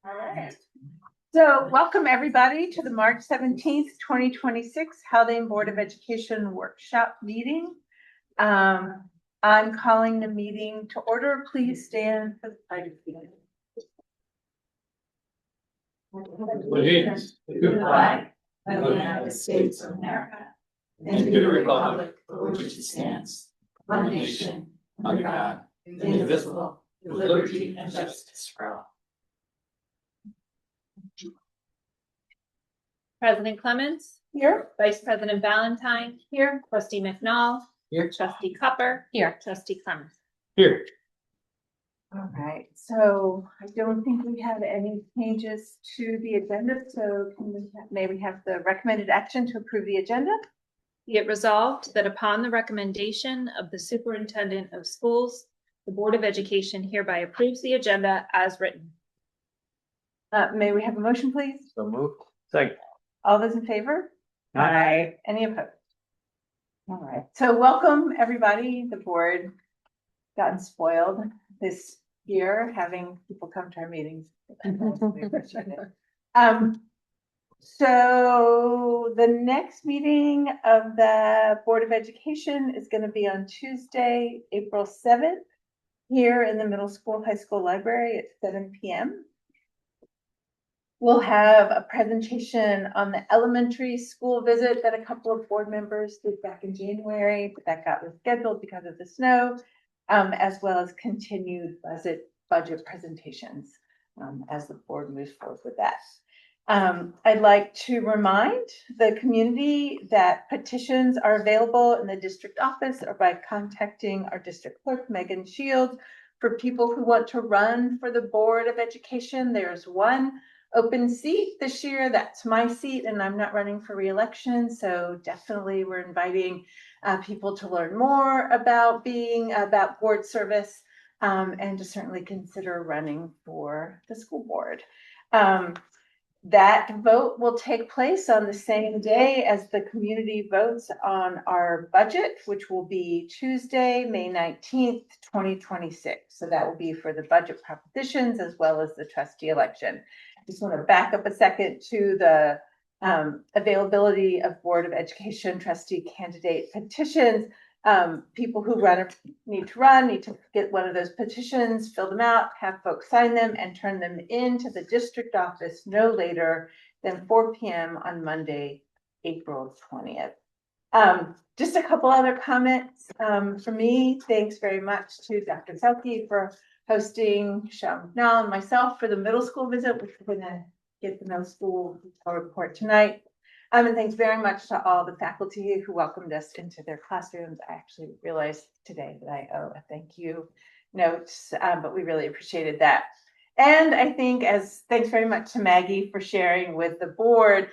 All right. So welcome everybody to the March 17th, 2026 Haldane Board of Education workshop meeting. I'm calling the meeting to order. Please stand for the pledge of allegiance to the flag of the United States of America and to the republic for which it stands, one nation, under God, indivisible, with liberty and justice for all. President Clements Here. Vice President Valentine Here. Trustee McNall Here. Trustee Cupper Here. Trustee Clements Here. All right, so I don't think we have any changes to the agenda, so may we have the recommended action to approve the agenda? Be it resolved that upon the recommendation of the Superintendent of Schools, the Board of Education hereby approves the agenda as written. May we have a motion, please? So moved. Second. All those in favor? Aye. Any opposed? All right, so welcome everybody. The board gotten spoiled this year having people come to our meetings. We appreciate it. So the next meeting of the Board of Education is going to be on Tuesday, April 7th, here in the middle school, high school library at 7 p.m. We'll have a presentation on the elementary school visit that a couple of board members did back in January, but that got rescheduled because of the snow, as well as continued budget presentations as the board moves forward with that. I'd like to remind the community that petitions are available in the district office or by contacting our district clerk, Megan Shields. For people who want to run for the Board of Education, there's one open seat this year. That's my seat, and I'm not running for re-election. So definitely we're inviting people to learn more about board service and to certainly consider running for the school board. That vote will take place on the same day as the community votes on our budget, which will be Tuesday, May 19th, 2026. So that will be for the budget propositions as well as the trustee election. I just want to back up a second to the availability of Board of Education trustee candidate petitions. People who need to get one of those petitions, fill them out, have folks sign them, and turn them into the district office no later than 4 p.m. on Monday, April 20th. Just a couple other comments from me. Thanks very much to Dr. Selke for hosting Sean McNall and myself for the middle school visit, which we're going to get the middle school report tonight. And thanks very much to all the faculty who welcomed us into their classrooms. I actually realized today that I owe a thank you note, but we really appreciated that. And I think thanks very much to Maggie for sharing with the board.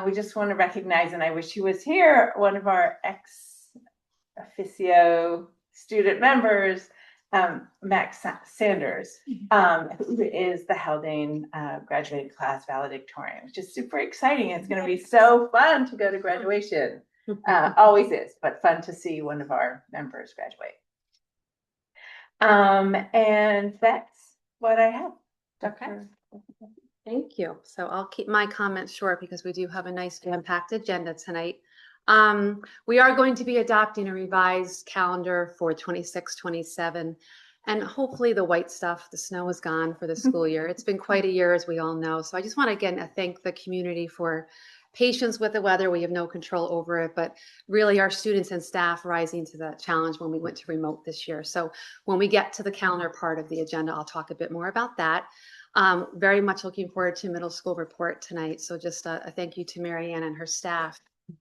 We just want to recognize, and I wish he was here, one of our ex officio student members, Max Sanders, who is the Haldane graduating class valedictorian, which is super exciting. It's going to be so fun to go to graduation. Always is, but fun to see one of our members graduate. And that's what I have. Okay. Thank you. So I'll keep my comments short because we do have a nice jam-packed agenda tonight. We are going to be adopting a revised calendar for 26-27, and hopefully the white stuff, the snow is gone for the school year. It's been quite a year, as we all know. So I just want to again thank the community for patience with the weather. We have no control over it, but really our students and staff rising to the challenge when we went to remote this year. So when we get to the calendar part of the agenda, I'll talk a bit more about that. Very much looking forward to middle school report tonight. So just a thank you to Marianne and her staff.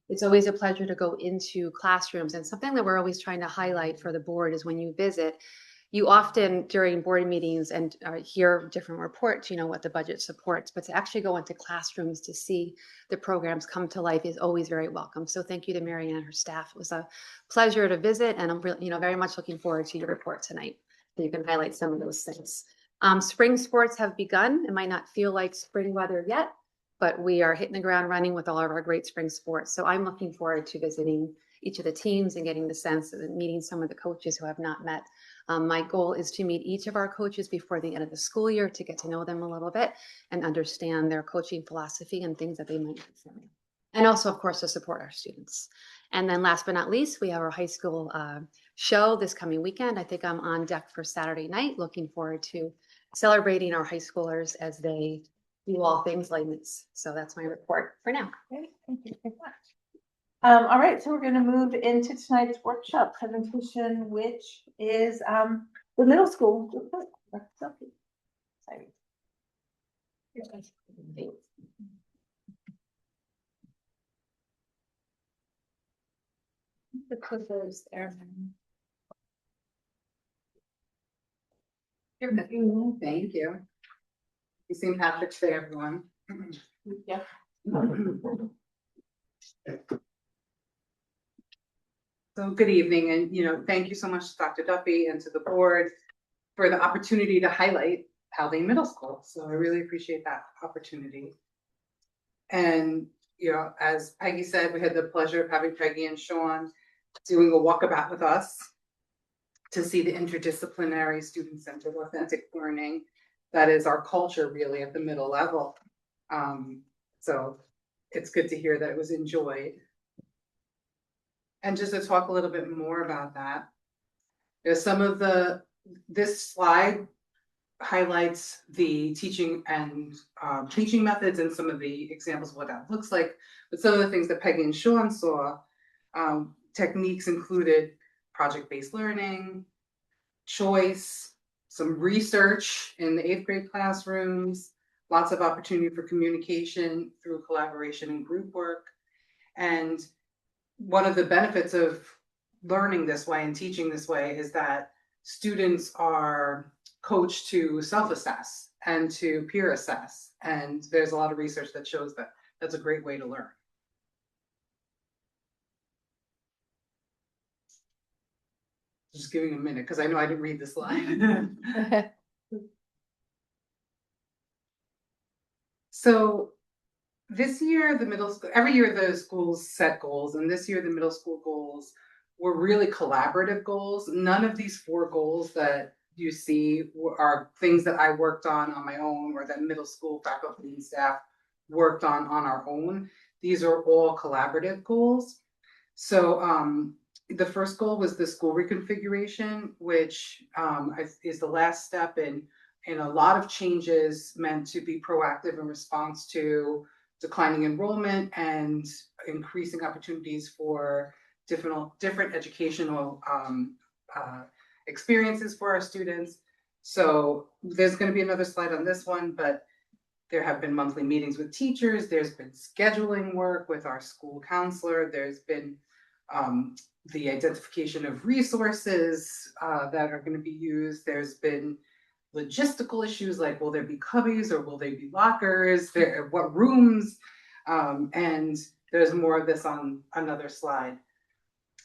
It's always a pleasure to go into classrooms, and something that we're always trying to highlight for the board is when you visit, you often during board meetings and hear different reports, you know, what the budget supports, but to actually go into classrooms to see the programs come to life is always very welcome. So thank you to Marianne and her staff. It was a pleasure to visit, and I'm really, very much looking forward to your report tonight so you can highlight some of those things. Spring sports have begun. It might not feel like spring weather yet, but we are hitting the ground running with all of our great spring sports. So I'm looking forward to visiting each of the teams and getting the sense of meeting some of the coaches who have not met My goal is to meet each of our coaches before the end of the school year to get to know them a little bit and understand their coaching philosophy and things that they might need from me. And also, of course, to support our students. And then last but not least, we have our high school show this coming weekend. I think I'm on deck for Saturday night. Looking forward to celebrating our high schoolers as they do all things like this. So that's my report for now. Great, thank you very much. All right, so we're going to move into tonight's workshop presentation, which is the middle school. Sorry. The clippers there. Thank you. You St. Patrick's Day, everyone. Yeah. So good evening, and thank you so much to Dr. Duffy and to the board for the opportunity to highlight Haldane Middle School. So I really appreciate that opportunity. And as Peggy said, we had the pleasure of having Peggy and Sean doing a walkabout with us to see the interdisciplinary student-centered authentic learning that is our culture really at the middle level. So it's good to hear that it was enjoyed. And just to talk a little bit more about that, this slide highlights the teaching and teaching methods and some of the examples of what that looks like. But some of the things that Peggy and Sean saw, techniques included project-based learning, choice, some research in the 8th grade classrooms, lots of opportunity for communication through collaboration and group work. And one of the benefits of learning this way and teaching this way is that students are coached to self-assess and to peer assess. And there's a lot of research that shows that that's a great way to learn. Just giving a minute because I know I didn't read the slide. So this year, the middle school, every year the schools set goals, and this year the middle school goals were really collaborative goals. None of these 4 goals that you see are things that I worked on my own or that middle school faculty and staff worked on our own. These are all collaborative goals. So the first goal was the school reconfiguration, which is the last step in a lot of changes meant to be proactive in response to declining enrollment and increasing opportunities for different educational experiences for our students. So there's going to be another slide on this one, but there have been monthly meetings with teachers. There's been scheduling work with our school counselor. There's been the identification of resources that are going to be used. There's been logistical issues like, will there be cubbies or will they be lockers? What rooms? And there's more of this on another slide.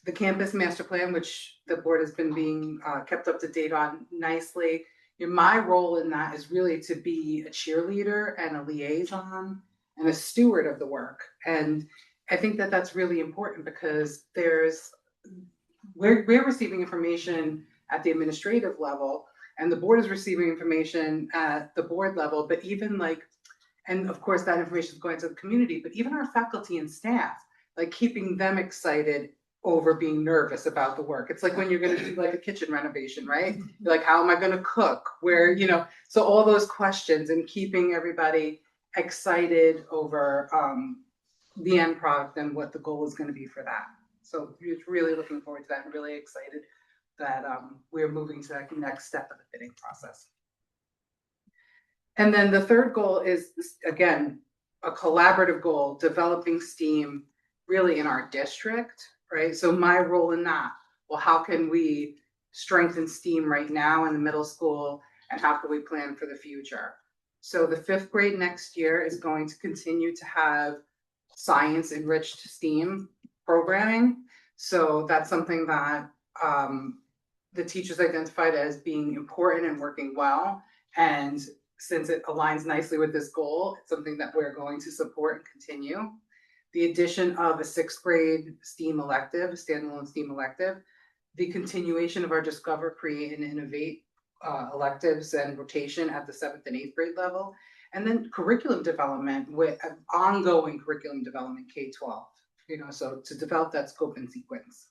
The campus master plan, which the board has been being kept up to date on nicely. My role in that is really to be a cheerleader and a liaison and a steward of the work. And I think that that's really important because we're receiving information at the administrative level, and the board is receiving information at the board level, but even and of course that information is going to the community, but even our faculty and staff, keeping them excited over being nervous about the work. It's like when you're going to do a kitchen renovation, right? You're like, how am I going to cook? Where, so all those questions and keeping everybody excited over the end product and what the goal is going to be for that. So we're really looking forward to that and really excited that we're moving to that next step of the bidding process. And then the third goal is, again, a collaborative goal, developing STEAM really in our district, right? So my role in that, well, how can we strengthen STEAM right now in the middle school, and how can we plan for the future? So the 5th grade next year is going to continue to have science enriched STEAM programming. So that's something that the teachers identified as being important and working well. And since it aligns nicely with this goal, it's something that we're going to support and continue. The addition of a 6th grade STEAM elective, a standalone STEAM elective, the continuation of our Discover, Create, and Innovate electives and rotation at the 7th and 8th grade level. And then curriculum development with ongoing curriculum development K-12, so to develop that scope and sequence.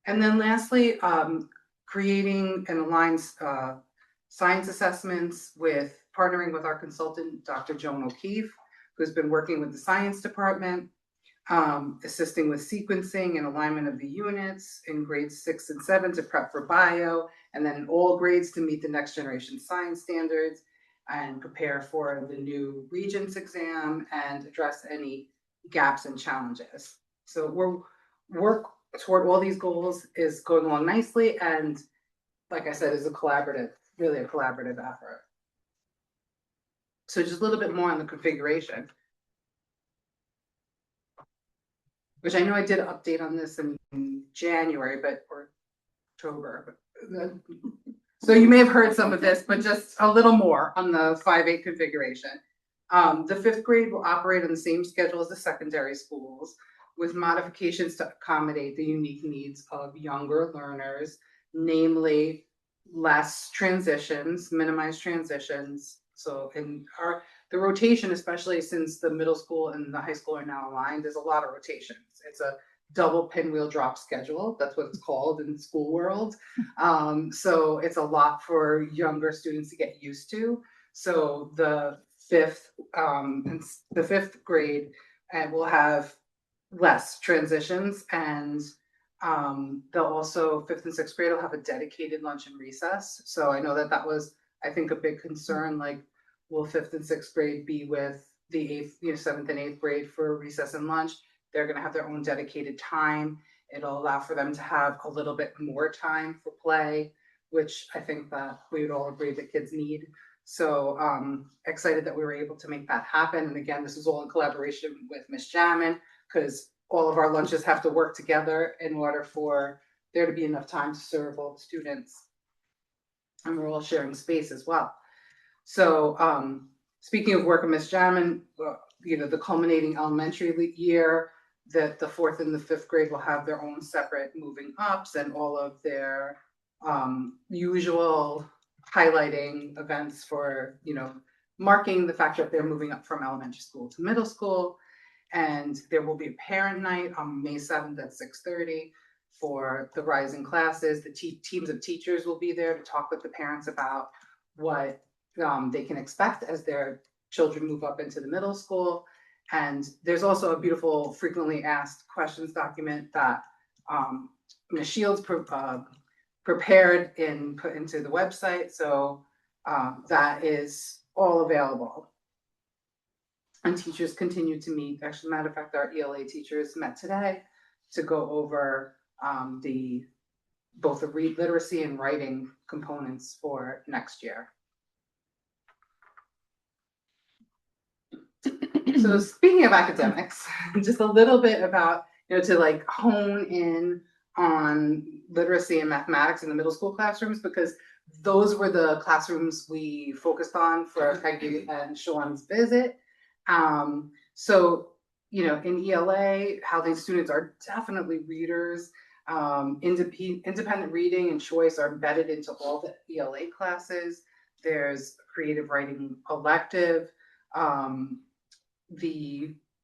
And then lastly, creating and aligned science assessments with partnering with our consultant, Dr. Joan O'Keefe, who's been working with the science department, assisting with sequencing and alignment of the units in grades 6 and 7 to prep for bio, and then in all grades to meet the next generation science standards and prepare for the new Regents exam and address any gaps and challenges. So work toward all these goals is going along nicely, and like I said, is really a collaborative effort. So just a little bit more on the configuration, which I know I did an update on this in January, or October. So you may have heard some of this, but just a little more on the 5-8 configuration. The 5th grade will operate on the same schedule as the secondary schools, with modifications to accommodate the unique needs of younger learners, namely less transitions, minimize transitions. So the rotation, especially since the middle school and the high school are now aligned, there's a lot of rotations. It's a double pinwheel drop schedule. That's what it's called in the school world. So it's a lot for younger students to get used to. So the 5th grade will have less transitions, and they'll also 5th and 6th grade will have a dedicated lunch and recess. So I know that was, I think, a big concern, like, will 5th and 6th grade be with the 7th and 8th grade for recess and lunch? They're going to have their own dedicated time. It'll allow for them to have a little bit more time for play, which I think that we would all agree that kids need. So excited that we were able to make that happen. And again, this is all in collaboration with Ms. Jamin, because all of our lunches have to work together in order for there to be enough time to serve all the students. And we're all sharing space as well. So speaking of work with Ms. Jamin, the culminating elementary year, that the 4th and the 5th grade will have their own separate moving ups and all of their usual highlighting events for, marking the fact that they're moving up from elementary school to middle school. And there will be a parent night on May 7th at 6:30 for the rising classes. The teams of teachers will be there to talk with the parents about what they can expect as their children move up into the middle school. And there's also a beautiful frequently asked questions document that Ms. Shields prepared and put into the website. So that is all available. And teachers continue to meet. Actually, matter of fact, our ELA teachers met today to go over both the read literacy and writing components for next year. So speaking of academics, just a little bit about, to hone in on literacy and mathematics in the middle school classrooms, because those were the classrooms we focused on for Peggy and Sean's visit. So, in ELA, Haldane students are definitely readers. Independent reading and choice are embedded into all the ELA classes. There's a creative writing elective. And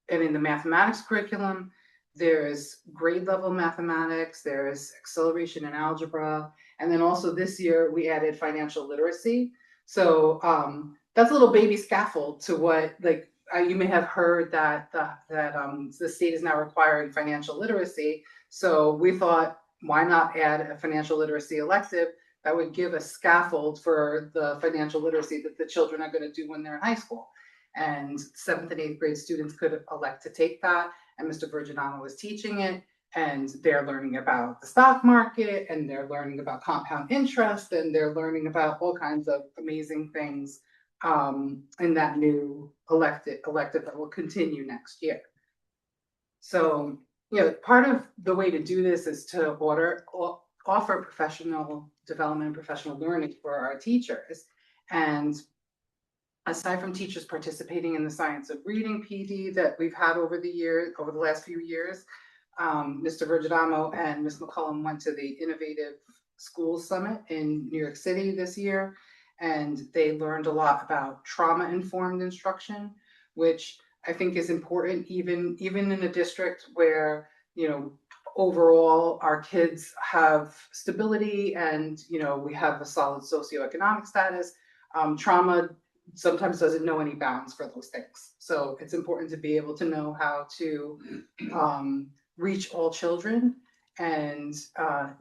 in the mathematics curriculum, there's grade level mathematics, there's acceleration and algebra, and then also this year we added financial literacy. So that's a little baby scaffold to what, you may have heard that the state is now requiring financial literacy. So we thought, why not add a financial literacy elective that would give a scaffold for the financial literacy that the children are going to do when they're in high school. And 7th and 8th grade students could elect to take that. And Mr. Virginano was teaching it. And they're learning about the stock market, and they're learning about compound interest, and they're learning about all kinds of amazing things in that new elective that will continue next year. So, part of the way to do this is to offer professional development, professional learning for our teachers. And aside from teachers participating in the Science of Reading PD that we've had over the last few years, Mr. Virgidamo and Ms. McCullum went to the Innovative Schools Summit in New York City this year, and they learned a lot about trauma-informed instruction, which I think is important even in a district where, overall our kids have stability and, we have a solid socioeconomic status. Trauma sometimes doesn't know any bounds for those things. So it's important to be able to know how to reach all children and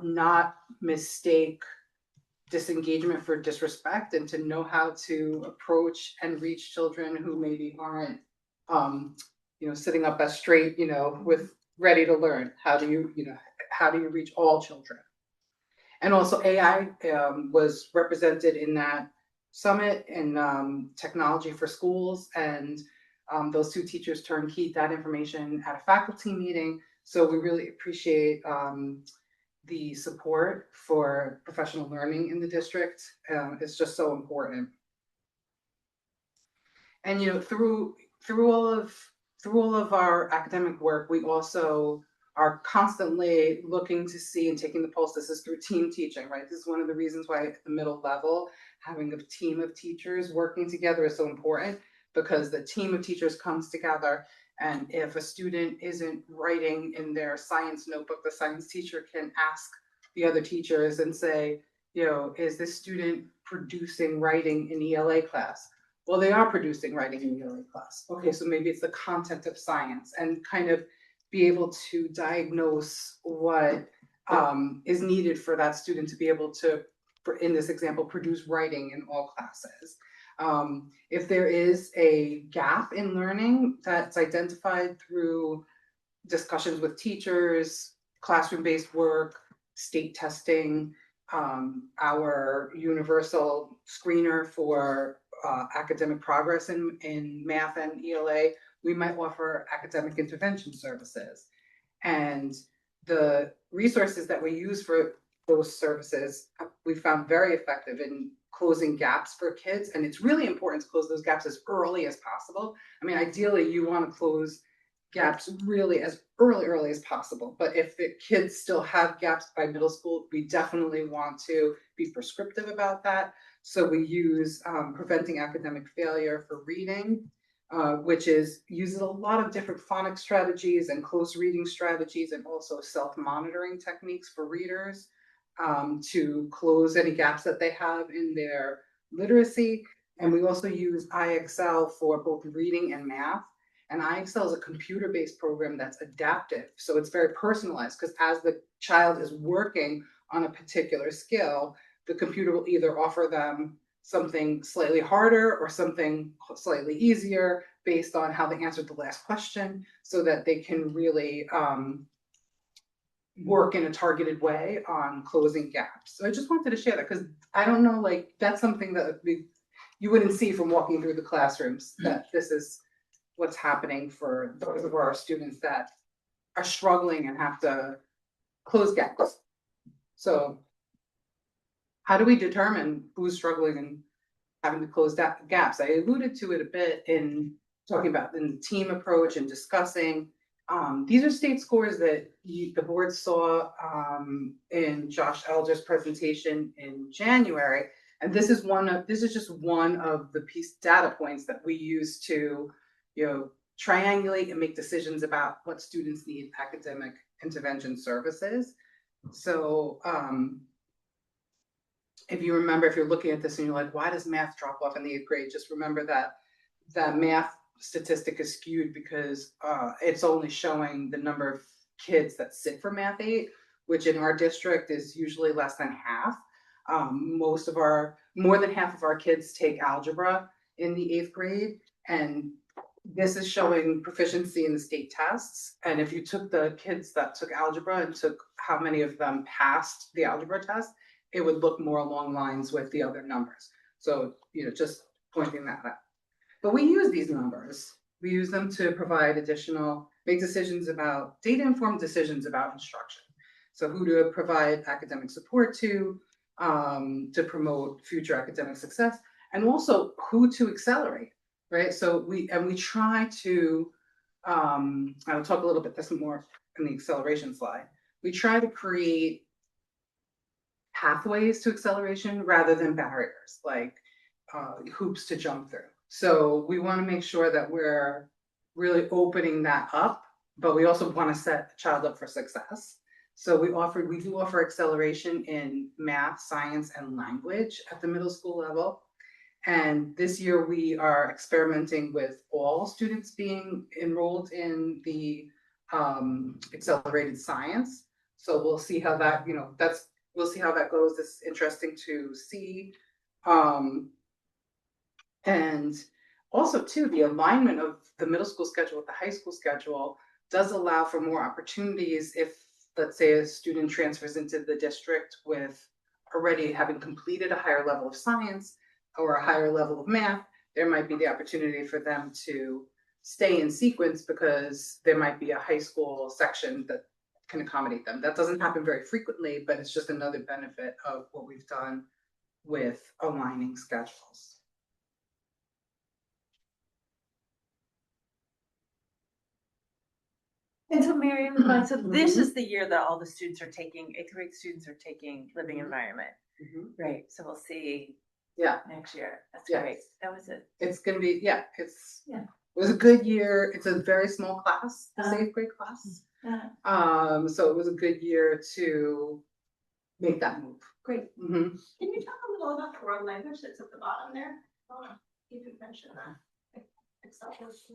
not mistake disengagement for disrespect, and to know how to approach and reach children who maybe aren't sitting up as straight, with ready to learn. How do you reach all children? And also AI was represented in that summit in technology for schools, and those two teachers turnkeyed that information at a faculty meeting. So we really appreciate the support for professional learning in the district. It's just so important. And through all of our academic work, we also are constantly looking to see and taking the pulse. This is through team teaching, right? This is one of the reasons why at the middle level, having a team of teachers working together is so important, because the team of teachers comes together, and if a student isn't writing in their science notebook, the science teacher can ask the other teachers and say, is this student producing writing in ELA class? Well, they are producing writing in ELA class. Okay, so maybe it's the content of science, and kind of be able to diagnose what is needed for that student to be able to, in this example, produce writing in all classes. If there is a gap in learning that's identified through discussions with teachers, classroom-based work, state testing, our universal screener for academic progress in math and ELA, we might offer academic intervention services. And the resources that we use for those services, we found very effective in closing gaps for kids. And it's really important to close those gaps as early as possible. I mean, ideally, you want to close gaps really as early as possible. But if the kids still have gaps by middle school, we definitely want to be prescriptive about that. So we use preventing academic failure for reading, which uses a lot of different phonics strategies and close reading strategies, and also self-monitoring techniques for readers to close any gaps that they have in their literacy. And we also use IXL for both reading and math. And IXL is a computer-based program that's adaptive. So it's very personalized, because as the child is working on a particular skill, the computer will either offer them something slightly harder or something slightly easier based on how they answered the last question, so that they can really work in a targeted way on closing gaps. So I just wanted to share that, because I don't know, like, that's something that you wouldn't see from walking through the classrooms, that this is what's happening for those of our students that are struggling and have to close gaps. So how do we determine who's struggling and having to close gaps? I alluded to it a bit in talking about the team approach and discussing. These are state scores that the board saw in Josh Elder's presentation in January. And this is just one of the data points that we use to, triangulate and make decisions about what students need academic intervention services. So if you remember, if you're looking at this and you're like, why does math drop off in the 8th grade? Just remember that math statistic is skewed because it's only showing the number of kids that sit for Math 8, which in our district is usually less than half. More than half of our kids take algebra in the 8th grade, and this is showing proficiency in the state tests. And if you took the kids that took algebra and took how many of them passed the algebra test, it would look more along lines with the other numbers. So, just pointing that out. But we use these numbers. We use them to make decisions about, data-informed decisions about instruction. So who to provide academic support to promote future academic success, and also who to accelerate, right? So we try to, I will talk a little bit more in the acceleration slide, we try to create pathways to acceleration rather than barriers, like hoops to jump through. So we want to make sure that we're really opening that up, but we also want to set the child up for success. So we do offer acceleration in math, science, and language at the middle school level. And this year we are experimenting with all students being enrolled in the accelerated science. So we'll see how that, we'll see how that goes. It's interesting to see. And also too, the alignment of the middle school schedule with the high school schedule does allow for more opportunities if, let's say, a student transfers into the district with already having completed a higher level of science or a higher level of math, there might be the opportunity for them to stay in sequence because there might be a high school section that can accommodate them. That doesn't happen very frequently, but it's just another benefit of what we've done with aligning schedules. And so Miriam, so this is the year that all the students are taking, 8th grade students are taking living environment. Right, so we'll see. Yeah. Next year. That's Yes. great. That was it. It's gonna be, yeah, it was a good year. It's a very small class, the 8th grade class. So it was a good year to make that move. Great. Mm-hmm. Can you talk a little about the world language that's at the bottom there? You could mention that.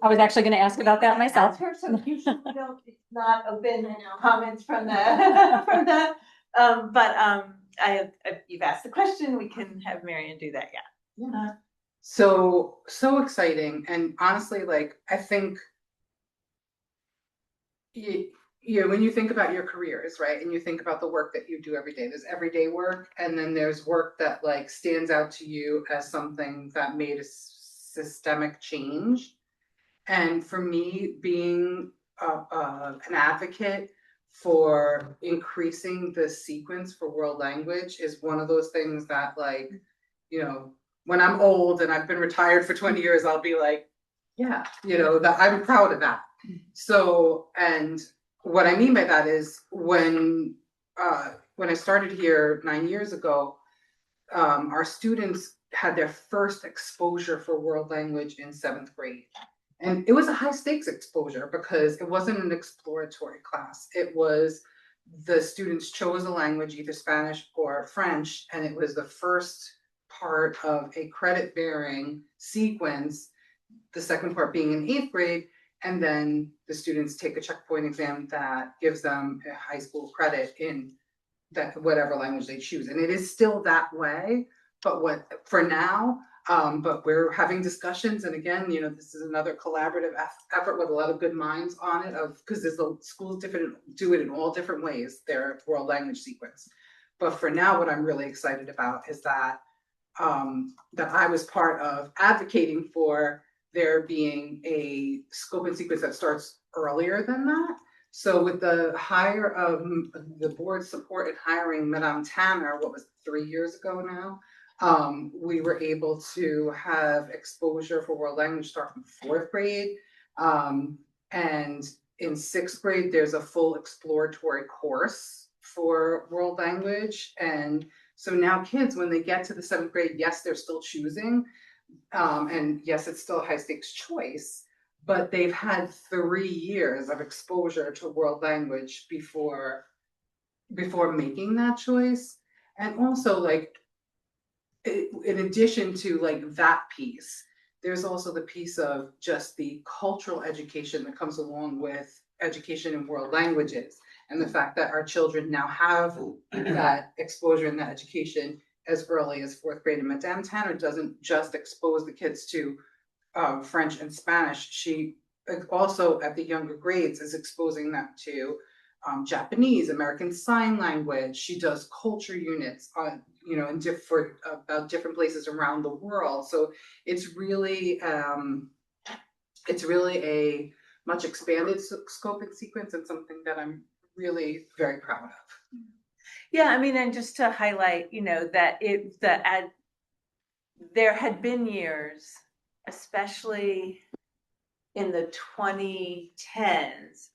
I was actually gonna ask about that myself. Ask her, so usually we don't, it's not open I know. comments from the, from that. You've asked the question, we can have Marion do that, yeah. So exciting. And honestly, like, I think when you think about your careers, right, and you think about the work that you do every day, there's everyday work, and then there's work that like stands out to you as something that made a systemic change. And for me, being an advocate for increasing the sequence for world language is one of those things that, like, when I'm old and I've been retired for 20 years, I'll be like, yeah, that I'm proud of that. So, and what I mean by that is when I started here 9 years ago, our students had their first exposure for world language in 7th grade. And it was a high stakes exposure because it wasn't an exploratory class. It was the students chose a language, either Spanish or French, and it was the first part of a credit bearing sequence, the second part being in 8th grade. And then the students take a checkpoint exam that gives them a high school credit in that whatever language they choose. And it is still that way, but but we're having discussions. And again, this is another collaborative effort with a lot of good minds on it, because the schools do it in all different ways, their world language sequence. But for now, what I'm really excited about is that I was part of advocating for there being a scope and sequence that starts earlier than that. So with the hire of the board's support in hiring Madame Tanner, what was 3 years ago now, we were able to have exposure for world language start from 4th grade. And in 6th grade, there's a full exploratory course for world language. And so now kids, when they get to the 7th grade, yes, they're still choosing. And yes, it's still a high stakes choice, but they've had 3 years of exposure to world language before making that choice. And also, like, in addition to like that piece, there's also the piece of just the cultural education that comes along with education in world languages, and the fact that our children now have that exposure and that education as early as 4th grade. And Madame Tanner doesn't just expose the kids to French and Spanish. She also, at the younger grades, is exposing them to Japanese, American Sign Language. She does culture units on, in different places around the world. So it's really a much expanded scope and sequence, and something that I'm really very proud of. Yeah, I mean, and just to highlight, that there had been years, especially in the 2010s,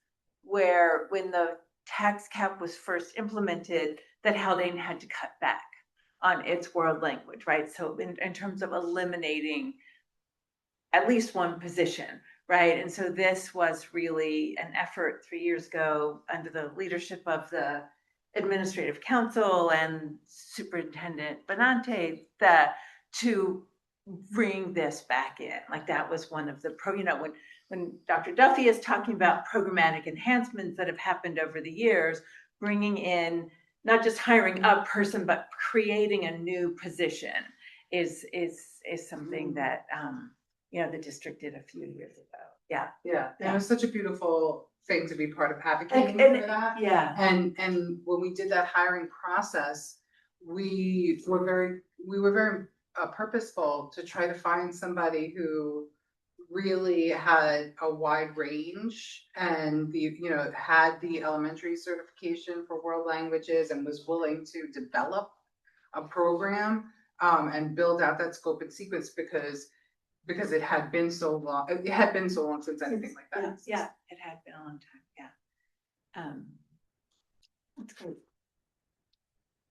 where when the tax cap was first implemented, that Haldane had to cut back on its world language, right? So in terms of eliminating at least one position, right? And so this was really an effort 3 years ago under the leadership of the administrative council and Superintendent Benante to bring this back in. Like that was one of the when Dr. Duffy is talking about programmatic enhancements that have happened over the years, bringing in not just hiring a person, but creating a new position is something that the district did a few years ago. Yeah. Yeah, and it was such a beautiful thing to be part of And, advocating for that. yeah. And when we did that hiring process, we were very purposeful to try to find somebody who really had a wide range and had the elementary certification for world languages and was willing to develop a program and build out that scope and sequence because it had been so long. It had been so long since anything like that. Yeah, it had been a long time. Yeah. That's good.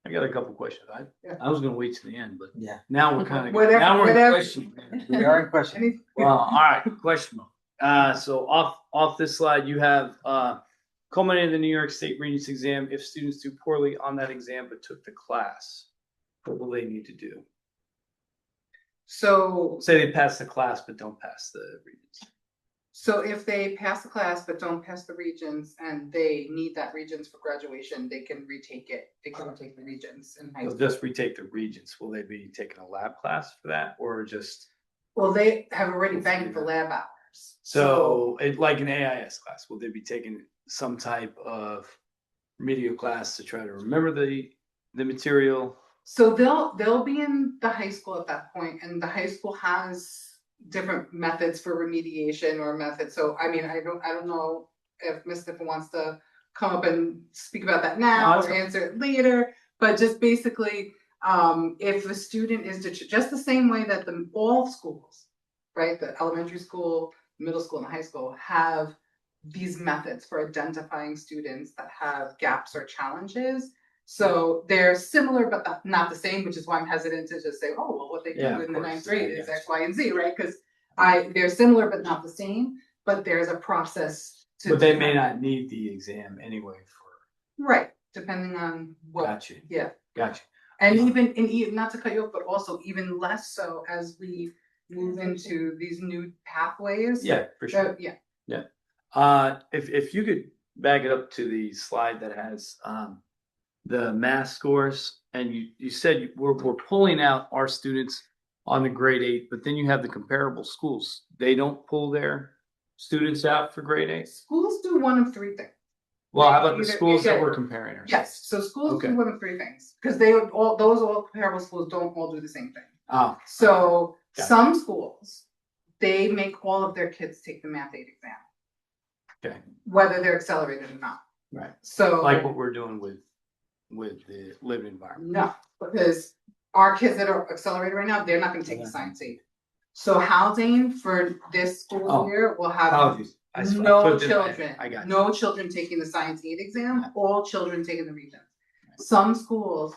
I got a couple questions. Yeah. I was gonna wait till the end, but Yeah. now we're kind of, Whatever- now we're in whatever. question. We are in question. Any- Well, all right, question. So off this slide, you have, culminated the New York State Regents exam. If students do poorly on that exam but took the class, what will they need to do? So Say they pass the class but don't pass the Regents. So if they pass the class but don't pass the Regents and they need that Regents for graduation, they can retake it. They can retake the Regents in high They'll school. just retake the Regents. Will they be taking a lab class for that or just? Well, they have already banked the lab hours. So it like an AIS class, will they be taking some type of remedial class to try to remember the material? So they'll be in the high school at that point, and the high school has different methods for remediation or methods. So I mean, I don't know if Ms. Sniffer wants to come up and speak about that now No, or that's fine. answer it later. But just basically, if a student is just the same way that all schools, right, the elementary school, middle school, and high school have these methods for identifying students that have gaps or challenges. So they're similar, but not the same, which is why I'm hesitant to just say, oh, well, what they do Yeah, of in the course. ninth grade is Yeah. X, Y, and Z, right? Because they're similar, but not the same, but there's a process to. But they may not need the exam anyway for, Right, depending on what, gotcha, yeah. gotcha. And even, not to cut you off, but also even less so as we move into these new pathways. Yeah, for sure. Yeah, If you could back it up to the slide that has, the math scores, and you said we're pulling out our students on the grade 8, but then you have the comparable schools. They don't pull their students out for grade 8? schools do one of three things. Well, how about the Either- schools that yeah. we're comparing ourselves? Yes, so schools Okay. do one of three things, because all comparable schools don't all do the same thing. Oh, So Got it. some schools, they make all of their kids take the Math 8 exam, okay, whether they're accelerated or not. right. So. Like what we're doing with the living environment. No, because our kids that are accelerated right now, they're not gonna take the science aid. So Haldane for this school Oh, year will have Apologies. I no put it in my children, head. I got you. no children taking the science aid exam, Yeah. all children taking the Regents. Some schools,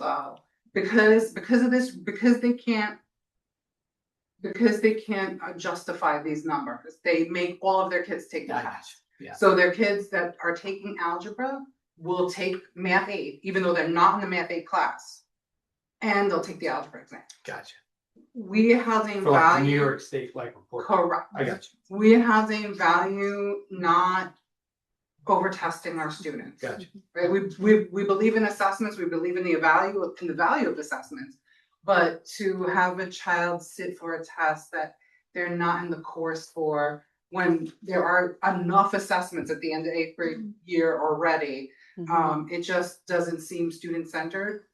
because of this, because they can't justify these numbers, they make all of their kids take the I got test. you. Yeah. So their kids that are taking algebra will take Math 8, even though they're not in the Math 8 class. And they'll take the algebra exam. Gotcha. We housing For like the New value, York State like report. correct. I got you. We housing value not over testing our students. Gotcha. Right, we believe in assessments, we believe in the value of assessments. But to have a child sit for a test that they're not in the course for, when there are enough assessments at the end of 8th grade year already, it just doesn't seem student-centered.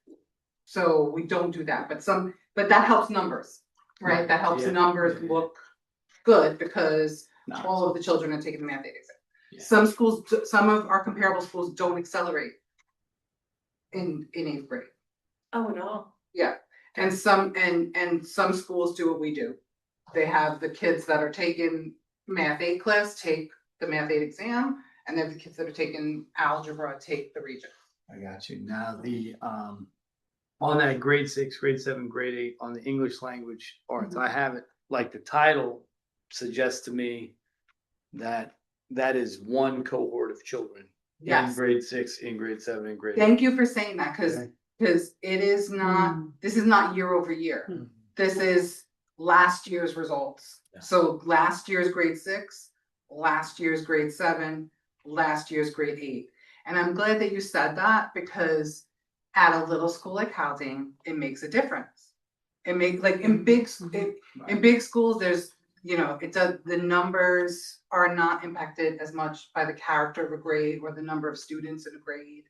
So we don't do that, but that helps numbers, right? That helps Yeah. numbers Yeah. look good because No. all of the children are taking the Math 8 exam. Yeah. Some schools, some of our comparable schools don't accelerate in 8th grade. Oh, no. Yeah, and some schools do what we do. They have the kids that are taking Math 8 class take the Math 8 exam, and then the kids that are taking algebra take the region. I got you. Now on that grade 6, grade 7, grade 8, on the English language arts, I have it, like the title suggests to me that that is one cohort of children. In Yes. grade 6, in grade 7, and grade 8. Thank you for saying that, because Okay. it is not, this is not year over year. This is last year's results. Yeah. So last year's grade 6, last year's grade 7, last year's grade 8. And I'm glad that you said that, because at a little school like Haldane, it makes a difference. It makes, like, in big schools, there's, the numbers are not impacted as much by the character of a grade or the number of students in a grade.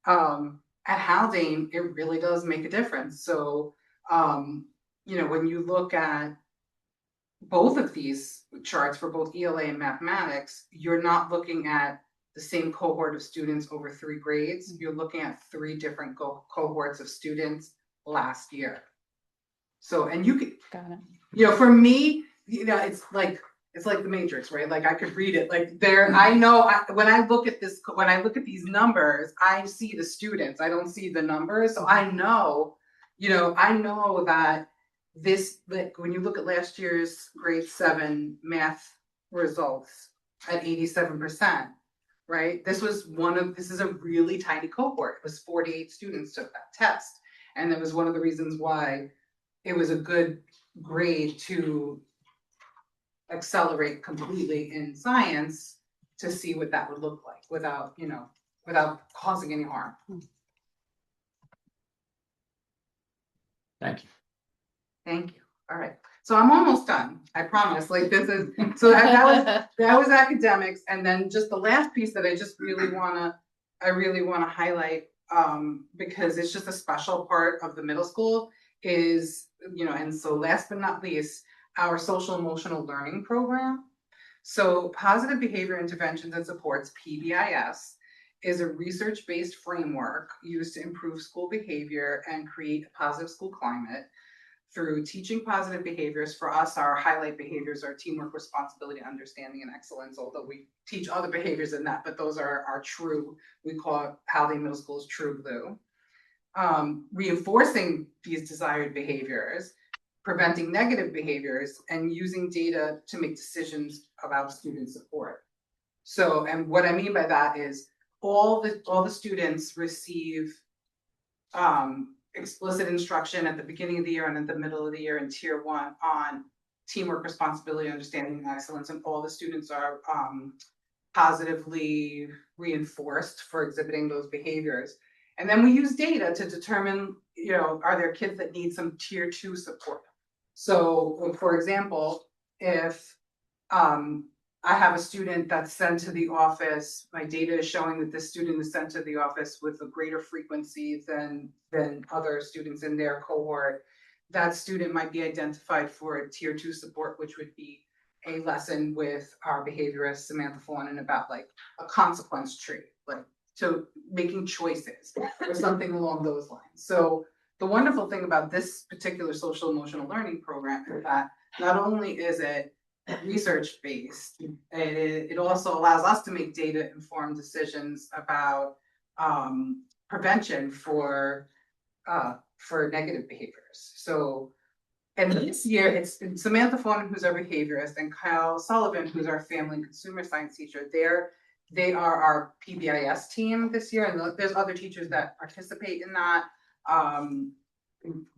At Haldane, it really does make a difference. So, when you look at both of these charts for both ELA and mathematics, you're not looking at the same cohort of students over 3 grades. You're looking at 3 different cohorts of students last year. So, and you could, Got it. for me, it's like the Matrix, right? Like, I could read it like there. I know when I look at these numbers, I see the students. I don't see the numbers. So I know that like when you look at last year's grade 7 math results at 87%, right? This is a really tiny cohort. It was 48 students took that test. And that was one of the reasons why it was a good grade to accelerate completely in science, to see what that would look like without causing any harm. Thank you. Thank you. All right. So I'm almost done. I promise. Like, this is, so that was academics. And then just the last piece that I really want to highlight, because it's just a special part of the middle school is, and so last but not least, our social emotional learning program. So positive behavior interventions and supports, PBIS, is a research-based framework used to improve school behavior and create a positive school climate through teaching positive behaviors. For us, our highlight behaviors are teamwork, responsibility, understanding, and excellence, although we teach other behaviors in that, but those are our true, we call it Haldane Middle School's true blue. Reinforcing these desired behaviors, preventing negative behaviors, and using data to make decisions about student support. So, and what I mean by that is all the students receive explicit instruction at the beginning of the year and at the middle of the year in tier 1 on teamwork, responsibility, understanding, and excellence, and all the students are positively reinforced for exhibiting those behaviors. And then we use data to determine, are there kids that need some tier 2 support? So, for example, if I have a student that's sent to the office, my data is showing that this student is sent to the office with a greater frequency than other students in their cohort, that student might be identified for a tier 2 support, which would be a lesson with our behaviorist Samantha Fawnin about like a consequence tree, like to making choices or something along those lines. So the wonderful thing about this particular social emotional learning program is that not only is it research-based, it also allows us to make data-informed decisions about prevention for negative behaviors. So, and this year it's Samantha Fawnin, who's our behaviorist, and Kyle Sullivan, who's our family and consumer science teacher. They are our PBIS team this year, and there's other teachers that participate in that.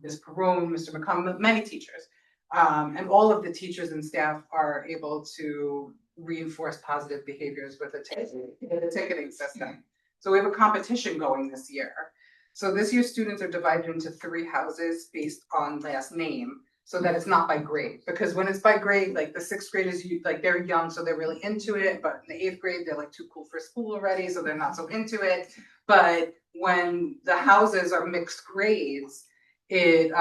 Ms. Perone, Mr. McCollum, many teachers. And all of the teachers and staff are able to reinforce positive behaviors with a ticketing system. So we have a competition going this year. So this year students are divided into 3 houses based on last name, so that it's not by grade. Because when it's by grade, like the 6th graders, they're young, so they're really into it. But in the 8th grade, they're like too cool for school already, so they're not so into it. But when the houses are mixed grades, it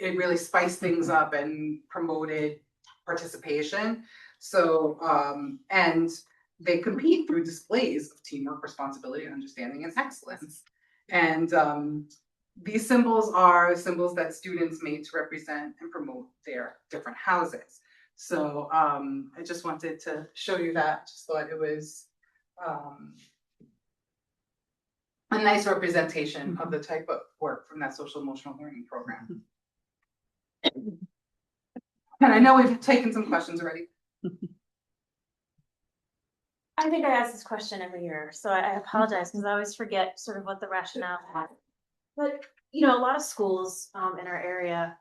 really spiced things up and promoted participation. So, and they compete through displays of teamwork, responsibility, understanding, and excellence. And these symbols are symbols that students made to represent and promote their different houses. So I just wanted to show you that. Just thought it was a nice representation of the type of work from that social emotional learning program. And I know we've taken some questions already. I think I ask this question every year, so I apologize because I always forget sort of what the rationale was. But, you know, a lot of schools in our area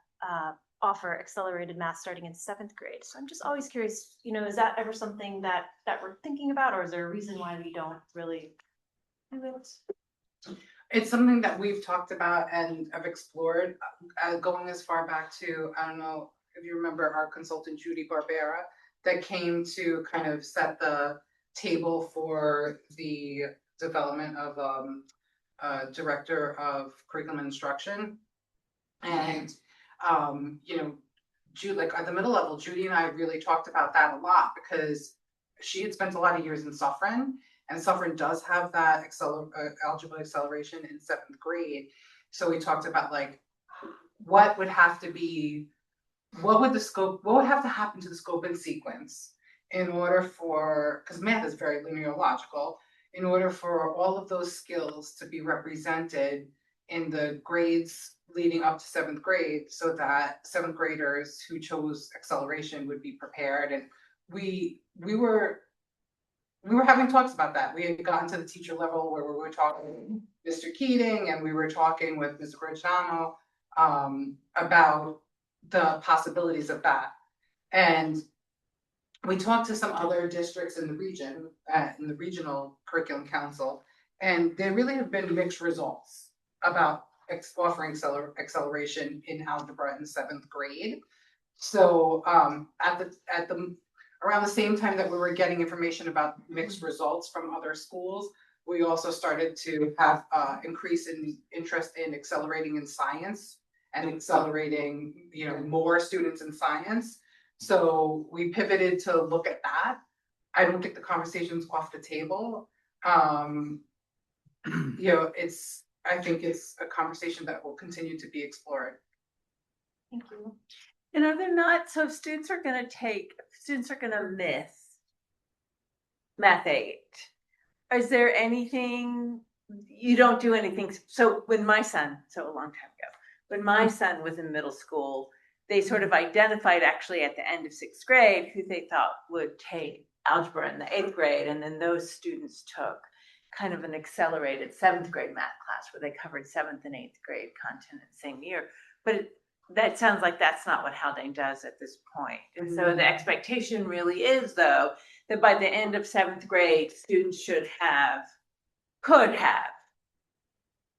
offer accelerated math starting in 7th grade. So I'm just always curious, you know, is that ever something that we're thinking about, or is there a reason why we don't really do it? It's something that we've talked about and have explored, going as far back to, I don't know if you remember our consultant Judy Barbera, that came to kind of set the table for the development of director of curriculum instruction. And you know, Jude, like at the middle level, Judy and I really talked about that a lot because she had spent a lot of years in Suffren, and Suffren does have that algebra acceleration in 7th grade. So we talked about like what would have to happen to the scope and sequence in order for, because math is very linear logical, in order for all of those skills to be represented in the grades leading up to 7th grade, so that 7th graders who chose acceleration would be prepared. And we were having talks about that. We had gotten to the teacher level where we were talking with Mr. Keating and we were talking with Mr. Graciano about the possibilities of that. And we talked to some other districts in the region, in the regional curriculum council, and there really have been mixed results about offering acceleration in algebra in 7th grade. So around the same time that we were getting information about mixed results from other schools, we also started to have increase in interest in accelerating in science and accelerating, you know, more students in science. So we pivoted to look at that. I don't think the conversation's off the table. You know, I think it's a conversation that will continue to be explored. Thank you. And are there not, so if students are gonna miss Math 8, is there anything, you don't do anything, so when my son, so a long time ago, when my son was in middle school, they sort of identified actually at the end of 6th grade who they thought would take algebra in the 8th grade, and then those students took kind of an accelerated 7th grade math class where they covered 7th and 8th grade content in the same year. But that sounds like that's not what Haldane does at this point. And so the expectation really is, though, that by the end of 7th grade, students could have,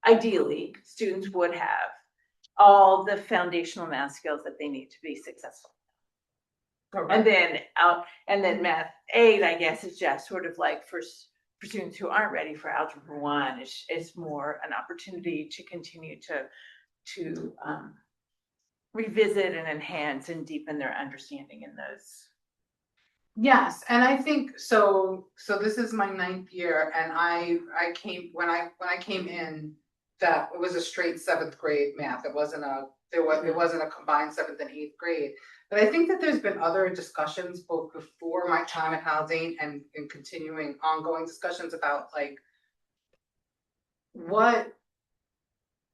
ideally, students would have all the foundational math skills that they need to be successful. And then Math 8, I guess, is just sort of like for students who aren't ready for Algebra 1, it's more an opportunity to continue to revisit and enhance and deepen their understanding in those. Yes, and I think so. So this is my 9th year, and I came when I came in, that it was a straight 7th grade math. It wasn't a combined 7th and 8th grade. But I think that there's been other discussions both before my time at Haldane and continuing ongoing discussions about like what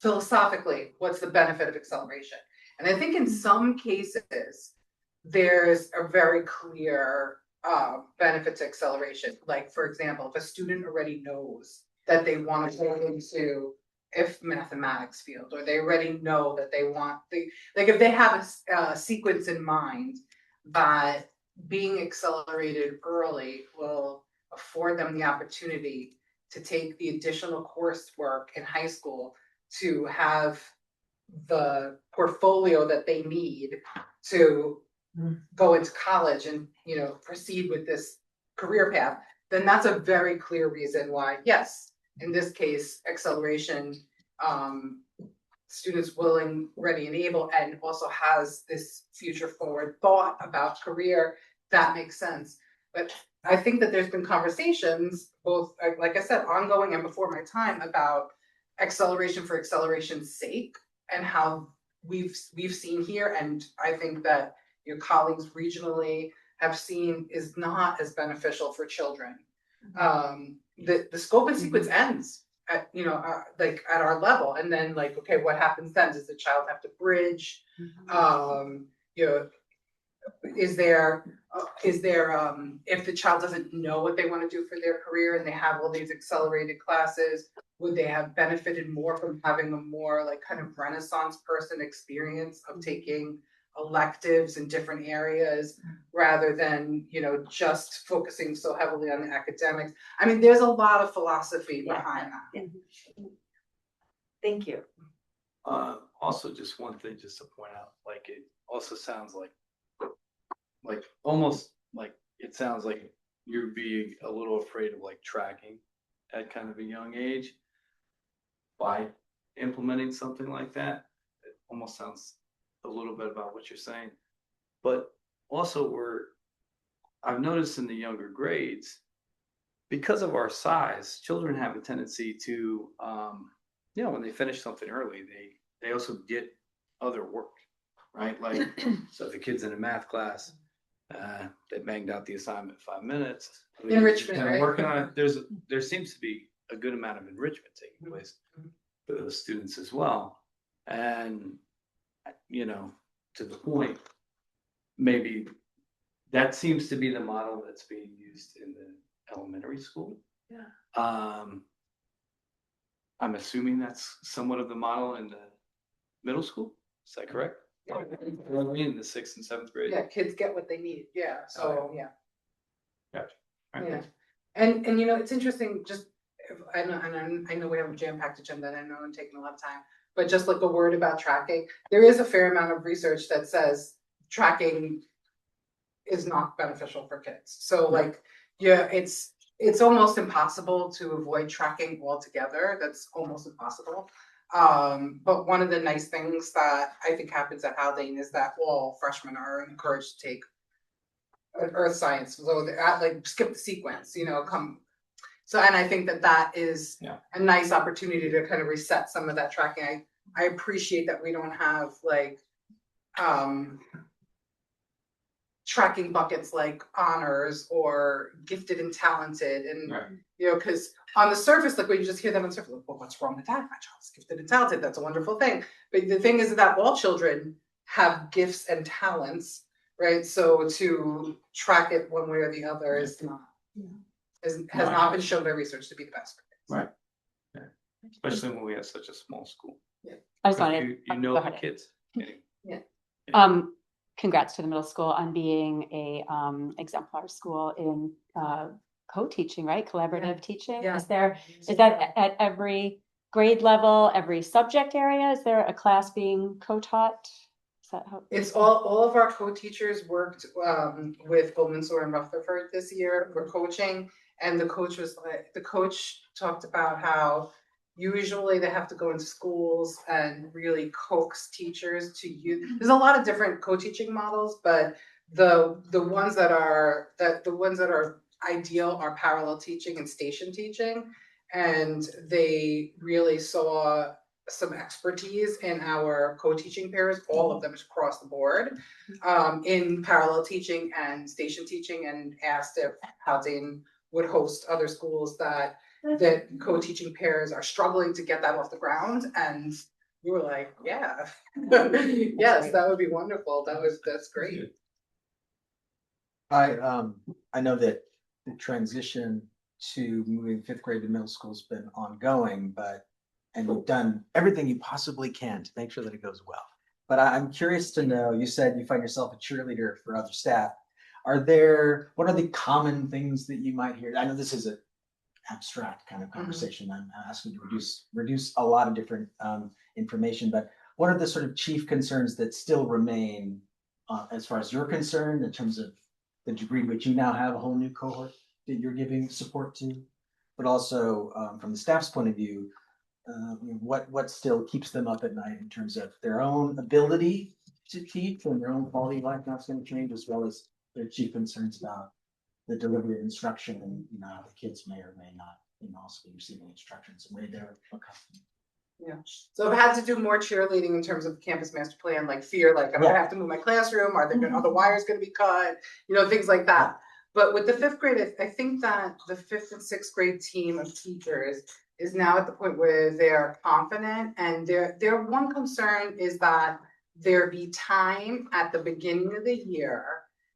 philosophically, what's the benefit of acceleration? And I think in some cases, there's a very clear benefit to acceleration. Like, for example, if a student already knows that they want to go into mathematics field, or they already know that they want, if they have a sequence in mind, that being accelerated early will afford them the opportunity to take the additional coursework in high school to have the portfolio that they need to go into college and, you know, proceed with this career path, then that's a very clear reason why, yes, in this case, acceleration, students willing, ready, and able, and also has this future forward thought about career, that makes sense. But I think that there's been conversations, both, like I said, ongoing and before my time, about acceleration for acceleration's sake, and how we've seen here, and I think that your colleagues regionally have seen is not as beneficial for children. The scope and sequence ends at, like at our level, and then like, okay, what happens then? Does the child have to bridge? You know, is there, if the child doesn't know what they want to do for their career and they have all these accelerated classes, would they have benefited more from having a more like kind of Renaissance person experience of taking electives in different areas rather than, just focusing so heavily on the academics? I mean, there's a lot of philosophy behind that. Thank you. Also, just one thing, just to point out, like it also sounds like almost like it sounds like you're being a little afraid of like tracking at kind of a young age by implementing something like that. It almost sounds a little bit about what you're saying, but also I've noticed in the younger grades, because of our size, children have a tendency to, when they finish something early, they also get other work, right? Like, so if a kid's in a math class, they banged out the assignment in 5 minutes. Enrichment, right? Working on it. There seems to be a good amount of enrichment taking place for those students as well. And, to the point, maybe that seems to be the model that's being used in the elementary school. Yeah. I'm assuming that's somewhat of the model in the middle school. Is that correct? Yeah. In the 6th and 7th grade. Yeah, kids get what they need. Yeah. So yeah. Gotcha. All right, Yeah. thanks. And it's interesting, just I know we have a jam-packed agenda, and I know I'm taking a lot of time, but just like a word about tracking, there is a fair amount of research that says tracking is not beneficial for kids. So like, it's almost impossible to avoid tracking altogether. That's almost impossible. But one of the nice things that I think happens at Haldane is that all freshmen are encouraged to take earth science. So they're at, like, skip the sequence, come. So, and I think that is a nice opportunity to kind of reset some of that tracking. I appreciate that we don't have like, tracking buckets like honors or gifted and talented, and because on the surface, like when you just hear that on the surface, like, well, what's wrong with that? My child's gifted and talented. That's a wonderful thing. But the thing is that all children have gifts and talents, right? So to track it one way or the other is not has not been shown by research to be the best for kids. Right. Yeah. Especially when we have such a small school. I just wanted, You know go the ahead. kids. Yeah. Congrats to the middle school on being a exemplar school in co-teaching, right? Collaborative teaching. Yeah. Is that at every grade level, every subject area? Is there a class being co-taught? Is that how? It's all of our co-teachers worked with Goldman Sachs and Rutherford this year for coaching, and the coach talked about how usually they have to go into schools and really coax teachers to use. There's a lot of different co-teaching models, but the ones that are ideal are parallel teaching and station teaching, and they really saw some expertise in our co-teaching pairs, all of them across the board, in parallel teaching and station teaching, and asked if Haldane would host other schools that co-teaching pairs are struggling to get that off the ground. And we were like, yeah, yes, that would be wonderful. That's great. I know that the transition to moving 5th grade to middle school has been ongoing, and you've done everything you possibly can to make sure that it goes well. But I'm curious to know, you said you find yourself a cheerleader for other staff. What are the common things that you might hear? I know this is an abstract kind of conversation. I'm asking to reduce a lot of different information, but what are the sort of chief concerns that still remain as far as you're concerned, in terms of the degree to which you now have a whole new cohort that you're giving support to, but also from the staff's point of view, what still keeps them up at night in terms of their own ability to teach and their own quality of life not going to change, as well as their chief concerns about the delivery of instruction and how the kids may or may not also be receiving instructions in a way they're accustomed. Yeah. So I've had to do more cheerleading in terms of the campus master plan, like fear, like I'm gonna have to move my classroom, are there other wires gonna be cut, things like that. But with the fifth grade, I think that the fifth and sixth grade team of teachers is now at the point where they are confident, and their one concern is that there be time at the beginning of the year,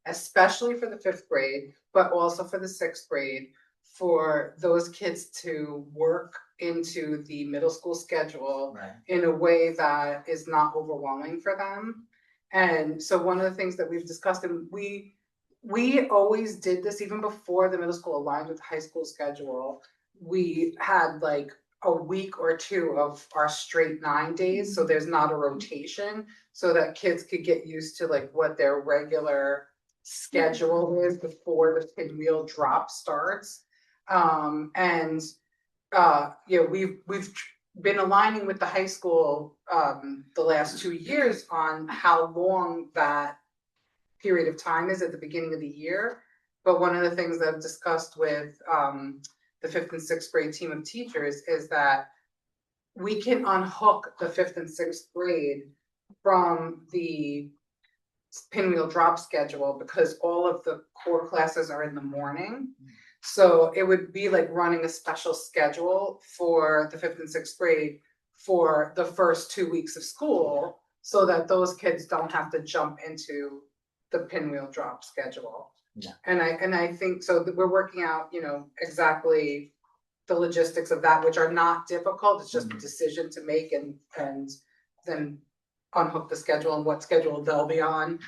especially for the fifth grade, but also for the sixth grade, for those kids to work into the middle school schedule Right. in a way that is not overwhelming for them. And so one of the things that we've discussed, and we always did this even before the middle school aligned with the high school schedule. We had like a week or two of our straight 9 days, so there's not a rotation, so that kids could get used to like what their regular schedule is before the pinwheel drop starts. We've been aligning with the high school the last 2 years on how long that period of time is at the beginning of the year. But one of the things that I've discussed with the fifth and sixth grade team of teachers is that we can unhook the fifth and sixth grade from the pinwheel drop schedule because all of the core classes are in the morning. So it would be like running a special schedule for the fifth and sixth grade for the first 2 weeks of school, so that those kids don't have to jump into the pinwheel drop schedule. Yeah. And I think so that we're working out, exactly the logistics of that, which are not difficult. It's just a decision to make and then unhook the schedule and what schedule they'll be on.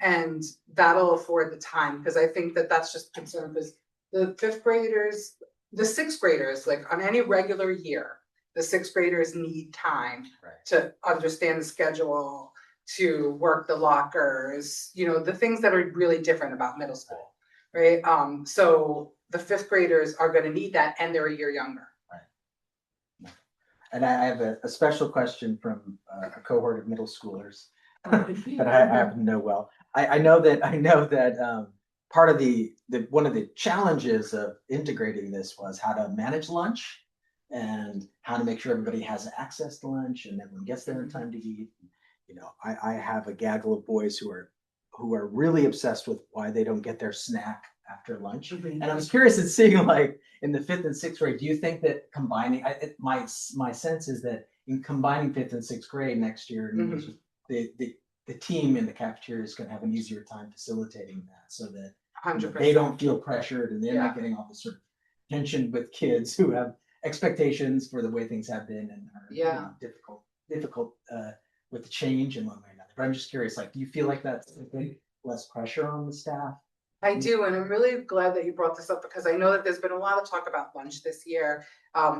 And that'll afford the time, because I think that that's just concern, because the sixth graders, like on any regular year, the sixth graders need time to understand the schedule, to work the lockers, the things that are really different about middle school, right? So the fifth graders are going to need that, and they're a year younger. Right. And I have a special question from a cohort of middle schoolers that I happen to know well. I know that part of one of the challenges of integrating this was how to manage lunch and how to make sure everybody has access to lunch and everyone gets there in time to eat. I have a gaggle of boys who are really obsessed with why they don't get their snack after lunch. And I was curious in seeing, like, in the fifth and sixth grade, do you think that combining, my sense is that in combining fifth and sixth grade next year, the team in the cafeteria is going to have an easier time facilitating that, so that 100%. they don't feel pressured and they're not getting all this sort of tension with kids who have expectations for the way things have been and are difficult with the change in one way or another. But I'm just curious, like, do you feel like that's less pressure on the staff? I do, and I'm really glad that you brought this up, because I know that there's been a lot of talk about lunch this year.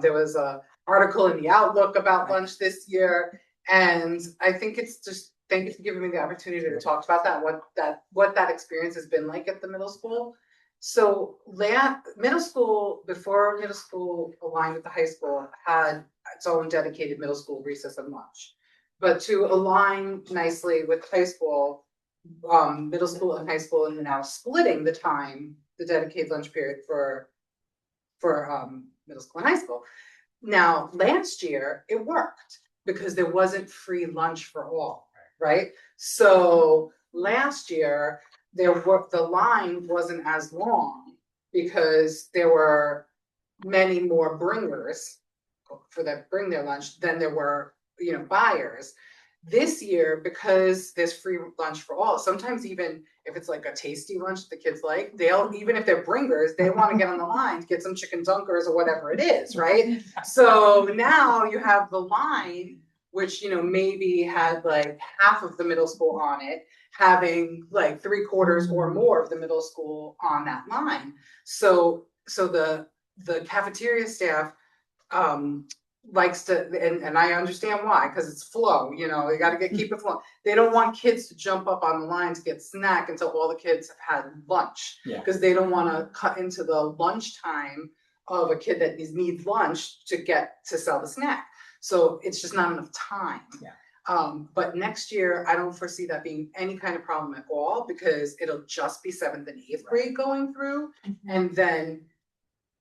There was an article in the Outlook about lunch this year, and I think it's just, thank you for giving me the opportunity to talk about that, what that experience has been like at the middle school. So before middle school aligned with the high school, had its own dedicated middle school recess and lunch. But to align nicely with high school, middle school and high school, and now splitting the time, the dedicated lunch period for middle school and high school. Now, last year it worked because there wasn't free lunch for all, right? So last year the line wasn't as long because there were many more bringers that bring their lunch than there were buyers. This year, because there's free lunch for all, sometimes even if it's like a tasty lunch the kids like, even if they're bringers, they want to get on the line to get some chicken dunkers or whatever it is, right? So now you have the line, which maybe had like half of the middle school on it, having like 3/4 or more of the middle school on that line. So the cafeteria staff likes to, and I understand why, because it's flow, you got to keep it flowing. They don't want kids to jump up on the line to get snack until all the kids have had lunch, because they don't want to cut into the lunch time of a kid that needs lunch to sell the snack. So it's just not enough time. But next year, I don't foresee that being any kind of problem at all, because it'll just be 7th and 8th grade going through. And then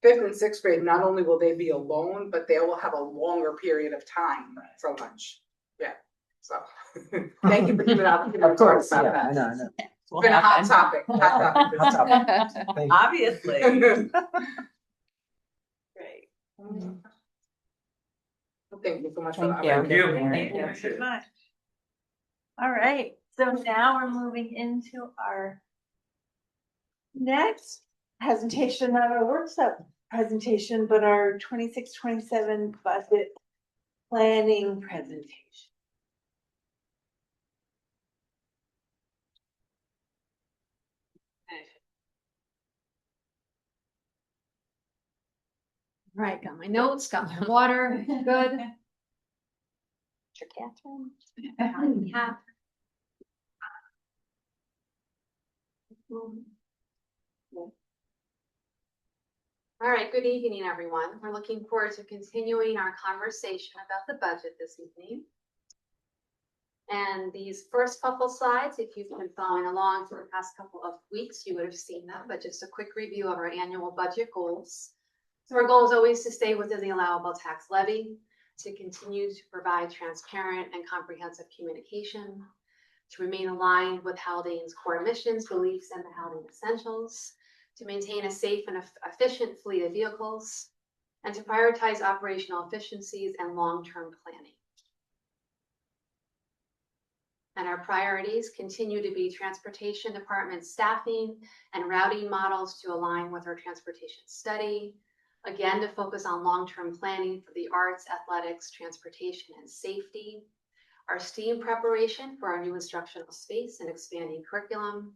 5th and 6th grade, not only will they be alone, but they will have a longer period of time for lunch. So thank you for giving out. Of course, about I that. know. will Been a hot happen. topic, hot topic. Hot topic. Thank you. Obviously. Great. Well, thank you so much for the Thank you. opportunity. Thank you. Thank you very much. All right, so now we're moving into our next presentation, not our workshop presentation, but our 26-27 budget planning presentation. All right, got my notes, got my water, good. Sure, Catherine. Yeah. All right, good evening, everyone. We're looking forward to continuing our conversation about the budget this evening. And these first couple slides, if you've been following along for the past couple of weeks, you would have seen them, but just a quick review of our annual budget goals. So our goal is always to stay within the allowable tax levy, to continue to provide transparent and comprehensive communication, to remain aligned with Haldane's core missions, beliefs, and the Haldane essentials, to maintain a safe and efficient fleet of vehicles, and to prioritize operational efficiencies and long-term planning. And our priorities continue to be transportation department staffing and routing models to align with our transportation study. Again, to focus on long-term planning for the arts, athletics, transportation, and safety. Our STEAM preparation for our new instructional space and expanding curriculum.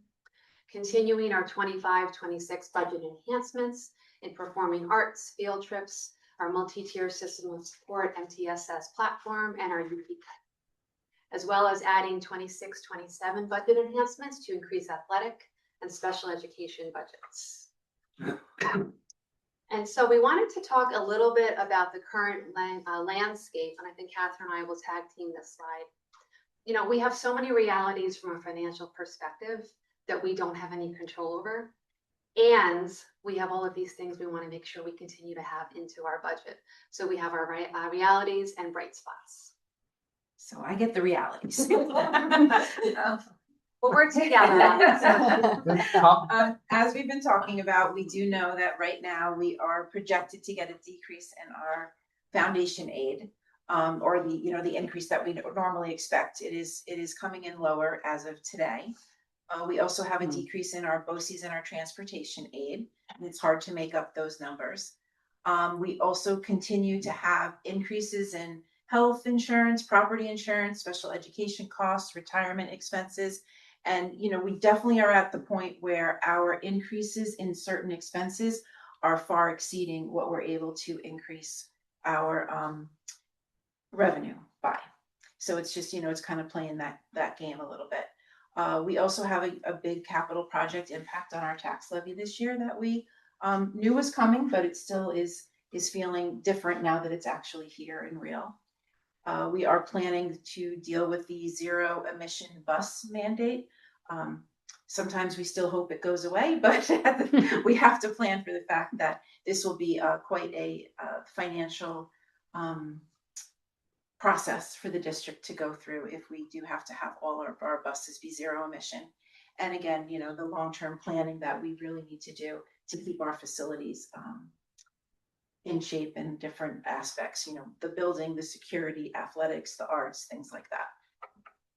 Continuing our 25-26 budget enhancements in performing arts, field trips, our multi-tier system of support MTSS platform, and our UP cut, as well as adding 26-27 budget enhancements to increase athletic and special education budgets. And so we wanted to talk a little bit about the current landscape, and I think Catherine and I will tag team this slide. You know, we have so many realities from a financial perspective that we don't have any control over. And we have all of these things we want to make sure we continue to have into our budget. So we have our realities and bright spots. So I get the realities. We'll work together on this. As we've been talking about, we do know that right now we are projected to get a decrease in our foundation aid, or the increase that we normally expect. It is coming in lower as of today. We also have a decrease in our BOCES and our transportation aid, and it's hard to make up those numbers. We also continue to have increases in health insurance, property insurance, special education costs, retirement expenses. And, we definitely are at the point where our increases in certain expenses are far exceeding what we're able to increase our revenue by. So it's just, it's kind of playing that game a little bit. We also have a big capital project impact on our tax levy this year that we knew was coming, but it still is feeling different now that it's actually here and real. We are planning to deal with the zero emission bus mandate. Sometimes we still hope it goes away, but we have to plan for the fact that this will be quite a financial process for the district to go through if we do have to have all of our buses be zero emission. And again, the long-term planning that we really need to do to keep our facilities in shape in different aspects, the building, the security, athletics, the arts, things like that.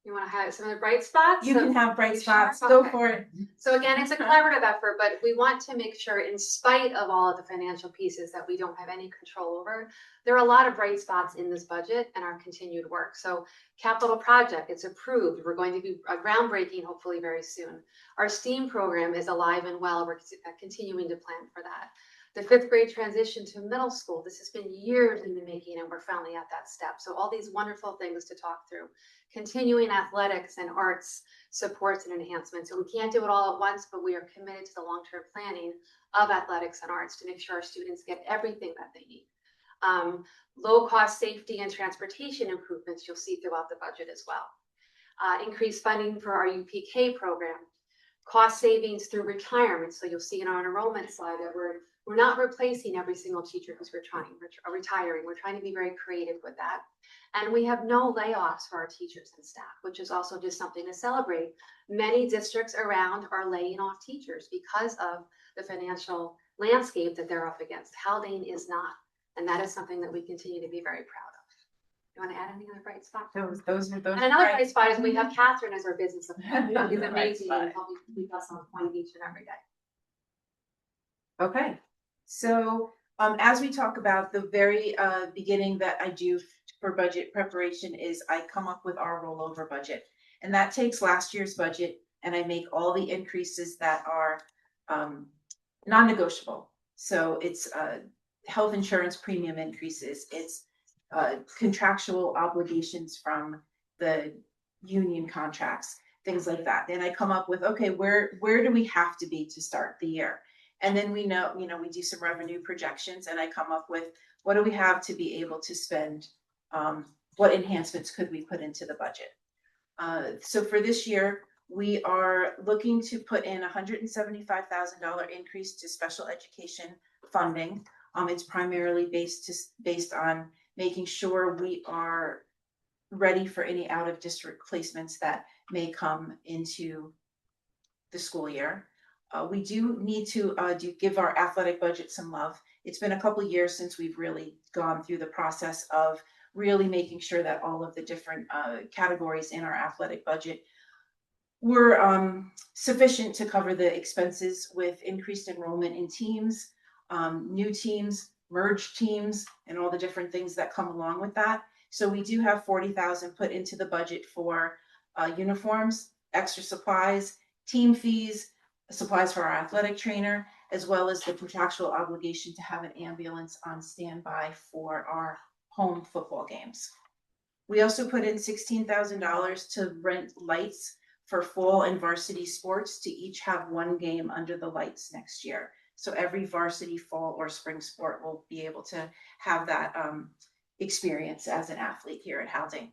You want to highlight some of the bright spots? You can have bright Sure? spots, go Okay. for it. So again, it's a collaborative effort, but we want to make sure, in spite of all of the financial pieces that we don't have any control over, there are a lot of bright spots in this budget and our continued work. So capital project, it's approved. We're going to be groundbreaking hopefully very soon. Our STEAM program is alive and well. We're continuing to plan for that. The fifth grade transition to middle school, this has been years in the making and we're finally at that step. So all these wonderful things to talk through. Continuing athletics and arts supports and enhancements. So we can't do it all at once, but we are committed to the long-term planning of athletics and arts to make sure our students get everything that they need. Low-cost safety and transportation improvements you'll see throughout the budget as well. Increased funding for our UPK program. Cost savings through retirement. So you'll see in our enrollment slide that we're We're not replacing every single teacher who's retiring. We're trying to be very creative with that. And we have no layoffs for our teachers and staff, which is also just something to celebrate. Many districts around are laying off teachers because of the financial landscape that they're up against. Haldane is not. And that is something that we continue to be very proud of. You want to add anything on the bright spot? Those are those. And another bright- bright spot is we have Catherine as our business. She's Bright amazing spot. and helping keep us on point each and every day. Okay, so as we talk about the very beginning that I do for budget preparation is I come up with our rollover budget. And that takes last year's budget and I make all the increases that are non-negotiable. So it's health insurance premium increases, it's contractual obligations from the union contracts, things like that. Then I come up with, okay, where do we have to be to start the year? And then we know, we do some revenue projections and I come up with, what do we have to be able to spend? What enhancements could we put into the budget? So for this year, we are looking to put in $175,000 increase to special education funding. It's primarily based on making sure we are ready for any out of district placements that may come into the school year. We do need to give our athletic budget some love. It's been a couple of years since we've really gone through the process of really making sure that all of the different categories in our athletic budget were sufficient to cover the expenses with increased enrollment in teams, new teams, merged teams, and all the different things that come along with that. So we do have $40,000 put into the budget for uniforms, extra supplies, team fees, supplies for our athletic trainer, as well as the contractual obligation to have an ambulance on standby for our home football games. We also put in $16,000 to rent lights for fall and varsity sports to each have one game under the lights next year. So every varsity fall or spring sport will be able to have that experience as an athlete here at Haldane.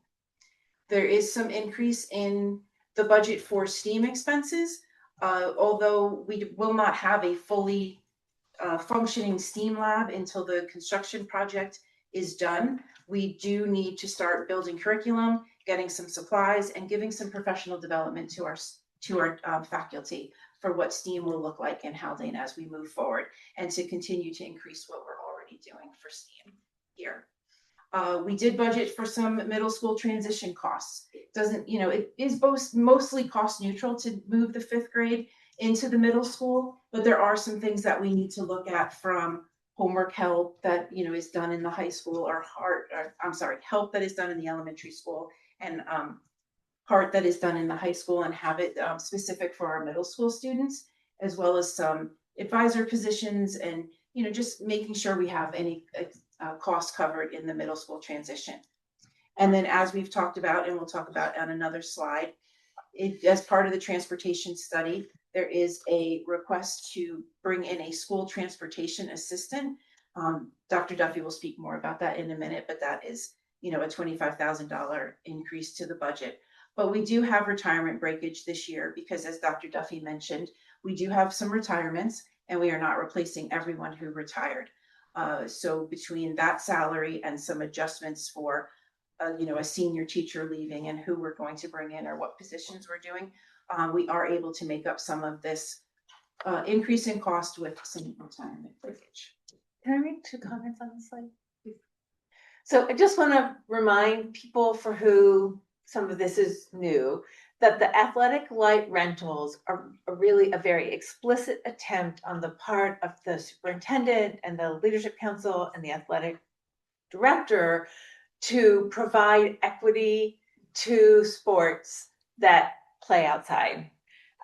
There is some increase in the budget for STEAM expenses. Although we will not have a fully functioning STEAM lab until the construction project is done, we do need to start building curriculum, getting some supplies, and giving some professional development to our faculty for what STEAM will look like in Haldane as we move forward, and to continue to increase what we're already doing for STEAM here. We did budget for some middle school transition costs. It is mostly cost neutral to move the 5th grade into the middle school, but there are some things that we need to look at, from homework help that is done in the high school, or help that is done in the elementary school, and part that is done in the high school, and have it specific for our middle school students, as well as some advisor positions, and just making sure we have any costs covered in the middle school transition. And then, as we've talked about, and we'll talk about on another slide, as part of the transportation study, there is a request to bring in a school transportation assistant. Dr. Duffy will speak more about that in a minute, but that is, a $25,000 increase to the budget. But we do have retirement breakage this year because, as Dr. Duffy mentioned, we do have some retirements and we are not replacing everyone who retired. So between that salary and some adjustments for, a senior teacher leaving and who we're going to bring in or what positions we're doing, we are able to make up some of this increase in cost with some retirement breakage. Can I make 2 comments on this slide? So I just want to remind people for who some of this is new, that the athletic light rentals are really a very explicit attempt on the part of the superintendent and the leadership council and the athletic director to provide equity to sports that play outside.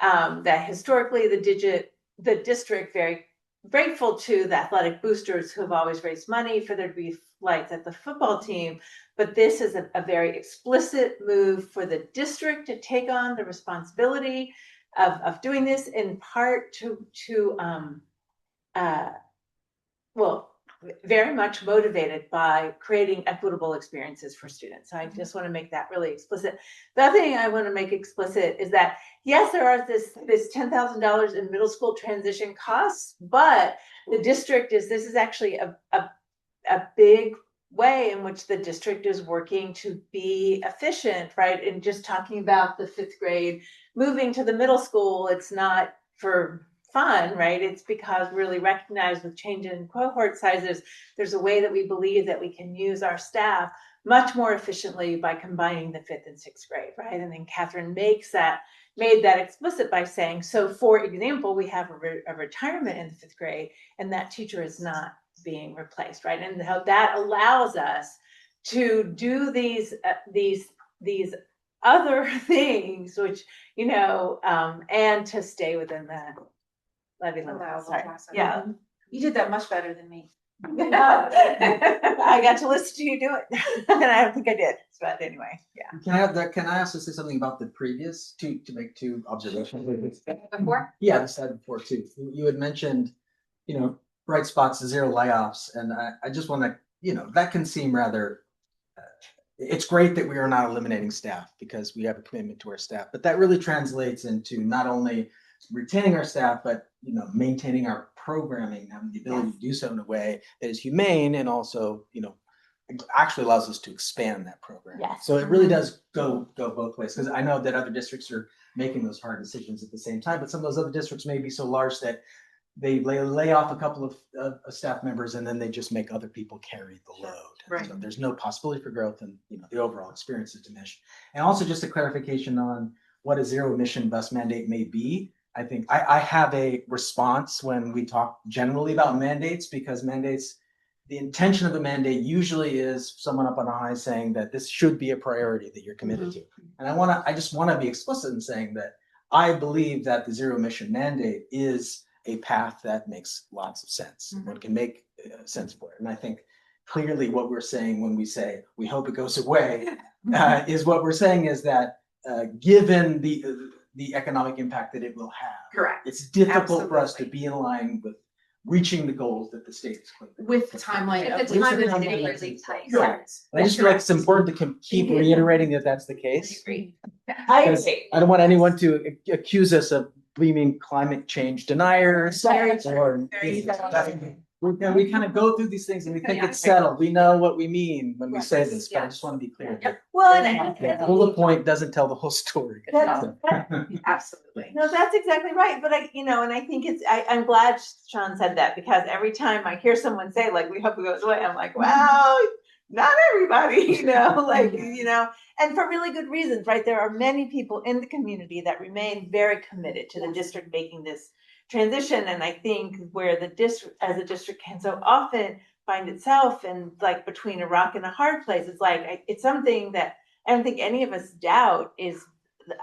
That historically the district, very grateful to the athletic boosters who have always raised money for there to be lights at the football team, but this is a very explicit move for the district to take on the responsibility of doing this, in part to very much motivated by creating equitable experiences for students. So I just want to make that really explicit. The other thing I want to make explicit is that, yes, there are this $10,000 in middle school transition costs, but the district this is actually a big way in which the district is working to be efficient, right? And just talking about the 5th grade moving to the middle school, it's not for fun, right? It's because we really recognize with change in cohort sizes, there's a way that we believe that we can use our staff much more efficiently by combining the 5th and 6th grade, right? And then Catherine made that explicit by saying, so for example, we have a retirement in the 5th grade, and that teacher is not being replaced, right? And how that allows us to do these other things, which, and to stay within the levy limit. Sorry. Yeah. You did that much better than me. I got to listen to you do it, and I don't think I did, but anyway, yeah. Can I also say something about the previous, to make 2 observations? Before? Yeah, this had before too. You had mentioned, bright spots, 0 layoffs, and I just want to, that can seem rather. It's great that we are not eliminating staff because we have a commitment to our staff, but that really translates into not only retaining our staff, but maintaining our programming, having the ability to do so in a way that is humane and also, actually allows us to expand that program. Yes. So it really does go both ways, because I know that other districts are making those hard decisions at the same time, but some of those other districts may be so large that they lay off a couple of staff members and then they just make other people carry the load. Right. So there's no possibility for growth, and the overall experience is diminished. And also just a clarification on what a 0 emission bus mandate may be. I think I have a response when we talk generally about mandates, because mandates, the intention of the mandate usually is someone up on a high saying that this should be a priority that you're committed to. And I just want to be explicit in saying that I believe that the 0 emission mandate is a path that makes lots of sense. One can make sense for it. And I think clearly what we're saying when we say we hope it goes away is what we're saying is that given the economic impact that it will have, Correct. it's difficult for us to be in line with reaching the goals that the state is clear. With the timeline. If the time is really tight. Correct. And I just feel like it's important to keep reiterating that that's the case. I Because agree. I don't want anyone to accuse us of being climate change deniers. Or we kind of go through these things and we think it's settled. We know what we mean when we say this, but I just want to be clear that Well, and the bullet point doesn't tell the whole story. Absolutely. no, that's exactly right. But and I think I'm glad Sean said that, because every time I hear someone say, like, we hope it goes away, I'm like, well, not everybody, and for really good reasons, right? There are many people in the community that remain very committed to the district making this transition. And I think where the district, as a district, can so often find itself in like between a rock and a hard place, it's something that I don't think any of us doubt is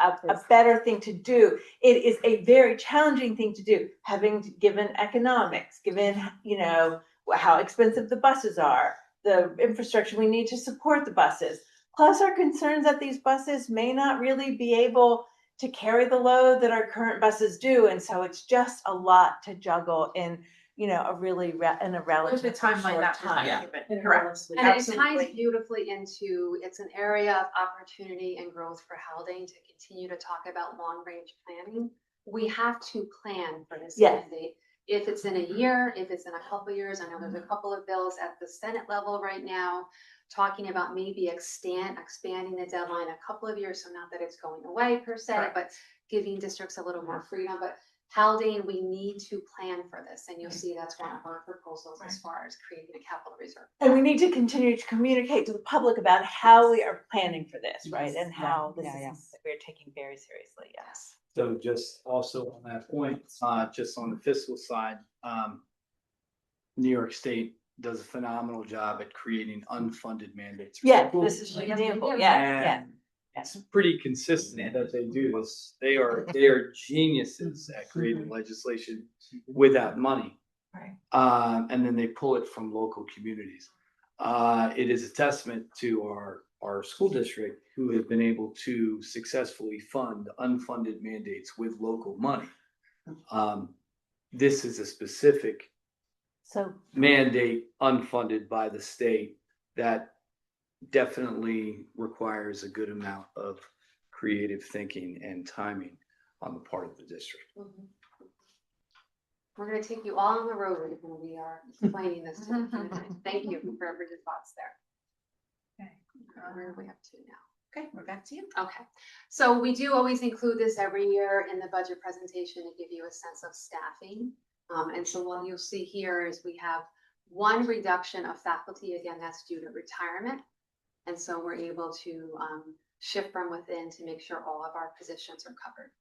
a better thing to do. It is a very challenging thing to do, having given economics, given how expensive the buses are, the infrastructure we need to support the buses, plus our concerns that these buses may not really be able to carry the load that our current buses do. And so it's just a lot to juggle in a relatively With the timeline short that time. was given. Correct. And it ties Absolutely. beautifully into, it's an area of opportunity and growth for Haldane to continue to talk about long-range planning. We have to plan for this Yes. mandate. If it's in a year, if it's in a couple of years, I know there's a couple of bills at the Senate level right now talking about maybe expanding the deadline a couple of years. So not that it's going away per se, Correct. but giving districts a little more freedom. But Haldane, we need to plan for this. And you'll see that's one of our proposals as far as creating a capital reserve. And we need to continue to communicate to the public about how we are planning for this, right? And how this is something that we're taking very seriously. Yes. So just also on that point, just on the fiscal side, New York State does a phenomenal job at creating unfunded mandates. for Yeah, schools. this is an example. Yeah. And it's pretty consistent that they do this. They are geniuses at creating legislation without money. Right. And then they pull it from local communities. It is a testament to our school district, who have been able to successfully fund unfunded mandates with local money. This is a specific So mandate unfunded by the state, that definitely requires a good amount of creative thinking and timing on the part of the district. We're gonna take you all on the road when we are explaining this to the community. Thank you for your thoughts there. Okay. Where do we have to now? Okay, we're back to you. Okay, so we do always include this every year in the budget presentation to give you a sense of staffing. And so what you'll see here is we have one reduction of faculty, again, that's due to retirement. And so we're able to shift from within to make sure all of our positions are covered.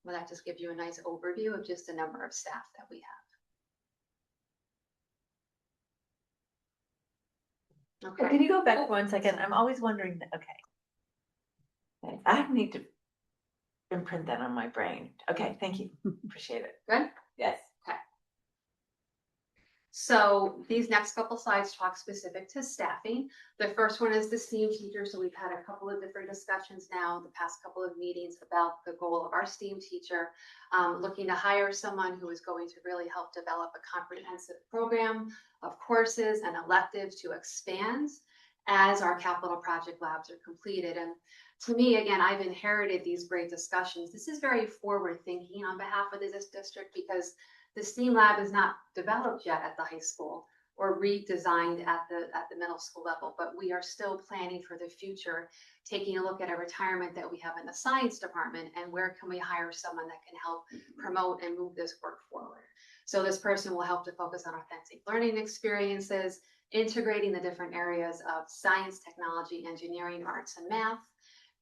Well, that just gives you a nice overview of just the number of staff that we have. Okay. can you go back 1 second? I'm always wondering, okay. I need to imprint that on my brain. Okay, thank you. Appreciate it. Good? Yes. So these next couple slides talk specific to staffing. The first one is the STEAM teacher. So we've had a couple of different discussions now, the past couple of meetings about the goal of our STEAM teacher, looking to hire someone who is going to really help develop a comprehensive program of courses and electives to expand as our capital project labs are completed. And to me, again, I've inherited these great discussions. This is very forward thinking on behalf of this district because the STEAM lab is not developed yet at the high school or redesigned at the middle school level, but we are still planning for the future, taking a look at a retirement that we have in the science department and where can we hire someone that can help promote and move this work forward. So this person will help to focus on authentic learning experiences, integrating the different areas of science, technology, engineering, arts, and math,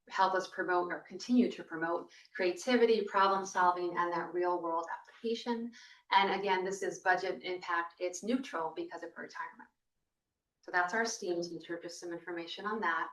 help us promote or continue to promote creativity, problem solving, and that real world application. And again, this is budget impact. It's neutral because of retirement. So that's our STEAM teacher, just some information on that.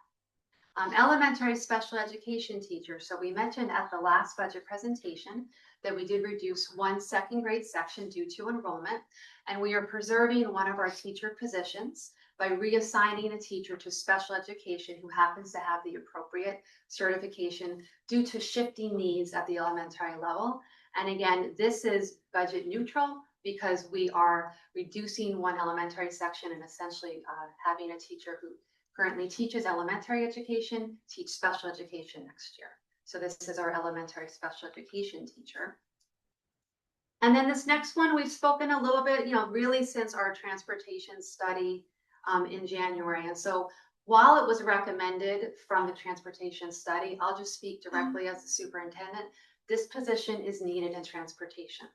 Elementary special education teacher. So we mentioned at the last budget presentation that we did reduce 1 second grade section due to enrollment, and we are preserving one of our teacher positions by reassigning a teacher to special education who happens to have the appropriate certification due to shifting needs at the elementary level. And again, this is budget neutral because we are reducing 1 elementary section and essentially having a teacher who currently teaches elementary education teach special education next year. So this is our elementary special education teacher. And then this next one, we've spoken a little bit, really since our transportation study in January. And so while it was recommended from the transportation study, I'll just speak directly as the superintendent. This position is needed in transportation.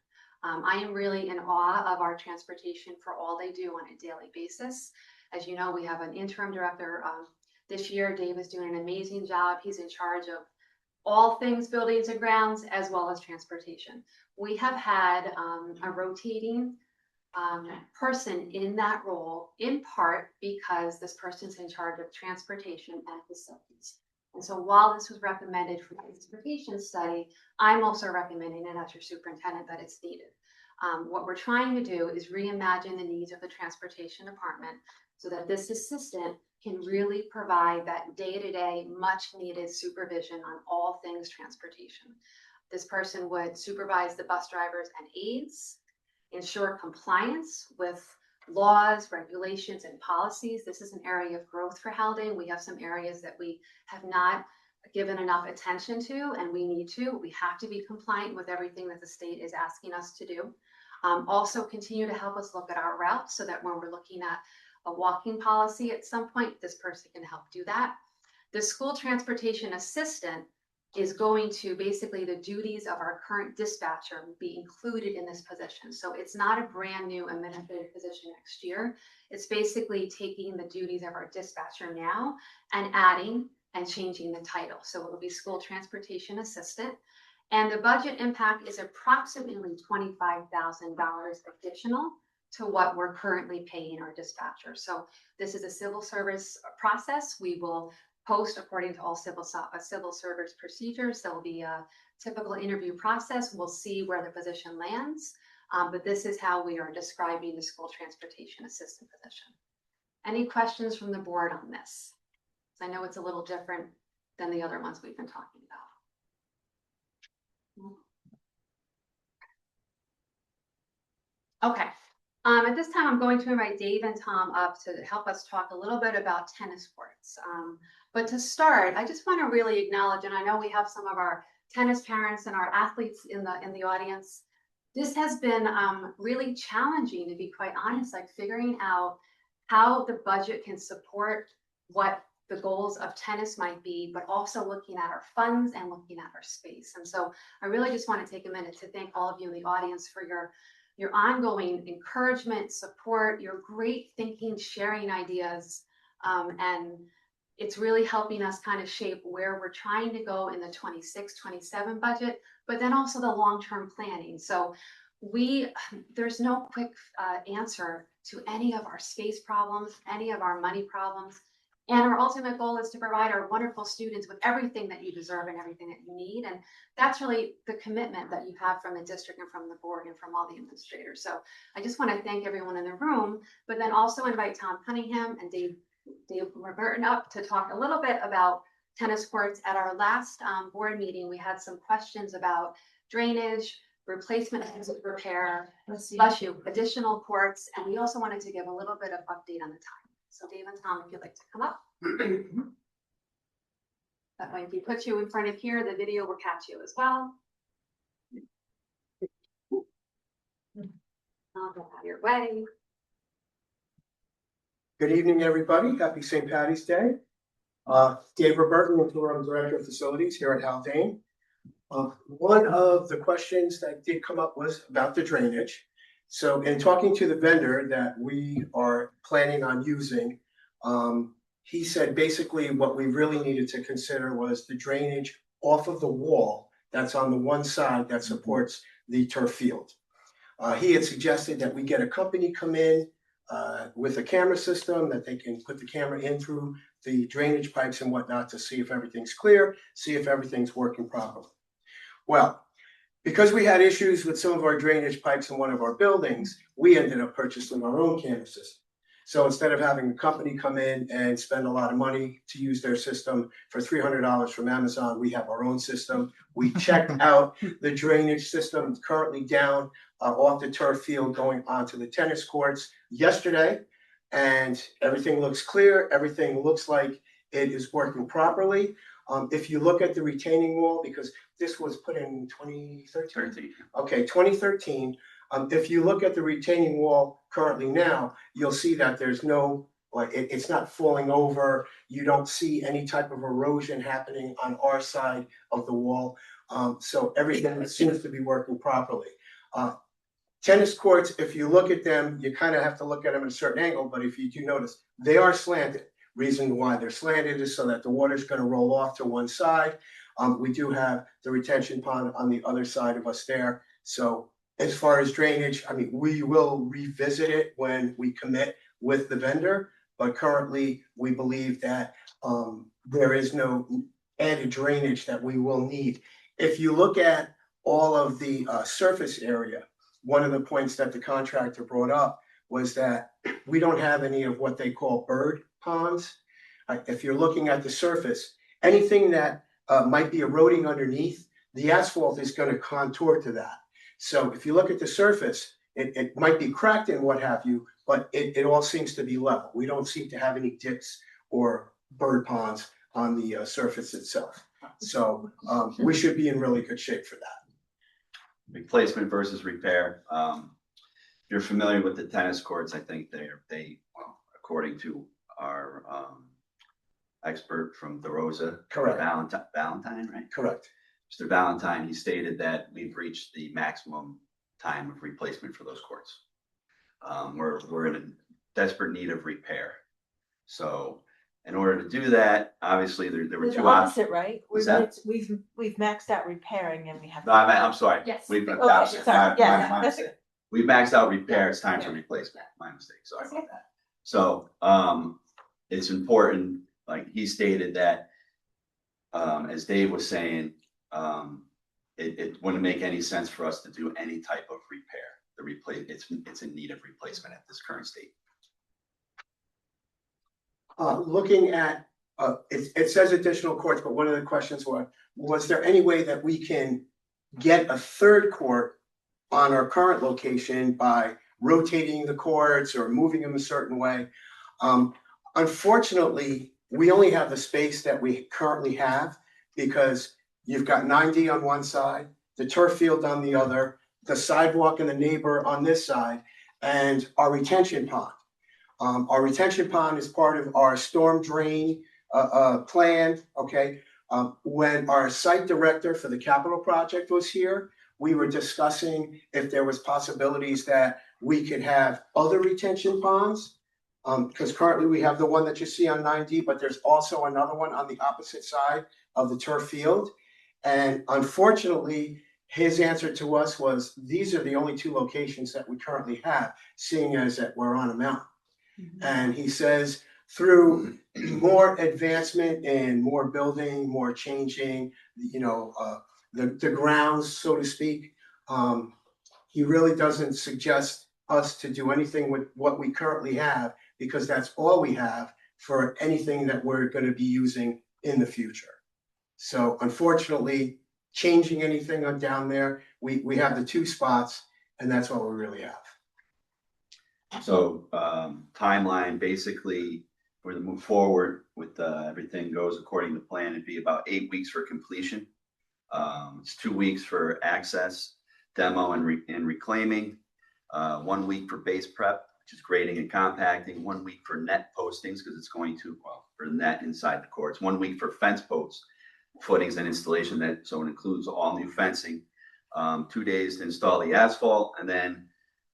I am really in awe of our transportation for all they do on a daily basis. As you know, we have an interim director. This year, Dave is doing an amazing job. He's in charge of all things buildings and grounds, as well as transportation. We have had a rotating person in that role, in part because this person's in charge of transportation and facilities. And so while this was recommended for the transportation study, I'm also recommending it as your superintendent that it's needed. What we're trying to do is reimagine the needs of the transportation department so that this assistant can really provide that day-to-day, much-needed supervision on all things transportation. This person would supervise the bus drivers and aides, ensure compliance with laws, regulations, and policies. This is an area of growth for Haldane. We have some areas that we have not given enough attention to, and we need to. We have to be compliant with everything that the state is asking us to do. Also continue to help us look at our routes so that when we're looking at a walking policy at some point, this person can help do that. The school transportation assistant is going to basically the duties of our current dispatcher be included in this position. So it's not a brand new administrative position next year. It's basically taking the duties of our dispatcher now and adding and changing the title. So it will be school transportation assistant. And the budget impact is approximately $25,000 additional to what we're currently paying our dispatcher. So this is a civil service process. We will post according to all civil service procedures. There will be a typical interview process. We'll see where the position lands, but this is how we are describing the school transportation assistant position. Any questions from the board on this? I know it's a little different than the other ones we've been talking about. Okay, At this time, I'm going to invite Dave and Tom up to help us talk a little bit about tennis courts. But to start, I just want to really acknowledge, and I know we have some of our tennis parents and our athletes in the audience. This has been really challenging, to be quite honest, like figuring out how the budget can support what the goals of tennis might be, but also looking at our funds and looking at our space. And so I really just want to take a minute to thank all of you in the audience for your ongoing encouragement, support, your great thinking, sharing ideas. And it's really helping us kind of shape where we're trying to go in the 26-27 budget, but then also the long-term planning. So there's no quick answer to any of our space problems, any of our money problems. And our ultimate goal is to provide our wonderful students with everything that you deserve and everything that you need. And that's really the commitment that you have from the district and from the board and from all the administrators. So I just want to thank everyone in the room, but then also invite Tom Cunningham and Dave Roberton up to talk a little bit about tennis courts. At our last board meeting, we had some questions about drainage, replacement and repair, additional courts, and we also wanted to give a little bit of update on the time. So Dave and Tom, if you'd like to come up. That way, if we put you in front of here, the video will catch you as well. I'll go out of your way. Good evening, everybody. Happy St. Patty's Day. Dave Roberton, Interim Director of Facilities here at Haldane. One of the questions that did come up was about the drainage. So in talking to the vendor that we are planning on using, he said basically what we really needed to consider was the drainage off of the wall that's on the one side that supports the turf field. He had suggested that we get a company come in with a camera system that they can put the camera in through the drainage pipes and whatnot to see if everything's clear, see if everything's working properly. Well, because we had issues with some of our drainage pipes in one of our buildings, we ended up purchasing our own camera system. So instead of having a company come in and spend a lot of money to use their system for $300 from Amazon, we have our own system. We checked out the drainage system currently down off the turf field going onto the tennis courts yesterday, and everything looks clear. Everything looks like it is working properly. If you look at the retaining wall, because this was put in 2013? Okay, 2013. If you look at the retaining wall currently now, you'll see that there's no, it's not falling over. You don't see any type of erosion happening on our side of the wall. So everything seems to be working properly. Tennis courts, if you look at them, you kind of have to look at them at a certain angle, but if you do notice, they are slanted. Reason why they're slanted is so that the water's going to roll off to one side. We do have the retention pond on the other side of us there. So as far as drainage, I mean, we will revisit it when we commit with the vendor, but currently we believe that there is no added drainage that we will need. If you look at all of the surface area, one of the points that the contractor brought up was that we don't have any of what they call bird ponds. If you're looking at the surface, anything that might be eroding underneath, the asphalt is going to contour to that. So if you look at the surface, it might be cracked and what have you, but it all seems to be level. We don't seem to have any dips or bird ponds on the surface itself. So we should be in really good shape for that. Replacement versus repair. If you're familiar with the tennis courts, I think they according to our expert from the Rosa, correct, Valentine, right? Correct. Mr. Valentine, he stated that we've reached the maximum time of replacement for those courts. We're in a desperate need of repair. So in order to do that, obviously there were two options. Right? What's that? We've maxed out repairing and we have. No, I'm sorry. Yes. We've Sorry. my mistake. We've maxed out repair. It's time for replacement. My mistake. Sorry about that. So it's important, like he stated, that as Dave was saying, it wouldn't make any sense for us to do any type of repair. It's in need of replacement at this current state. Looking at, it says additional courts, but one of the questions was there any way that we can get a third court on our current location by rotating the courts or moving them a certain way. Unfortunately, we only have the space that we currently have because you've got 9D on one side, the turf field on the other, the sidewalk and the neighbor on this side, and our retention pond. Our retention pond is part of our storm drain plan, okay? When our site director for the capital project was here, we were discussing if there was possibilities that we could have other retention ponds. Because currently we have the one that you see on 9D, but there's also another one on the opposite side of the turf field. And unfortunately, his answer to us was, these are the only two locations that we currently have, seeing as that we're on a mountain. And he says, through more advancement and more building, more changing, the grounds, so to speak, he really doesn't suggest us to do anything with what we currently have, because that's all we have for anything that we're going to be using in the future. So unfortunately, changing anything on down there, we have the two spots, and that's what we really have. So timeline, basically, we're to move forward with everything goes according to plan. It'd be about 8 weeks for completion. It's 2 weeks for access, demo, and reclaiming. 1 week for base prep, which is grading and compacting. 1 week for net postings, because it's going to, for net inside the courts. 1 week for fence posts, footings, and installation. So it includes all new fencing. 2 days to install the asphalt, and then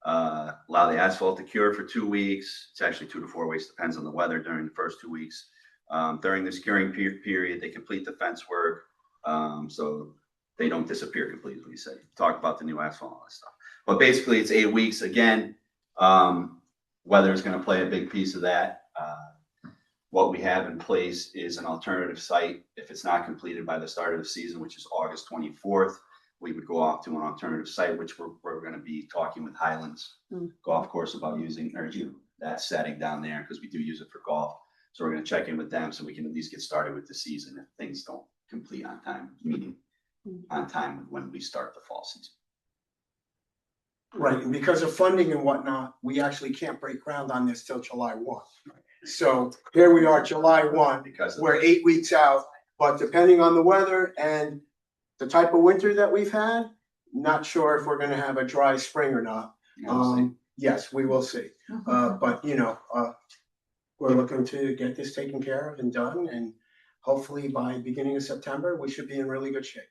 allow the asphalt to cure for 2 weeks. It's actually 2 to 4 weeks, depends on the weather during the first 2 weeks. During this curing period, they complete the fence work, so they don't disappear completely, as we say. Talk about the new asphalt and all that stuff. But basically, it's 8 weeks. Again, weather is going to play a big piece of that. What we have in place is an alternative site. If it's not completed by the start of the season, which is August 24th, we would go off to an alternative site, which we're going to be talking with Highlands Golf Course about using, or that setting down there, because we do use it for golf. So we're going to check in with them so we can at least get started with the season if things don't complete on time, meaning on time with when we start the fall season. Right, and because of funding and whatnot, we actually can't break ground on this till July 1. So here we are, July 1, because we're 8 weeks out, but depending on the weather and the type of winter that we've had, not sure if we're going to have a dry spring or not. Yes, we will see. But we're looking to get this taken care of and done, and hopefully by beginning of September, we should be in really good shape.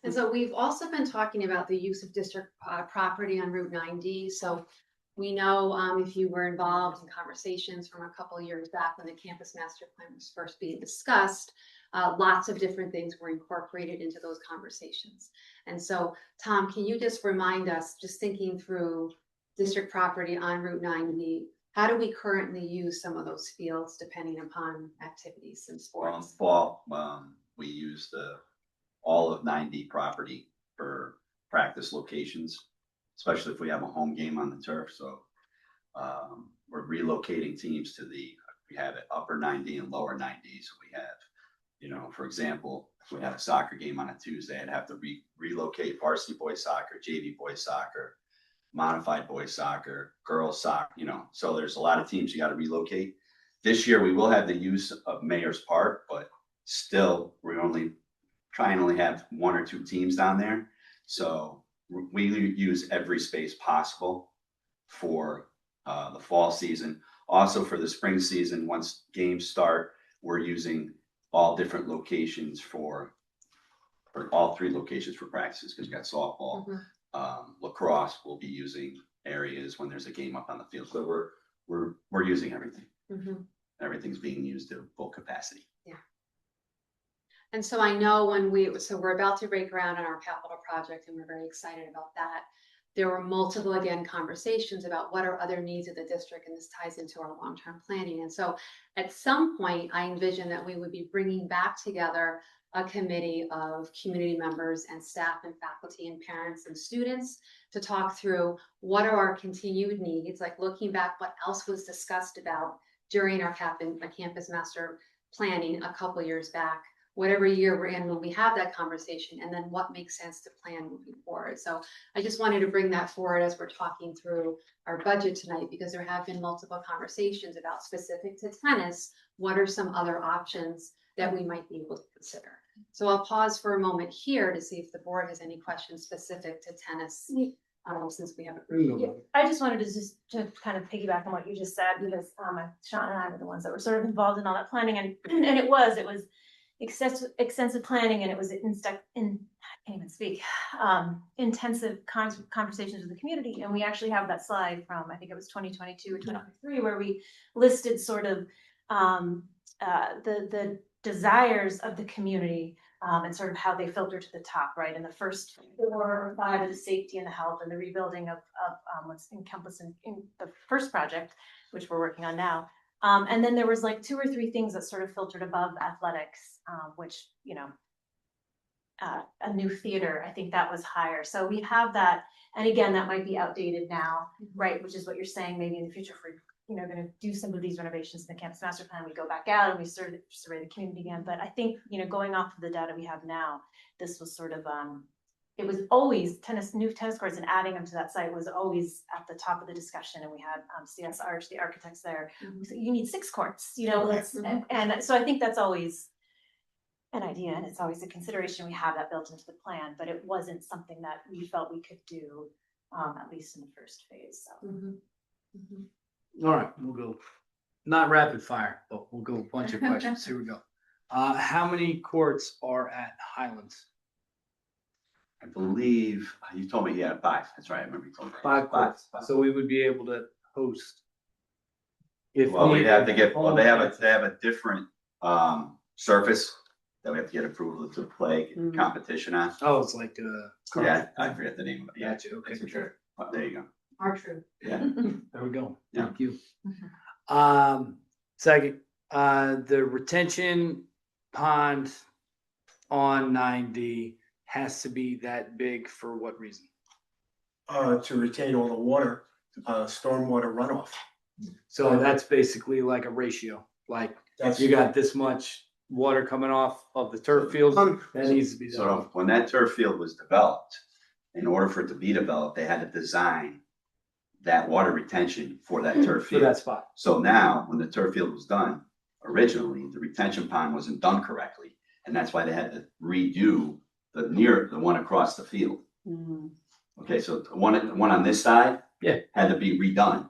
And so we've also been talking about the use of district property on Route 90. So we know if you were involved in conversations from a couple of years back when the campus master plan was first being discussed, lots of different things were incorporated into those conversations. And so, Tom, can you just remind us, just thinking through district property on Route 90, how do we currently use some of those fields depending upon activities and sports? Well, we use all of 90 property for practice locations, especially if we have a home game on the turf. So we're relocating teams to we have it upper 90 and lower 90. So we have, for example, if we had a soccer game on a Tuesday, I'd have to relocate varsity boys soccer, JV boys soccer, modified boys soccer, girls soccer, so there's a lot of teams you got to relocate. This year we will have the use of Mayor's Park, but still we only have 1 or 2 teams down there. So we use every space possible for the fall season. Also for the spring season, once games start, we're using all different locations for all 3 locations for practices, because you got softball, lacrosse. We'll be using areas when there's a game up on the field. So we're using everything. Everything's being used to full capacity. Yeah. And so I know we're about to break ground on our capital project, and we're very excited about that. There were multiple, again, conversations about what are other needs of the district, and this ties into our long-term planning. And so at some point, I envision that we would be bringing back together a committee of community members and staff and faculty and parents and students to talk through what are our continued needs, like looking back what else was discussed about during our campus master planning a couple years back. whatever year we're in when we have that conversation, and then what makes sense to plan moving forward. So I just wanted to bring that forward as we're talking through our budget tonight, because there have been multiple conversations about specific to tennis, what are some other options that we might be able to consider. So I'll pause for a moment here to see if the board has any questions specific to tennis, since we have a group. Yeah, I just wanted to just to kind of piggyback on what you just said, because Sean and I were the ones that were sort of involved in all that planning, and it was extensive planning, and it was I can't even speak, intensive conversations with the community. And we actually have that slide from, I think it was 2022 or 2023, where we listed sort of the desires of the community, and sort of how they filter to the top, right? And the first 4 or 5 are the safety and the health and the rebuilding of what's encompassed in the first project, which we're working on now. And then there was like 2 or 3 things that sort of filtered above athletics, which, you know, a new theater, I think that was higher. So we have that. And again, that might be outdated now, right? Which is what you're saying, maybe in the future, if we're, you know, going to do some of these renovations in the campus master plan, we go back out and we survey the community again. But I think, you know, going off of the data we have now, this was sort of, it was always new tennis courts, and adding them to that site was always at the top of the discussion. And we had CS Arch, the architects there. We said, you need 6 courts, you know, and so I think that's always an idea, and it's always a consideration. We have that built into the plan, but it wasn't something that we felt we could do, at least in the first phase. So. All right, we'll go, not rapid fire, but we'll go a bunch of questions. Here we go. How many courts are at Highlands? I believe, you told me you had 5, that's right, I remember you told me. 5 courts, so we would be able to host. If Well, we'd have to needed. get, they have a different, surface that we have to get approval to play competition on. Oh, it's like, Yeah, I forget the name of it. Yeah, Gotcha, okay. for sure. There you go. Are true. Yeah. There we go. Yeah. Thank you. Second, the retention pond on 9D has to be that big for what reason? To retain all the water, stormwater runoff. So that's basically like a ratio, like if you got this much water coming off of the turf field, that needs to be done. So when that turf field was developed, in order for it to be developed, they had to design that water retention for that turf For field. that spot. So now, when the turf field was done, originally, the retention pond wasn't done correctly. And that's why they had to redo the one across the field. Okay, so the one on this side. Yeah. Had to be redone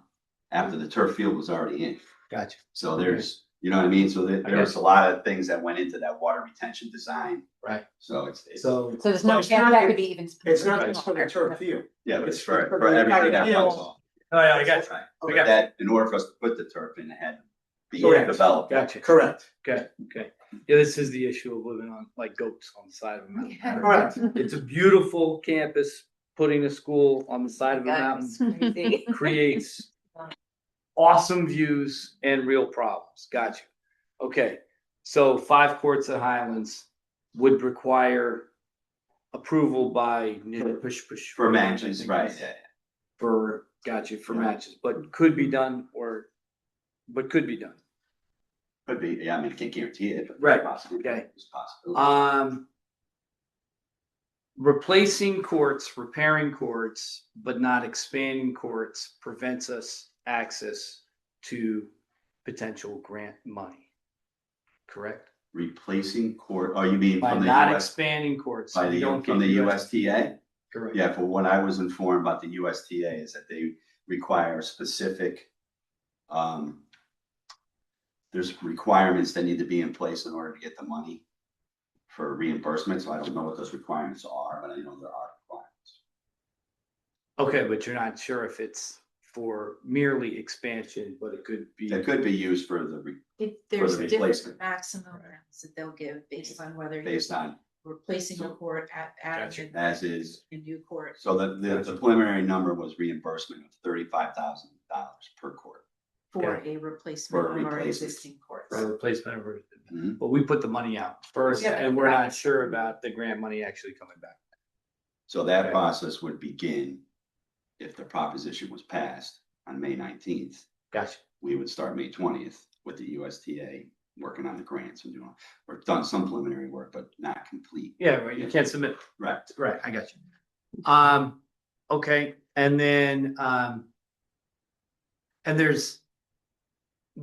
after the turf field was already in. Gotcha. So there's, you know what I mean? So there's a lot of things that went into that water retention design. Right. So it's. So there's no It's chance not- that could be even. It's not just for the turf field. Yeah, but it's It's for for the everything that entire comes field. off. Oh, yeah, I got you. Right. I But got that, in order for us to put the turf in, it had to be Correct. developed. Gotcha. Correct. Okay, okay. Yeah, this is the issue of living on like goats on the side of a mountain. Correct. It's a beautiful campus. Putting a school on the side of a mountain creates awesome views and real problems. Gotcha. Okay, so 5 courts at Highlands would require approval by push. For matches, right, yeah. For, gotcha, for matches, but could be done could be done. Could be, yeah, I mean, I can't guarantee it, but. Right, it's possible. okay. It's possible. Replacing courts, repairing courts, but not expanding courts prevents us access to potential grant money. Correct? Replacing court, oh, you mean By from the not US, expanding courts. by we the, don't from the get USTA? Correct. Yeah, for what I was informed about the USTA is that they require specific, there's requirements that need to be in place in order to get the money for reimbursement. So I don't know what those requirements are, but I know there are requirements. Okay, but you're not sure if it's for merely expansion, but it could be. It could be used for the, There's the different replacement. maximum amounts that they'll give based on whether you're based on, replacing a court, adding as is. a new court. So the preliminary number was reimbursement of $35,000 per court. For Okay. a replacement For a of our replacement. existing courts. For a replacement of, Mhm. but we put the money out first, Yeah. and we're not sure about the grant money actually coming back. So that Okay. process would begin if the proposition was passed on May 19th. Gotcha. We would start May 20th with the USTA working on the grants and doing, or done some preliminary work, but not complete. Yeah, right, you can't submit. Right. Right, I got you. Okay, and then, and there's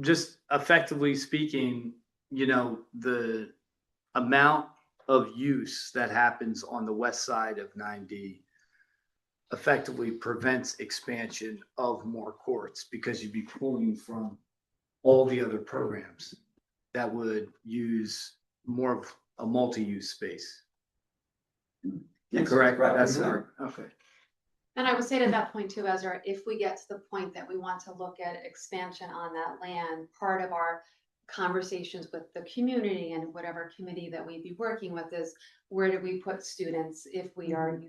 just effectively speaking, you know, the amount of use that happens on the west side of 9D effectively prevents expansion of more courts because you'd be pulling from all the other programs that would use more of a multi-use space. Yes, Correct? right, That's exactly. okay. And I would say to that point too, Ezra, if we get to the point that we want to look at expansion on that land, part of our conversations with the community and whatever committee that we'd be working with is where do we put students if we are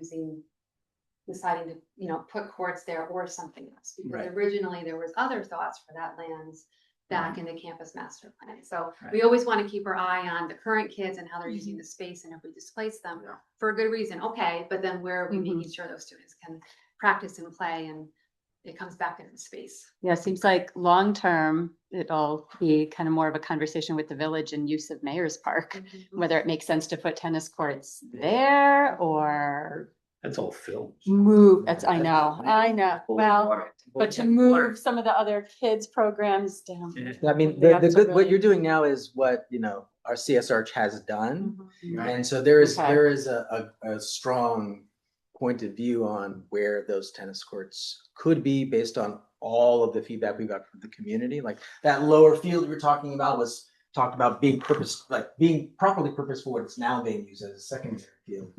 deciding to, you know, put courts there or something else? Because Right. originally there was other thoughts for that lands back in the campus master plan. So Right. we always want to keep our eye on the current kids and how they're using the space, and if we displace them Yeah. for a good reason, okay, but then where are we making sure those students can practice and play and it comes back into the space? Yeah, seems like long-term, it'll be kind of more of a conversation with the village and use of Mayor's Park, whether it makes sense to put tennis courts there or That's all films. move, I know, well, but to move some of the other kids' programs down. I mean, They the have to good, what really- you're doing now is what, you know, our CSR has done. Right. And so there is, Okay. there is a strong point of view on where those tennis courts could be based on all of the feedback we got from the community. Like that lower field we were talking about was talked about being being properly purposed for what it's now being used as a secondary field,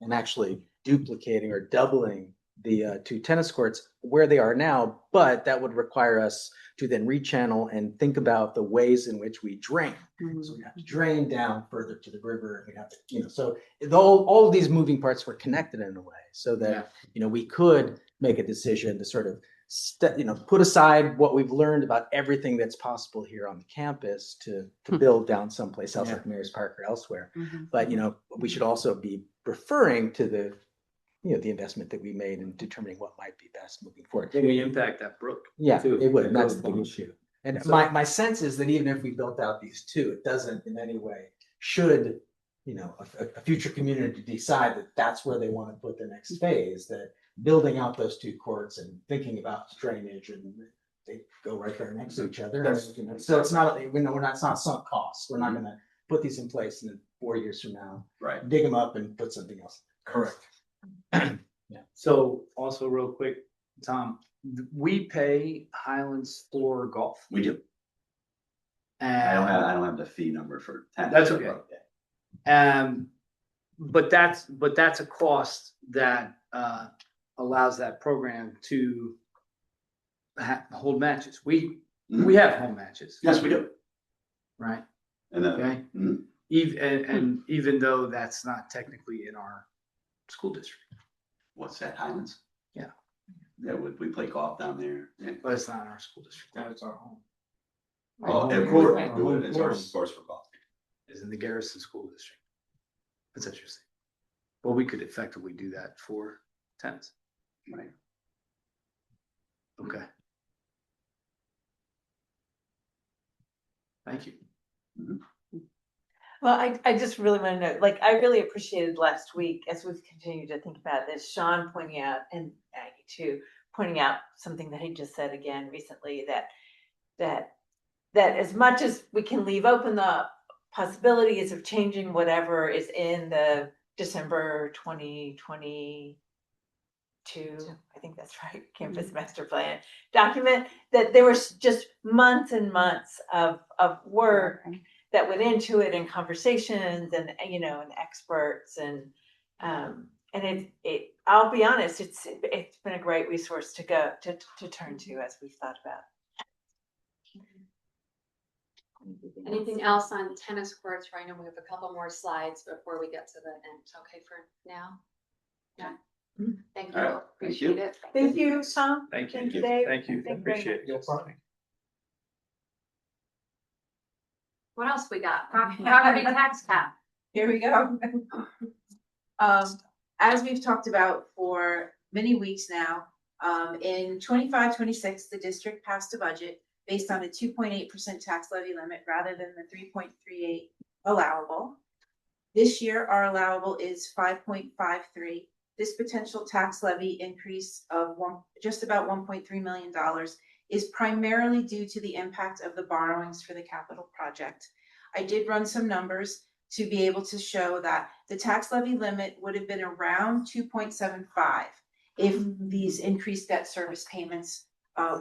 and actually duplicating or doubling the two tennis courts where they are now. But that would require us to then rechannel and think about the ways in which we drain. So we have to drain down further to the river, and we have to, you know, so all of these moving parts were connected in a way so that, you know, we could make a decision to sort of, put aside what we've learned about everything that's possible here on the campus to build down someplace else like Mayor's Park or elsewhere. But, you know, we should also be referring to the, you know, the investment that we made in determining what might be best moving forward. It would impact that brook. Yeah, too. it would, and that's Those the big bonds. issue. And So- my sense is that even if we built out these two, it doesn't in any way should, you know, a future community decide that that's where they want to put the next phase, that building out those two courts and thinking about drainage and they go right there next to each other. That's- You know, so it's not, it's not sunk costs. We're not gonna put these in place and then 4 years from now, Right. dig them up and put something else. Correct. So also real quick, Tom, we pay Highlands for golf. We do. And I don't have the fee number for tennis. That's okay. But that's a cost that allows that program to hold matches. We have home matches. Yes, we do. Right. And then, Okay. Mhm. Even though that's not technically in our school district, What's that, Highlands? Yeah. Yeah, we play golf down there. Yeah. but it's not in our school district. That's our home. Oh, Right. of course, Right. it's our course for golf. Is in the Garrison School District. That's interesting. Well, we could effectively do that for tennis. Right. Okay. Thank you. Well, I just really want to know, like, I really appreciated last week as we've continued to think about this, Sean pointing out, and Aggie too, pointing out something that he just said again recently, that as much as we can leave open the possibilities of changing whatever is in the December 2022, I think that's right, campus master plan document, that there was just months and months of work that went into it, and conversations and, you know, and experts and it I'll be honest, it's been a great resource to go to turn to as we've thought about. Anything else on tennis courts? I know we have a couple more slides before we get to the end. Okay for now? Yeah. Thank All right, you. thank Appreciate you. it. Thank you, Tom. Thank you. Thank you, Dave. Thank you. Thank you very Appreciate it. What else we got? Property tax cap. Here we go. As we've talked about for many weeks now, in 25-26, the district passed a budget. based on a 2.8% tax levy limit rather than the 3.38 allowable. This year, our allowable is 5.53. This potential tax levy increase of just about $1.3 million is primarily due to the impact of the borrowings for the capital project. I did run some numbers to be able to show that the tax levy limit would have been around 2.75 if these increased debt service payments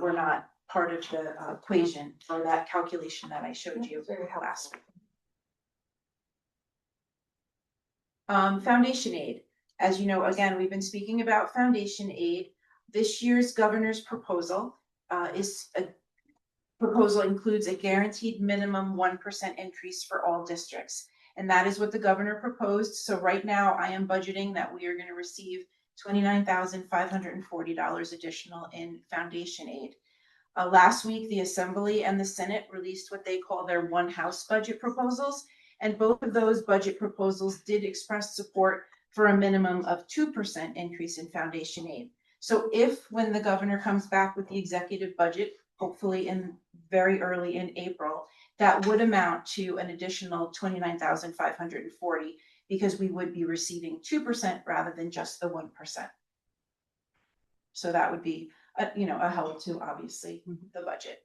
were not part of the equation or that calculation that I showed you last week. Foundation aid. As you know, again, we've been speaking about foundation aid. This year's governor's proposal includes a guaranteed minimum 1% increase for all districts. And that is what the governor proposed. So right now I am budgeting that we are going to receive $29,540 additional in foundation aid. Last week, the Assembly and the Senate released what they call their one house budget proposals. And both of those budget proposals did express support for a minimum of 2% increase in foundation aid. So if, when the governor comes back with the executive budget, hopefully very early in April, that would amount to an additional $29,540 because we would be receiving 2% rather than just the 1%. So that would be a help to obviously the budget.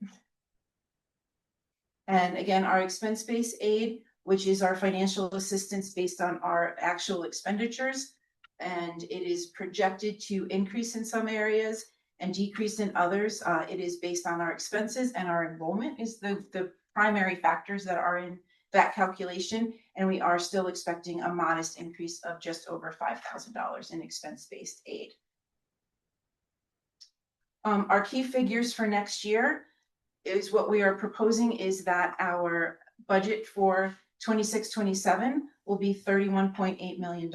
And again, our expense-based aid, which is our financial assistance based on our actual expenditures, and it is projected to increase in some areas and decrease in others. It is based on our expenses, and our enrollment is the primary factors that are in that calculation. And we are still expecting a modest increase of just over $5,000 in expense-based aid. Our key figures for next year is what we are proposing is that our budget for 26-27 will be $31.8 million,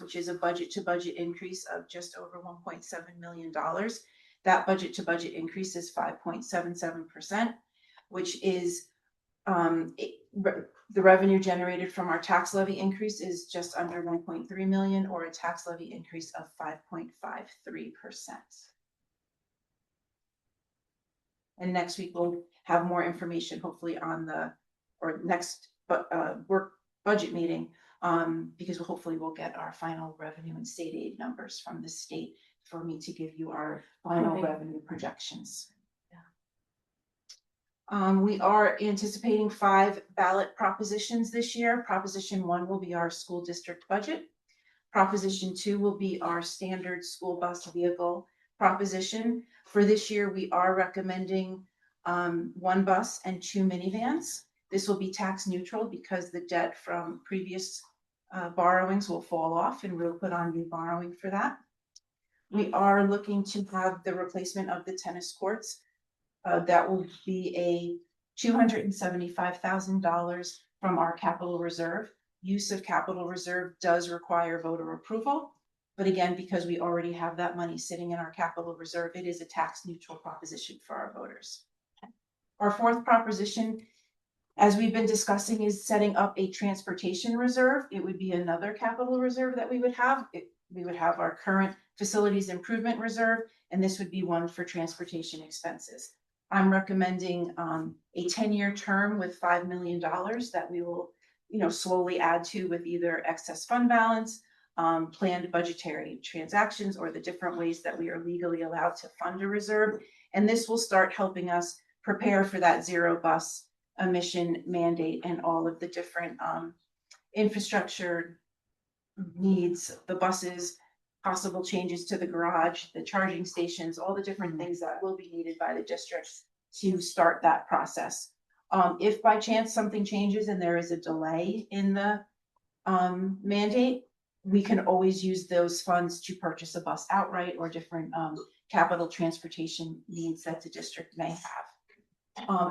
which is a budget to budget increase of just over $1.7 million. That budget to budget increase is 5.77%, which is the revenue generated from our tax levy increase is just under 1.3 million, or a tax levy increase of 5.53%. And next week we'll have more information, hopefully on next work budget meeting, because hopefully we'll get our final revenue and state aid numbers from the state for me to give you our final revenue projections. We are anticipating 5 ballot propositions this year. Proposition 1 will be our school district budget. Proposition 2 will be our standard school bus vehicle proposition. For this year, we are recommending 1 bus and 2 minivans. This will be tax neutral because the debt from previous borrowings will fall off, and we'll put on new borrowing for that. We are looking to have the replacement of the tennis courts. That will be a $275,000 from our capital reserve. Use of capital reserve does require voter approval. But again, because we already have that money sitting in our capital reserve, it is a tax neutral proposition for our voters. Our 4th proposition, as we've been discussing, is setting up a transportation reserve. It would be another capital reserve that we would have. We would have our current facilities improvement reserve, and this would be one for transportation expenses. I'm recommending a 10-year term with $5 million that we will, slowly add to with either excess fund balance, planned budgetary transactions, or the different ways that we are legally allowed to fund a reserve. And this will start helping us prepare for that zero bus emission mandate and all of the different infrastructure needs, the buses, possible changes to the garage, the charging stations, all the different things that will be needed by the districts to start that process. If by chance something changes and there is a delay in the mandate, we can always use those funds to purchase a bus outright or different capital transportation needs that the district may have.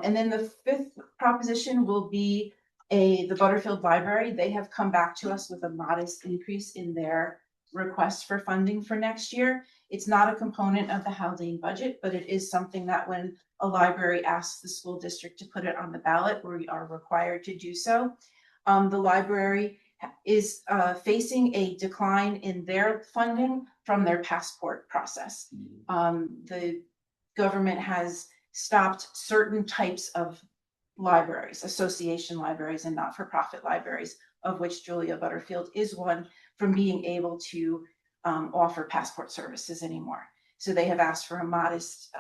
And then the 5th proposition will be the Butterfield Library. They have come back to us with a modest increase in their request for funding for next year. It's not a component of the Haldane budget, but it is something that when a library asks the school district to put it on the ballot, we are required to do so. The library is facing a decline in their funding from their passport process. The government has stopped certain types of libraries, association libraries and not-for-profit libraries, of which Julia Butterfield is one, from being able to offer passport services anymore. So they have asked for a modest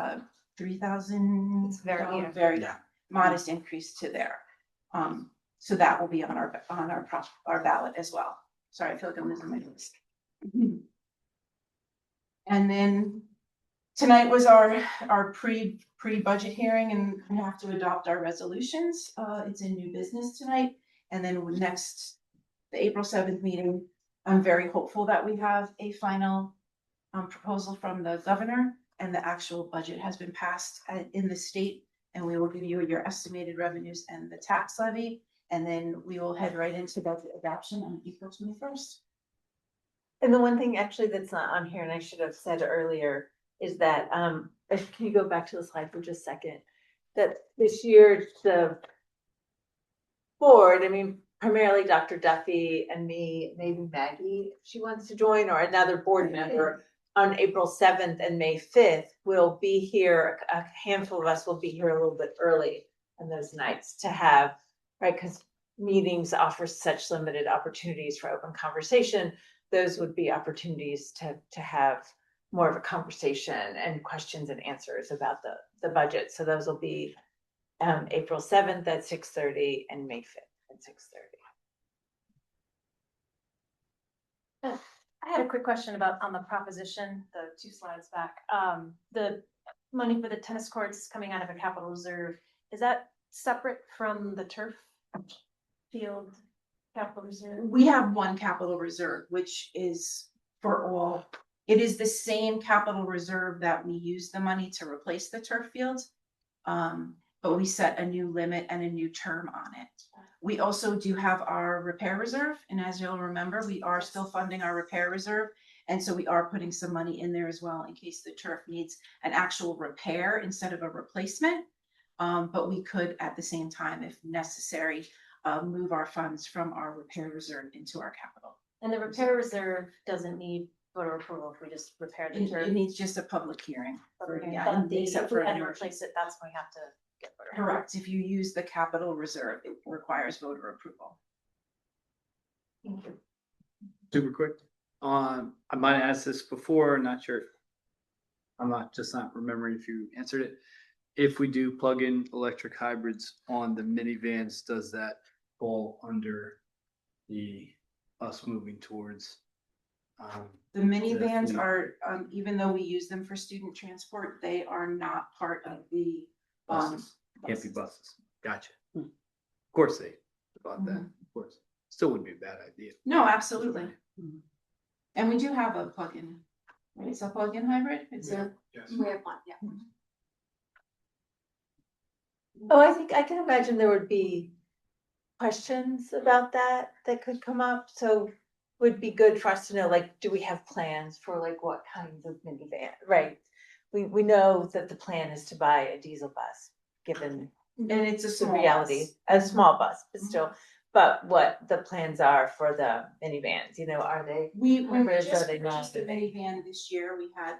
$3,000, It's very- very Yeah. modest increase to there. So that will be on our ballot as well. Sorry, I feel like I'm losing my voice. And then tonight was our pre-budget hearing, and we have to adopt our resolutions. It's in new business tonight. And then the April 7th meeting, I'm very hopeful that we have a final proposal from the governor, and the actual budget has been passed in the state, and we will give you your estimated revenues and the tax levy, and then we will head right into budget adoption on April 21st. And the one thing actually that's not on here, and I should have said earlier, is that, can you go back to the slide for just a second? That this year, the board, I mean, primarily Dr. Duffy and me, maybe Maggie, if she wants to join, or another board member, on April 7th and May 5th, will be here, a handful of us will be here a little bit early on those nights to have, right, because meetings offer such limited opportunities for open conversation. Those would be opportunities to have more of a conversation and questions and answers about the budget. So those will be April 7th at 6:30 and May 5th at 6:30. I had a quick question about on the proposition, the 2 slides back. The money for the tennis courts coming out of a capital reserve, is that separate from the turf field capital reserve? We have one capital reserve, which is for all. It is the same capital reserve that we use the money to replace the turf fields. But we set a new limit and a new term on it. We also do have our repair reserve, and as you'll remember, we are still funding our repair reserve. And so we are putting some money in there as well in case the turf needs an actual repair instead of a replacement. But we could at the same time, if necessary, move our funds from our repair reserve into our capital. And the repair reserve doesn't need voter approval if we just repair the turf. It needs just a public hearing. Yeah, But except if for we had to emergency. replace it, that's when we have to get voter approval. Correct. If you use the capital reserve, it requires voter approval. Thank you. Super quick. I might have asked this before, not sure. I'm not remembering if you answered it. If we do plug in electric hybrids on the minivans, does that fall under us moving towards? The minivans are, even though we use them for student transport, they are not part of the Buses. Can't be buses. Gotcha. Of course they thought that, of course. Still wouldn't be a bad idea. No, absolutely. And we do have a plug-in, right? It's a plug-in hybrid. It's a. Yes. We have one, yeah. Oh, I think I can imagine there would be questions about that could come up. So would be good for us to know, like, do we have plans for like what kinds of minivan, right? We know that the plan is to buy a diesel bus, given And it's a the small reality, bus. a small bus, but still. But what the plans are for the minivans, are they? When we hybrids, just are they not? purchased the minivan this year, we had,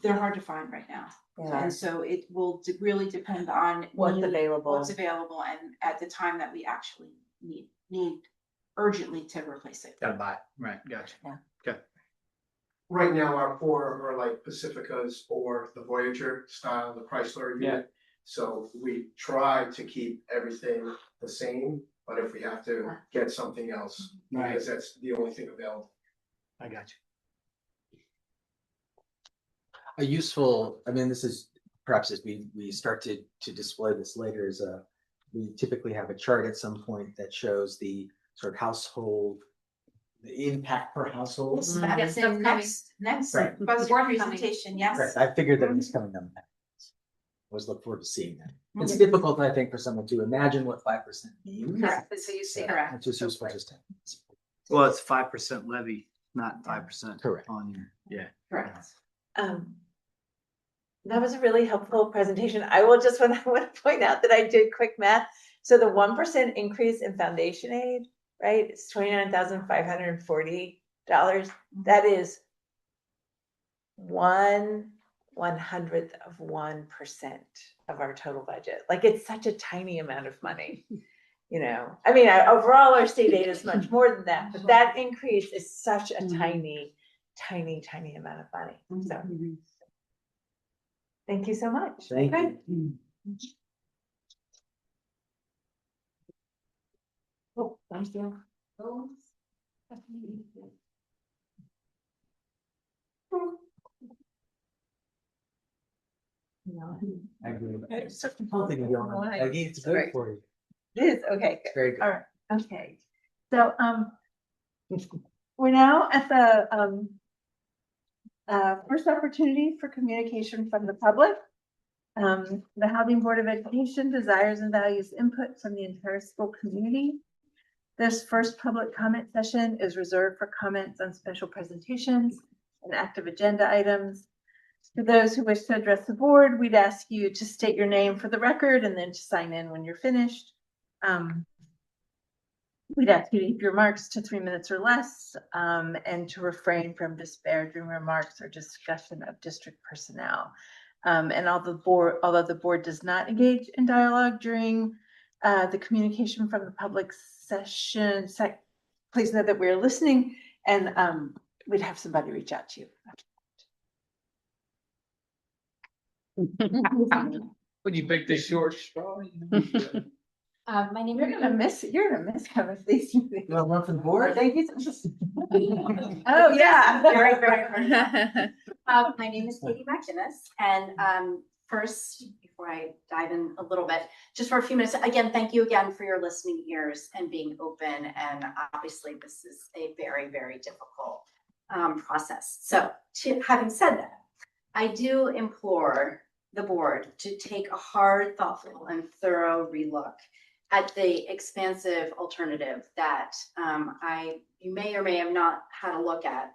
they're hard to find right now. Yeah. And so it will really depend on What's available. what's available and at the time that we actually need urgently to replace it. Gotta buy it. Right, gotcha. Yeah. Okay. Right now, our 4 are like Pacificas or the Voyager style, the Chrysler Yeah. unit. So we try to keep everything the same, but if we have to get something else, Right. because that's the only thing available. I got you. A useful, I mean, this is perhaps as we start to display this later is we typically have a chart at some point that shows the sort of household, the impact per household. That's the next Right. budget presentation, yes. Right, I figured that it was coming down. Always look forward to seeing that. It's difficult, I think, for someone to imagine what 5% means. Correct. So you see Correct. It's just useful just to. Well, it's 5% levy, not 5% Correct. on your, yeah. Correct. That was a really helpful presentation. I will just want to point out that I did quick math. So the 1% increase in foundation aid, right? It's $29,540. That is one 1/100% of our total budget. Like, it's such a tiny amount of money. You know, I mean, overall, our state aid is much more than that, but that increase is such a tiny, tiny, tiny amount of money. So, thank you so much. Thank Okay. you. Oh, thank you. I agree. It's such a cool thing to be on. Maggie, it's good for you. It is, okay, It's very good. good. All right, okay. So, we're now at the, first opportunity for communication from the public. The Haldane Board of Education desires and values input from the entire school community. This first public comment session is reserved for comments on special presentations and active agenda items. For those who wish to address the board, we'd ask you to state your name for the record and then to sign in when you're finished. We'd ask you to keep your remarks to 3 minutes or less, and to refrain from disparaging remarks or discussion of district personnel. And although the board does not engage in dialogue during the communication from the public session, please know that we're listening, and we'd have somebody reach out to you. When you pick the short straw. My name You're gonna miss some of these. You want to run for the board? Thank you. Oh, yeah. Very, very my name is Katie McInnes, and first, before I dive in a little bit, just for a few minutes, again, thank you again for your listening ears and being open. And obviously, this is a very, very difficult process. So, having said that, I do implore the board to take a hard, thoughtful, and thorough relook at the expansive alternative that you may or may have not had a look at,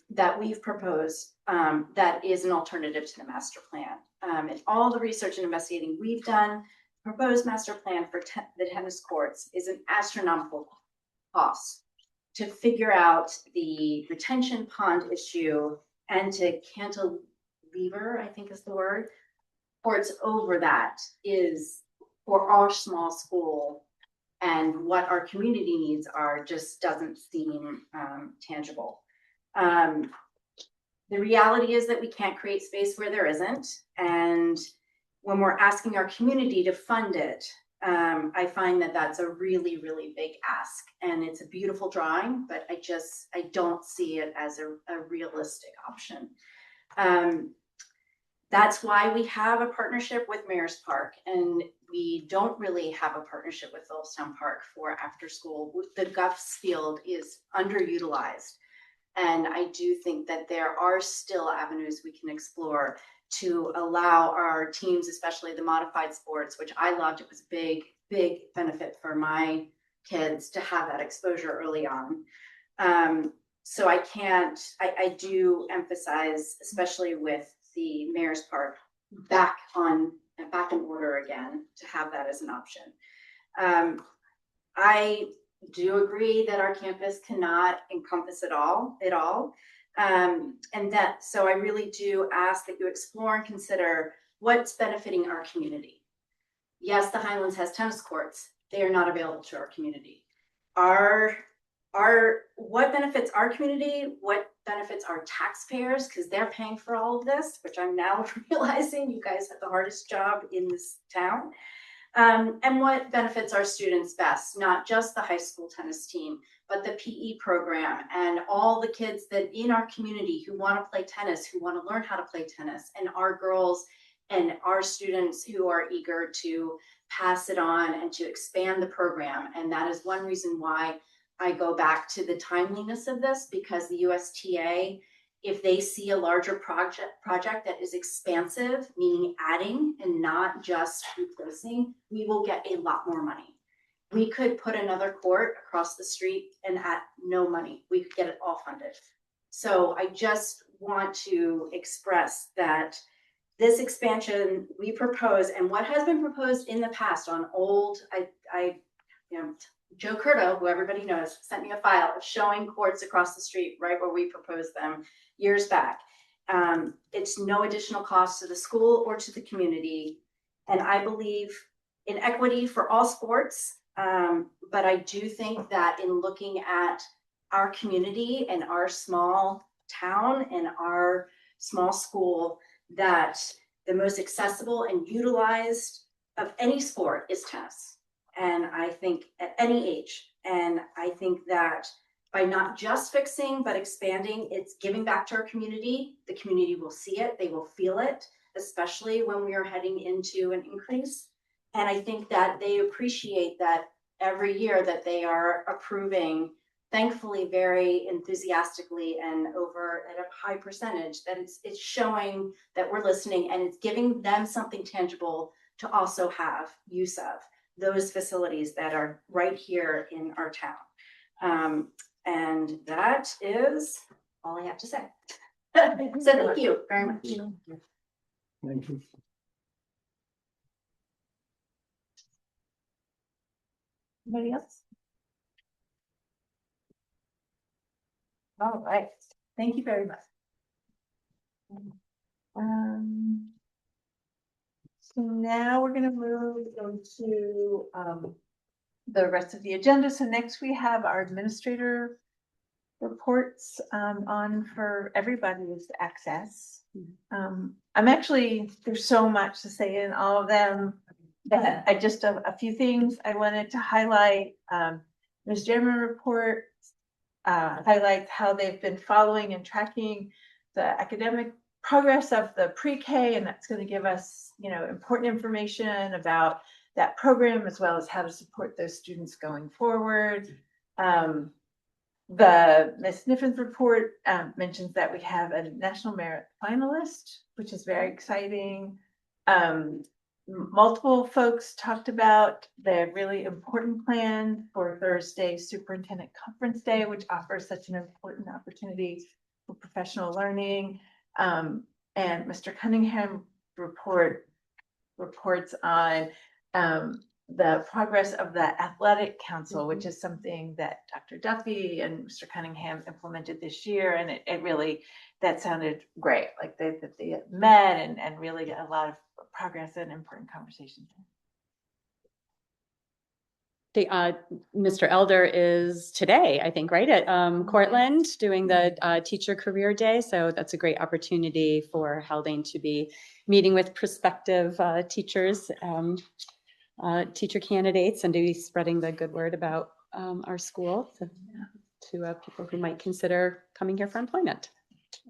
that we've proposed, that is an alternative to the master plan. And all the research and investigating we've done, proposed master plan for the tennis courts is an astronomical cost to figure out the retention pond issue and to cantilever, I think is the word, courts over that is, for our small school and what our community needs are, just doesn't seem tangible. The reality is that we can't create space where there isn't. And when we're asking our community to fund it, I find that that's a really, really big ask. And it's a beautiful drawing, but I don't see it as a realistic option. That's why we have a partnership with Mayor's Park, and we don't really have a partnership with Phillipstown Park for after school. The Guffs field is underutilized, and I do think that there are still avenues we can explore to allow our teams, especially the modified sports, which I loved. It was a big, big benefit for my kids to have that exposure early on. So I do emphasize, especially with the Mayor's Park back in order again, to have that as an option. I do agree that our campus cannot encompass it all. So I really do ask that you explore and consider what's benefiting our community. Yes, the Highlands has tennis courts. They are not available to our community. What benefits our community, what benefits our taxpayers, because they're paying for all of this, which I'm now realizing you guys have the hardest job in this town, and what benefits our students best, not just the high school tennis team, but the PE program and all the kids that in our community who want to play tennis, who want to learn how to play tennis, and our girls and our students who are eager to pass it on and to expand the program. And that is one reason why I go back to the timeliness of this, because the USTA, if they see a larger project that is expansive, meaning adding and not just replacing, we will get a lot more money. We could put another court across the street and at no money, we could get it all funded. So I just want to express that this expansion we propose, and what has been proposed in the past on old, Joe Curto, who everybody knows, sent me a file of showing courts across the street right where we proposed them years back. It's no additional cost to the school or to the community. And I believe in equity for all sports. But I do think that in looking at our community and our small town and our small school, that the most accessible and utilized of any sport is tennis. And I think at any age, and I think that by not just fixing, but expanding, it's giving back to our community. The community will see it, they will feel it, especially when we are heading into an increase. And I think that they appreciate that every year that they are approving, thankfully, very enthusiastically and over at a high percentage, that it's showing that we're listening and it's giving them something tangible to also have use of those facilities that are right here in our town. And that is all I have to say. So thank you very much. Thank you. Anybody else? All right, thank you very much. So now we're gonna move into the rest of the agenda. So next we have our administrator reports on for everybody's access. I'm actually, there's so much to say in all of them that I just, a few things I wanted to highlight. Ms. German report highlights how they've been following and tracking the academic progress of the pre-K, and that's going to give us, you know, important information about that program as well as how to support those students going forward. The Ms. Sniffin's report mentions that we have a national merit finalist, which is very exciting. Multiple folks talked about the really important plan for Thursday Superintendent Conference Day, which offers such an important opportunity for professional learning. And Mr. Cunningham reports on the progress of the Athletic Council, which is something that Dr. Duffy and Mr. Cunningham implemented this year. And it really, that sounded great. Like they met and really a lot of progress and important conversations. Mr. Elder is today, I think, right, at Cortland doing the Teacher Career Day. So that's a great opportunity for Haldane to be meeting with prospective teachers, teacher candidates, and to be spreading the good word about our school to people who might consider coming here for employment.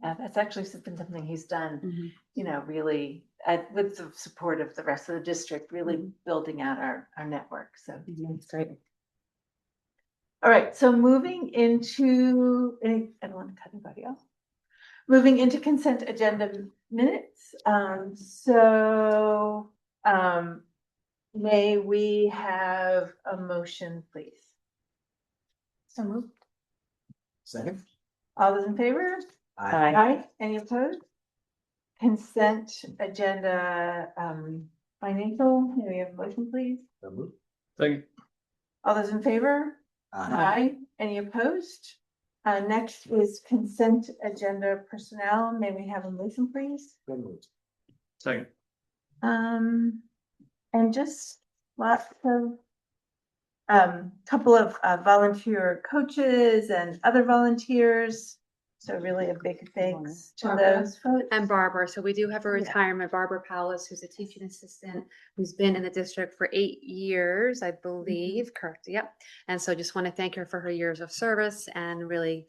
That's actually been something he's done, you know, really with the support of the rest of the district, really building out our network. So that's great. All right, so moving into, I don't want to cut anybody off. Moving into consent agenda minutes. May we have a motion, please? So moved. Second. All those in favor? Aye. Aye. Any opposed? Consent agenda, financial, may we have a motion, please? So moved. Second. All those in favor? Aye. Any opposed? Next is consent agenda personnel. May we have a motion, please? So moved. Second. And just lots of couple of volunteer coaches and other volunteers. So really a big thanks to those folks. And Barbara, so we do have a retirement, Barbara Palace, who's a teaching assistant, who's been in the district for 8 years, I believe, correct, yep. And so just want to thank her for her years of service and really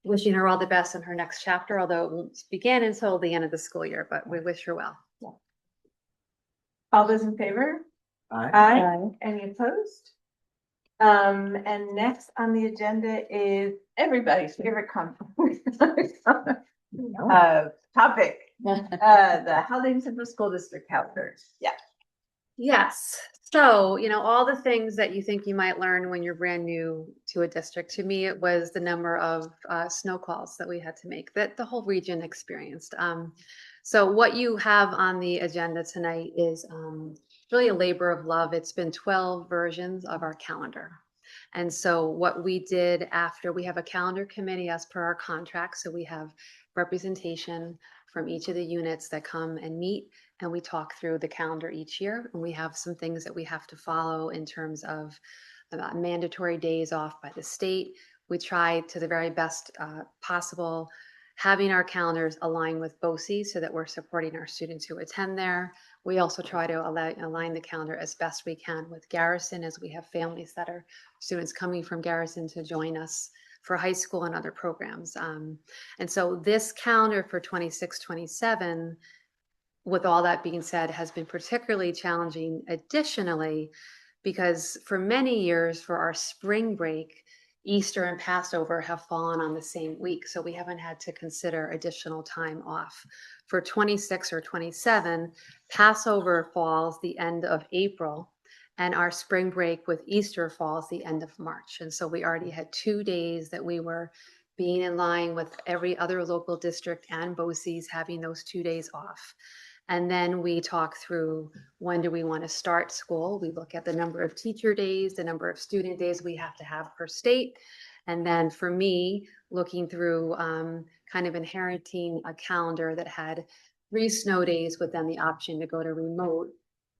wishing her all the best in her next chapter, although it won't begin until the end of the school year, but we wish her well. Yeah. All those in favor? Aye. Aye. Any opposed? And next on the agenda is everybody's favorite topic, the Haldane Central School District calendar. Yeah. Yes. So, you know, all the things that you think you might learn when you're brand new to a district, to me, it was the number of snow calls that we had to make that the whole region experienced. So what you have on the agenda tonight is really a labor of love. It's been 12 versions of our calendar. And so what we did after, we have a calendar committee as per our contract. So we have representation from each of the units that come and meet, and we talk through the calendar each year. And we have some things that we have to follow in terms of mandatory days off by the state. We try to the very best possible having our calendars align with BOCES so that we're supporting our students who attend there. We also try to align the calendar as best we can with Garrison, as we have families that are students coming from Garrison to join us for high school and other programs. And so this calendar for 26-27, with all that being said, has been particularly challenging additionally, because for many years for our spring break, Easter and Passover have fallen on the same week. So we haven't had to consider additional time off. For 26 or 27, Passover falls the end of April, and our spring break with Easter falls the end of March. And so we already had 2 days that we were being in line with every other local district and BOCES having those 2 days off. And then we talk through, when do we want to start school? We look at the number of teacher days, the number of student days we have to have per state. And then for me, looking through kind of inheriting a calendar that had 3 snow days with then the option to go to remote.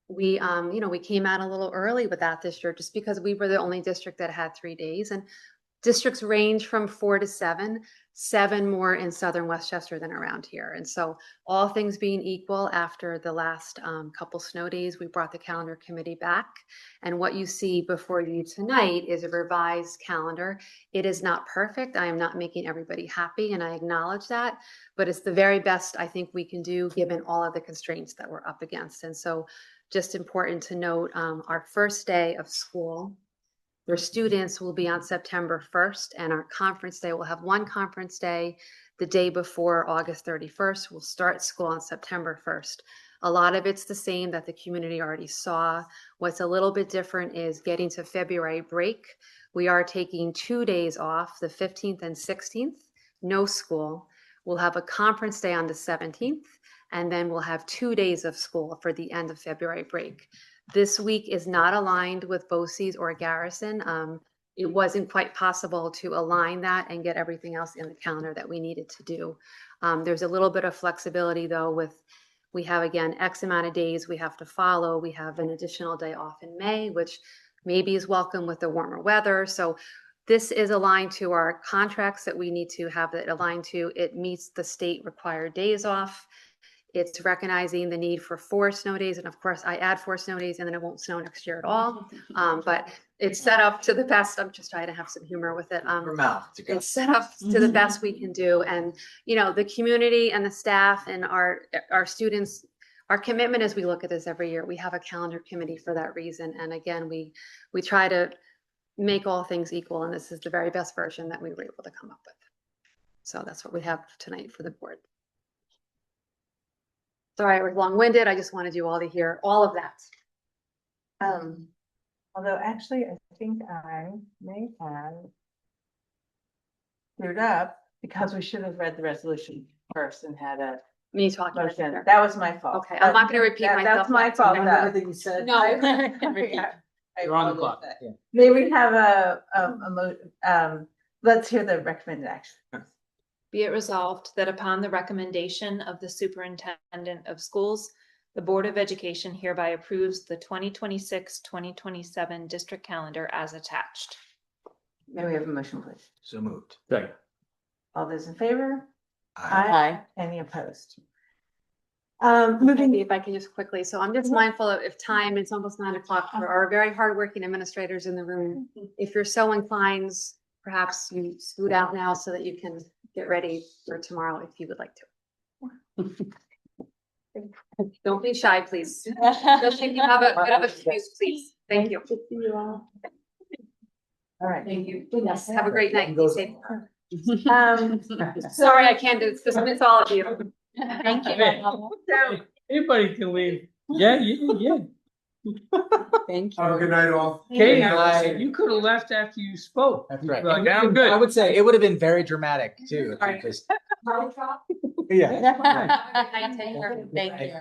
We, we came out a little early with that this year just because we were the only district that had 3 days. And districts range from 4 to 7, 7 more in Southern Westchester than around here. And so all things being equal, after the last couple snow days, we brought the calendar committee back. And what you see before you tonight is a revised calendar. It is not perfect. I am not making everybody happy, and I acknowledge that, but it's the very best I think we can do given all of the constraints that we're up against. And so just important to note, our first day of school for students will be on September 1st, and our conference day will have 1 conference day the day before August 31st. We'll start school on September 1st. A lot of it's the same that the community already saw. What's a little bit different is getting to February break. We are taking 2 days off, the 15th and 16th, no school. We'll have a conference day on the 17th, and then we'll have 2 days of school for the end of February break. This week is not aligned with BOCES or Garrison. It wasn't quite possible to align that and get everything else in the calendar that we needed to do. There's a little bit of flexibility though with, we have again, X amount of days we have to follow. We have an additional day off in May, which maybe is welcome with the warmer weather. So this is aligned to our contracts that we need to have that aligned to. It meets the state required days off. It's recognizing the need for 4 snow days. And of course, I add 4 snow days and then it won't snow next year at all. But it's set up to the best. I'm just trying to have some humor with it. For mouth to go. It's set up to the best we can do. And, the community and the staff and our students, our commitment as we look at this every year, we have a calendar committee for that reason. And again, we try to make all things equal. And this is the very best version that we were able to come up with. So that's what we have tonight for the board. Sorry, I was long-winded. I just wanted you all to hear all of that. Although actually, I think I may have screwed up because we should have read the resolution first and had a Me talking. motion. That was my fault. Okay, I'm not gonna repeat myself. That's my fault. Remember everything you said? No. Yeah, I You're on the apologize. clock. Yeah. May we have let's hear the recommended action. Be it resolved that upon the recommendation of the superintendent of schools, the Board of Education hereby approves the 2026-2027 district calendar as attached. May we have a motion, please? So moved. Second. All those in favor? Aye. Any opposed? Maybe Moving, if I can just quickly, so I'm just mindful of time, it's almost 9 o'clock for our very hardworking administrators in the room. If you're so inclined, perhaps you scoot out now so that you can get ready for tomorrow if you would like to. Don't be shy, please. Just if you have a bit of a excuse, please. Thank you. all right. Thank you. Yes, have a great night. Be safe. So Sorry, I can't dismiss all of you. Thank you. Anybody can leave. Yeah. Thank Have a you. good night all. Katie, Bye. you could have left after you spoke. That's right. Like, I'm good. I would say it would have been very dramatic too. If you just, yeah. That's fine. Thank you.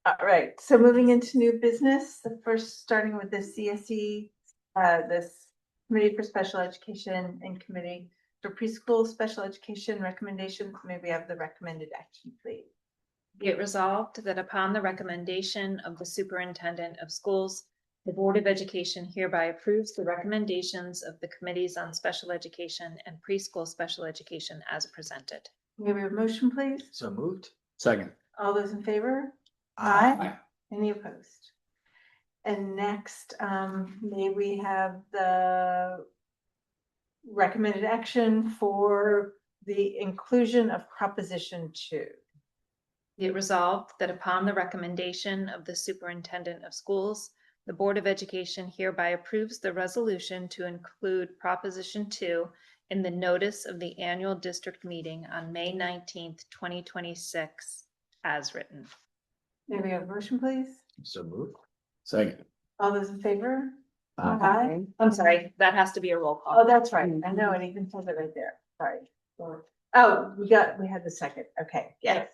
All right, so moving into new business, the first starting with the CSE, this Committee for Special Education and Committee For preschool special education recommendations, may we have the recommended action, please? Be it resolved that upon the recommendation of the superintendent of schools, the Board of Education hereby approves the recommendations of the committees on special education and preschool special education as presented. May we have a motion, please? So moved. Second. All those in favor? Aye. Any opposed? And next, may we have the recommended action for the inclusion of Proposition 2? Be it resolved that upon the recommendation of the superintendent of schools, the Board of Education hereby approves the resolution to include Proposition 2 in the notice of the annual district meeting on May 19th, 2026, as written. May we have a motion, please? So moved. Second. All those in favor? Aye. I'm sorry, that has to be a roll call. Oh, that's right. I know, it even says it right there. Sorry. Oh, we had the second. Okay, yes.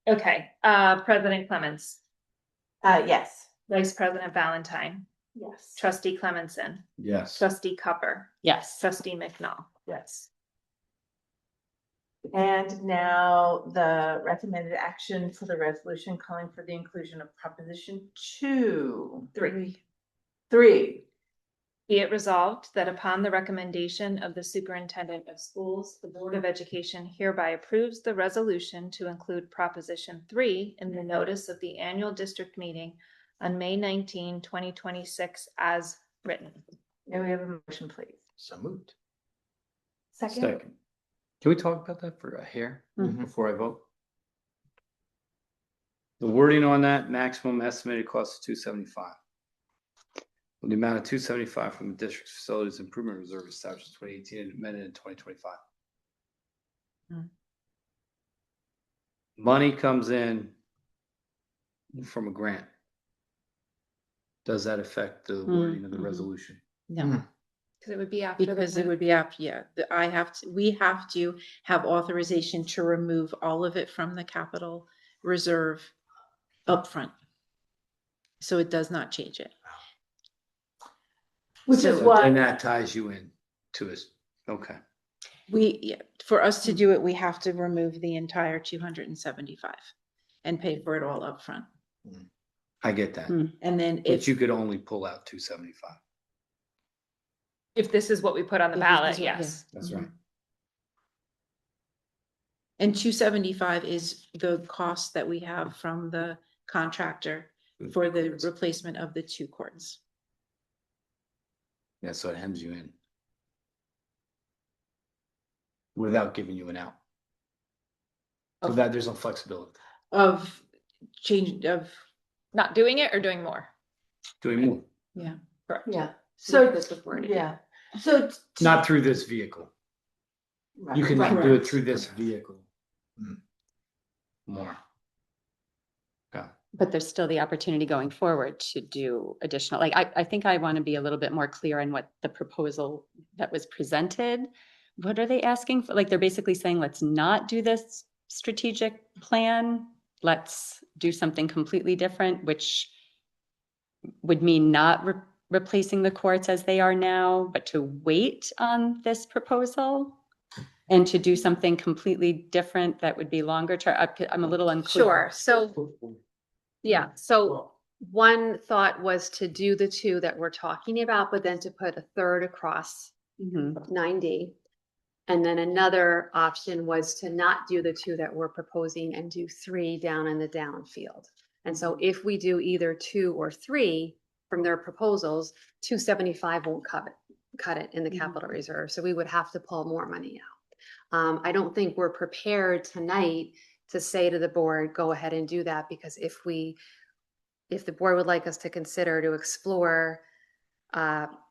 Okay, President Clements, Yes. Vice President Valentine, Yes. Trustee Clemenson, Yes. Trustee Cupper, Yes. Trustee McNall. Yes. And now the recommended action for the resolution calling for the inclusion of Proposition 2. Three. Be it resolved that upon the recommendation of the superintendent of schools, the Board of Education hereby approves the resolution to include Proposition 3 in the notice of the annual district meeting on May 19, 2026, as written. May we have a motion, please? So moved. Second. Can we talk about that for a hair before I vote? The wording on that, maximum estimated cost is $275. The amount of $275 from the district's facilities improvement reserve established in 2018 and amended in 2025. Money comes in from a grant. Does that affect the wording of the resolution? No. Because it would be after. Because it would be after, yeah, we have to have authorization to remove all of it from the capital reserve upfront. So it does not change it. Which is why. And that ties you in to us. Okay. For us to do it, we have to remove the entire 275 and pay for it all upfront. I get that. And then But you could only pull out 275. If this is what we put on the If this ballot, is what- yes. That's right. And 275 is the cost that we have from the contractor for the replacement of the 2 courts. Yeah, so it hems you in. Without giving you an out. So that there's no flexibility. Of change of, Not doing it or doing more? Doing more. yeah. Correct. Yeah. So So, this was worded. yeah. So. Not through this vehicle. You can Right. do it through this vehicle. More. Yeah. But there's still the opportunity going forward to do additional, like, I think I want to be a little bit more clear on what the proposal that was presented. What are they asking for? Like, they're basically saying, let's not do this strategic plan. Let's do something completely different, which would mean not replacing the courts as they are now, but to wait on this proposal and to do something completely different that would be longer term. I'm a little unclear. Sure, so, yeah, so one thought was to do the 2 that we're talking about, but then to put a third across Mhm. 9D. And then another option was to not do the 2 that we're proposing and do 3 down in the downfield. And so if we do either 2 or 3 from their proposals, 275 won't cut it in the capital reserve. So we would have to pull more money out. I don't think we're prepared tonight to say to the board, go ahead and do that, because if the board would like us to consider to explore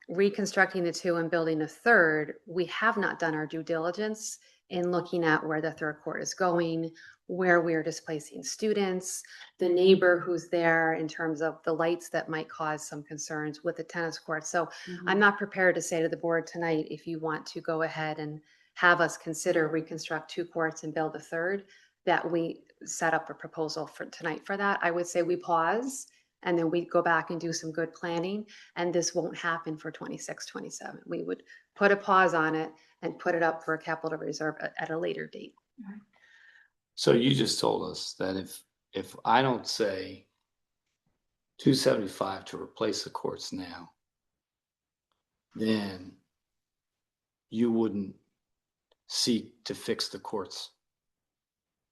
reconstructing the 2 and building a third, we have not done our due diligence in looking at where the third court is going, where we are displacing students, the neighbor who's there in terms of the lights that might cause some concerns with the tennis court. So I'm not prepared to say to the board tonight, if you want to go ahead and have us consider reconstruct 2 courts and build a third, that we set up a proposal for tonight for that. I would say we pause and then we go back and do some good planning, and this won't happen for 26, 27. We would put a pause on it and put it up for a capital reserve at a later date. So you just told us that if I don't say 275 to replace the courts now, then you wouldn't seek to fix the courts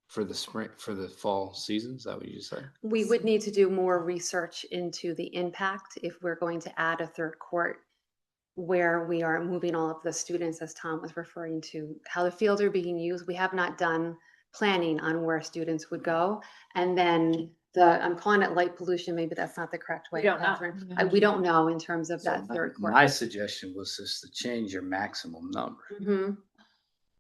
for the spring, for the fall season? Is that what you said? We would need to do more research into the impact if we're going to add a third court where we are moving all of the students, as Tom was referring to, how the fields are being used. We have not done planning on where students would go. And then I'm calling it light pollution, maybe that's not the correct way. We don't know. Catherine. We don't know in terms of that third court. My suggestion was just to change your maximum number. Mhm,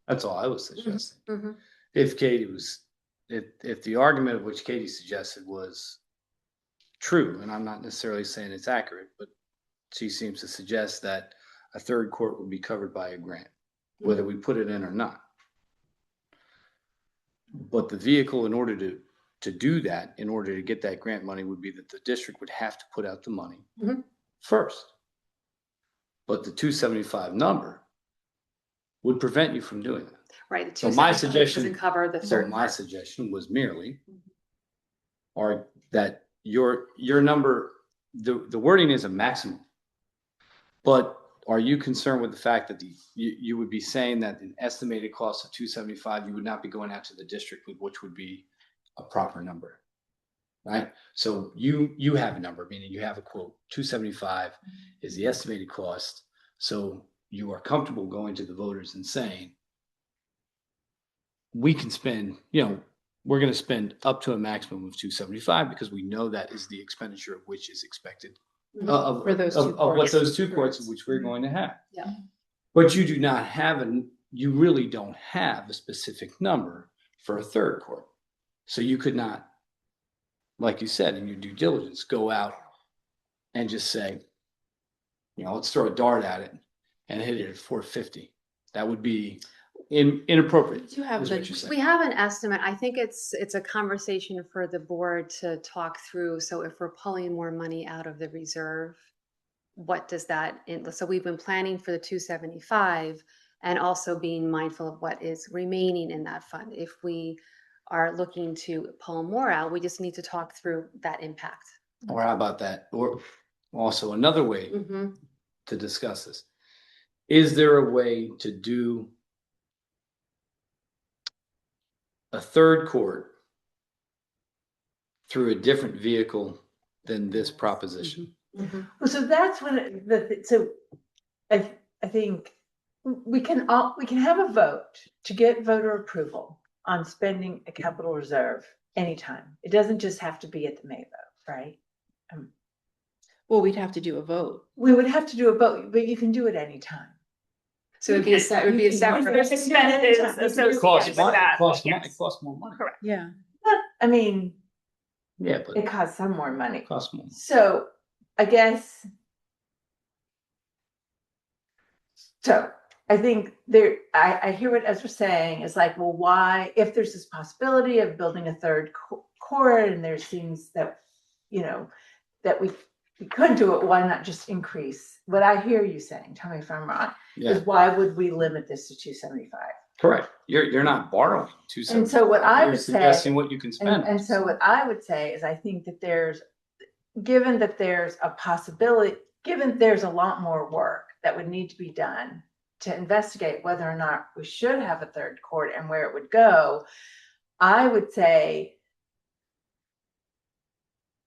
That's all I was suggesting. mhm. If Katie was, if the argument of which Katie suggested was true, and I'm not necessarily saying it's accurate, but she seems to suggest that a third court would be covered by a grant, whether we put it in or not. But the vehicle, in order to do that, in order to get that grant money, would be that the district would have to put out the money first. But the 275 number would prevent you from doing that. Right. So my suggestion doesn't cover the third my part. suggestion was merely, or that your number, the wording is a maximum. But are you concerned with the fact that you would be saying that an estimated cost of 275, you would not be going out to the district with which would be a proper number, right? So you have a number, meaning you have a quote, 275 is the estimated cost. So you are comfortable going to the voters and saying, we can spend, we're going to spend up to a maximum of 275 because we know that is the expenditure of which is expected For those two of what courts. those two courts of which we're going to have. Yeah. But you do not have you really don't have a specific number for a third court. So you could not, like you said, in your due diligence, go out and just say, let's throw a dart at it and hit it at 450. That would be inappropriate. You have is the- what you're saying. We have an estimate. I think it's a conversation for the board to talk through. So if we're pulling more money out of the reserve, what does that, so we've been planning for the 275 and also being mindful of what is remaining in that fund. If we are looking to pull more out, we just need to talk through that impact. Or how about that? Or also another way Mhm. to discuss this. Is there a way to do a third court through a different vehicle than this proposition? Mhm. Well, so that's when I think we can have a vote to get voter approval on spending a capital reserve anytime. It doesn't just have to be at the May vote, right? Well, we'd have to do a vote. We would have to do a vote, but you can do it anytime. So it would be a separate. There's expenses associated It costs with money. that. It costs money. Yes. It costs more money. Correct. Yeah. I mean, Yeah, but it costs some more money. it costs more. So I guess. So I think I hear what Ezra's saying is like, well, why, if there's this possibility of building a third court and there seems that, that we could do it, why not just increase? What I hear you saying, tell me if I'm wrong, Yeah, is why would we limit this to 275? correct. You're not borrowing 275. And so what I You're would say, suggesting what you can spend. and so what I would say is I think that given that there's a possibility, given there's a lot more work that would need to be done to investigate whether or not we should have a third court and where it would go, I would say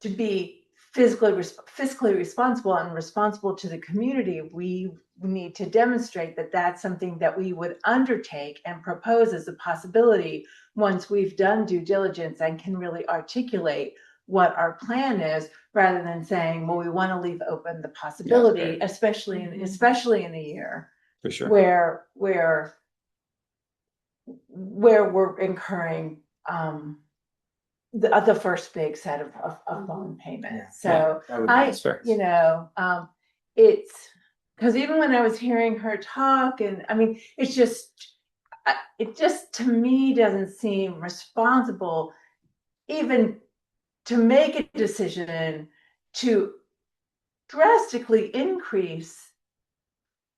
to be fiscally responsible and responsible to the community, we need to demonstrate that that's something that we would undertake and propose as a possibility once we've done due diligence and can really articulate what our plan is, rather than saying, well, we want to leave open the possibility, especially in a year For sure. where we're incurring the first big set of loan payments. So That's fair. it's because even when I was hearing her talk, and I mean, it just to me doesn't seem responsible even to make a decision to drastically increase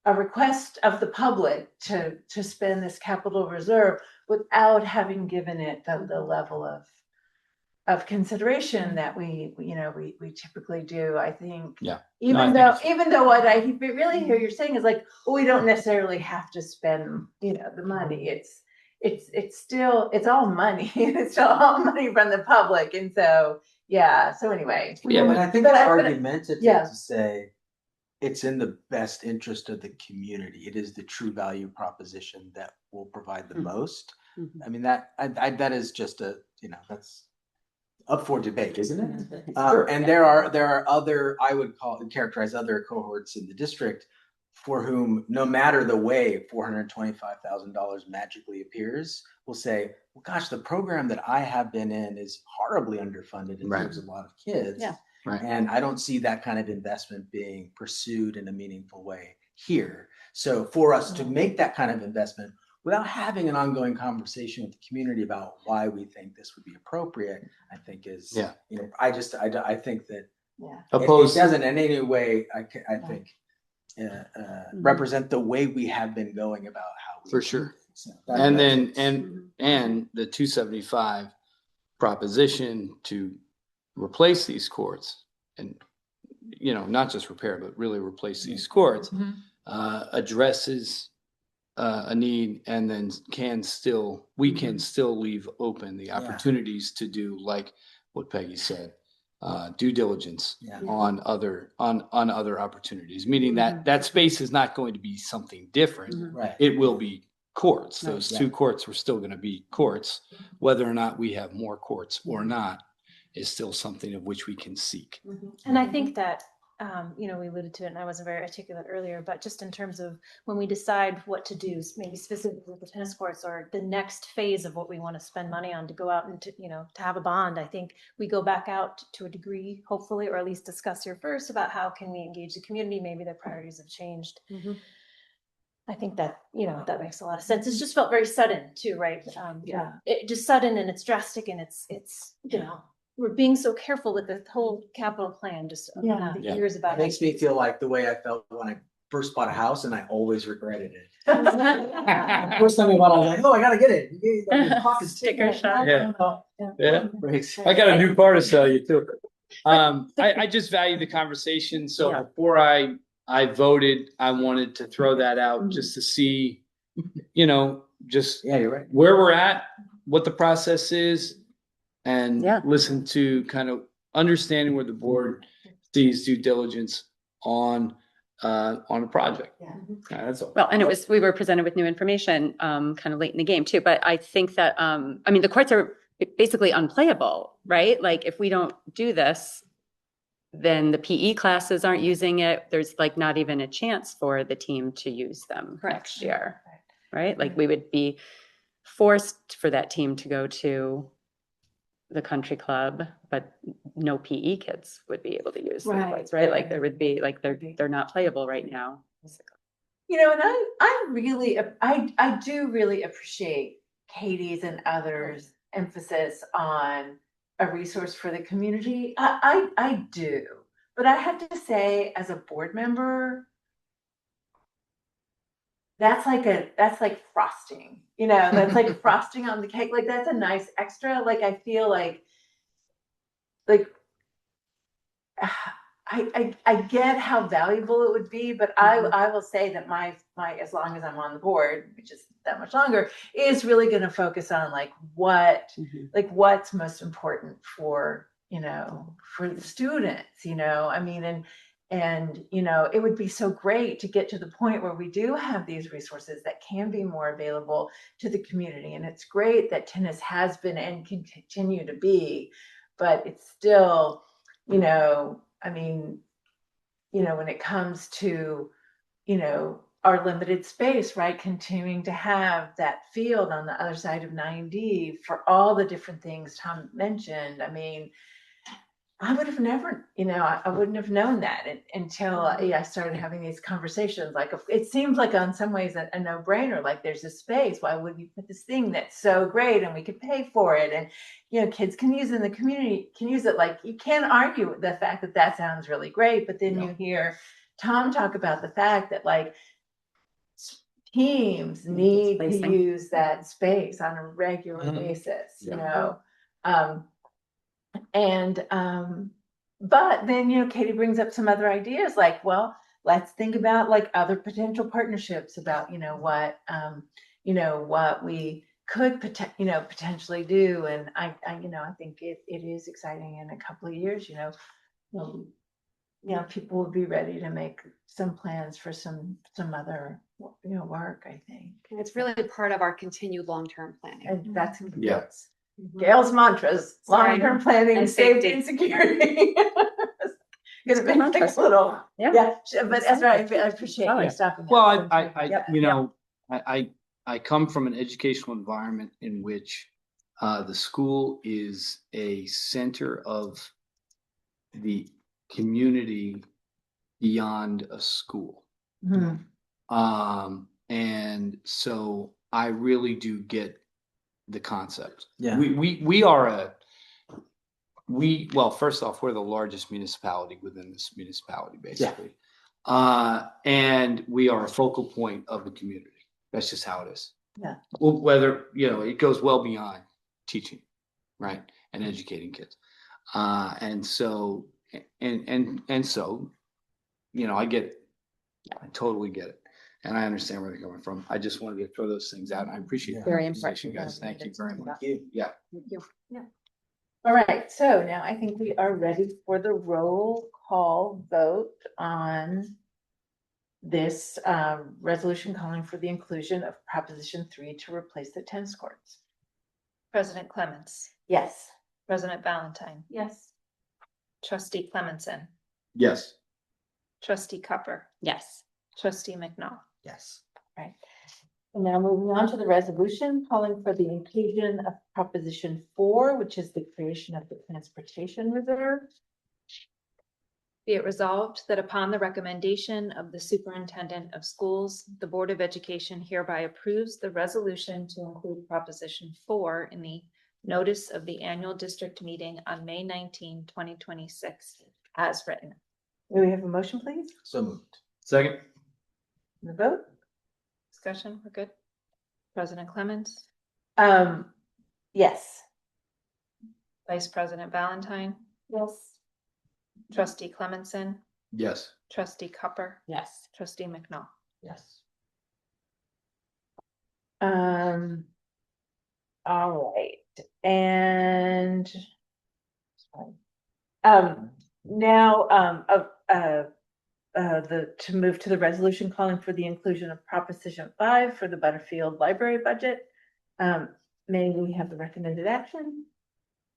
a request of the public to spend this capital reserve without having given it the level of consideration that we typically do. I think. Yeah. Even No, I think though what I really hear you're saying is like, well, we don't necessarily have to spend, the money. It's still, it's all money. It's still all money from the public. And so, yeah. So anyway. Yeah, But I think But it's I- but- argumentative yeah. to say it's in the best interest of the community. It is the true value proposition that will provide the most. Mhm. I mean, that is just that's up for debate, isn't it? And there are other, I would characterize other cohorts in the district for whom, no matter the way $425,000 magically appears, will say, well, gosh, the program that I have been in is horribly underfunded and Right. serves a lot of kids. Yeah. Right. And I don't see that kind of investment being pursued in a meaningful way here. So for us to make that kind of investment without having an ongoing conversation with the community about why we think this would be appropriate, I think is, Yeah. I think that Yeah. Opposed. it doesn't in any way, I think, represent the way we have been going about how we For do sure. things. So And then, that's- and the 275 proposition to replace these courts and, not just repair, but really replace these courts, addresses a need, and then we can still leave open the opportunities to do, like what Peggy said, due diligence on other opportunities, meaning that space is not going to be something different. Right. It will be courts. Those Yeah. two courts were still going to be courts. Whether or not we have more courts or not is still something of which we can seek. And I think that, we alluded to it and I wasn't very articulate earlier, but just in terms of when we decide what to do, maybe specifically with the tennis courts or the next phase of what we want to spend money on to go out and to have a bond, I think we go back out to a degree, hopefully, or at least discuss here first about how can we engage the community. Maybe their priorities have changed. I think that, that makes a lot of sense. It's just felt very sudden too, right? It just sudden and it's drastic and it's, we're being so careful with the whole capital plan, just over the years about It makes me feel like the way I felt when I first bought a house, and I always regretted it. First time I bought, I was like, "Oh, I gotta get it." You get your pocket Sticker shock. Yeah. Yeah. Breaks. I got a new car to sell you too. I just value the conversation. So before I voted, I wanted to throw that out just to see, just you're right. where we're at, what the process is, and listen to kind of understanding where the board sees due diligence on a project. That's all. Well, and we were presented with new information, kind of late in the game too, but I think that, the courts are basically unplayable, right? Like if we don't do this, then the PE classes aren't using it. There's like not even a chance for the team to use them next year, right? Like we would be forced for that team to go to the country club, but no PE kids would be able to use the courts, right? Like there would be, like they're not playable right now. And I do really appreciate Katie's and others' emphasis on a resource for the community. I do, but I have to say, as a board member, that's like frosting, that's like frosting on the cake. Like that's a nice extra. Like I feel like I get how valuable it would be, but I will say that my as long as I'm on the board, which is that much longer, is really going to focus on what's most important for for the students. I mean, and it would be so great to get to the point where we do have these resources that can be more available to the community. And it's great that tennis has been and can continue to be, but it's still, I mean, when it comes to, our limited space, right? Continuing to have that field on the other side of 9D for all the different things Tom mentioned. I mean, I would have never, I wouldn't have known that until I started having these conversations. Like, it seems like in some ways a no-brainer, like there's a space. Why would you put this thing that's so great and we could pay for it? And, kids can use it in the community, can use it. Like, you can't argue the fact that sounds really great, but then you hear Tom talk about the fact that, like, teams need to spacing. use that space on a regular Mhm. basis, you Yeah. know? But then, you know, Katie brings up some other ideas like, well, let's think about like other potential partnerships about, you know, what we could potentially do. And I think it is exciting in a couple of years, people will be ready to make some plans for some other, work, I think. And it's really part of our continued long-term planning. And that's Yeah. Gail's mantras, Sorry. long-term planning, And safety safety. and security. Gonna be like a mantras. little, Yeah. but Ezra, I appreciate you Solid. stopping. us. Well, Yep. I come from an educational environment in which the school is a center of the community beyond a school. Mhm. And so I really do get the concept. Yeah. Well, first off, we're the largest municipality within this municipality, basically. And we are a focal point of the community. That's just how it is. Yeah. Well, whether, it goes well beyond teaching, right? And educating kids. And so, I get it. I totally get it. And I understand where they're coming from. I just wanted to throw those things out. And I appreciate the Very conversation, important. guys. Thank you very much. Thank you. Yeah. Thank you. All right, so now I think we are ready for the roll call vote on this resolution calling for the inclusion of Proposition 3 to replace the tennis courts. President Clements, Yes. President Valentine, Yes. Trustee Clemenson, Yes. Trustee Cupper, Yes. Trustee McNall. Yes. Right. And now moving on to the resolution calling for the inclusion of Proposition 4, which is the creation of the transportation reserve. Be it resolved that upon the recommendation of the superintendent of schools, the Board of Education hereby approves the resolution to include Proposition 4 in the notice of the annual district meeting on May 19, 2026, as written. May we have a motion, please? So moved. Second. The vote? Discussion, we're good. President Clements, Yes. Vice President Valentine, Yes. Trustee Clemenson, Yes. Trustee Cupper, Yes. Trustee McNall. Yes. All right, and now, to move to the resolution calling for the inclusion of Proposition 5 for the Butterfield Library budget. May we have the recommended action?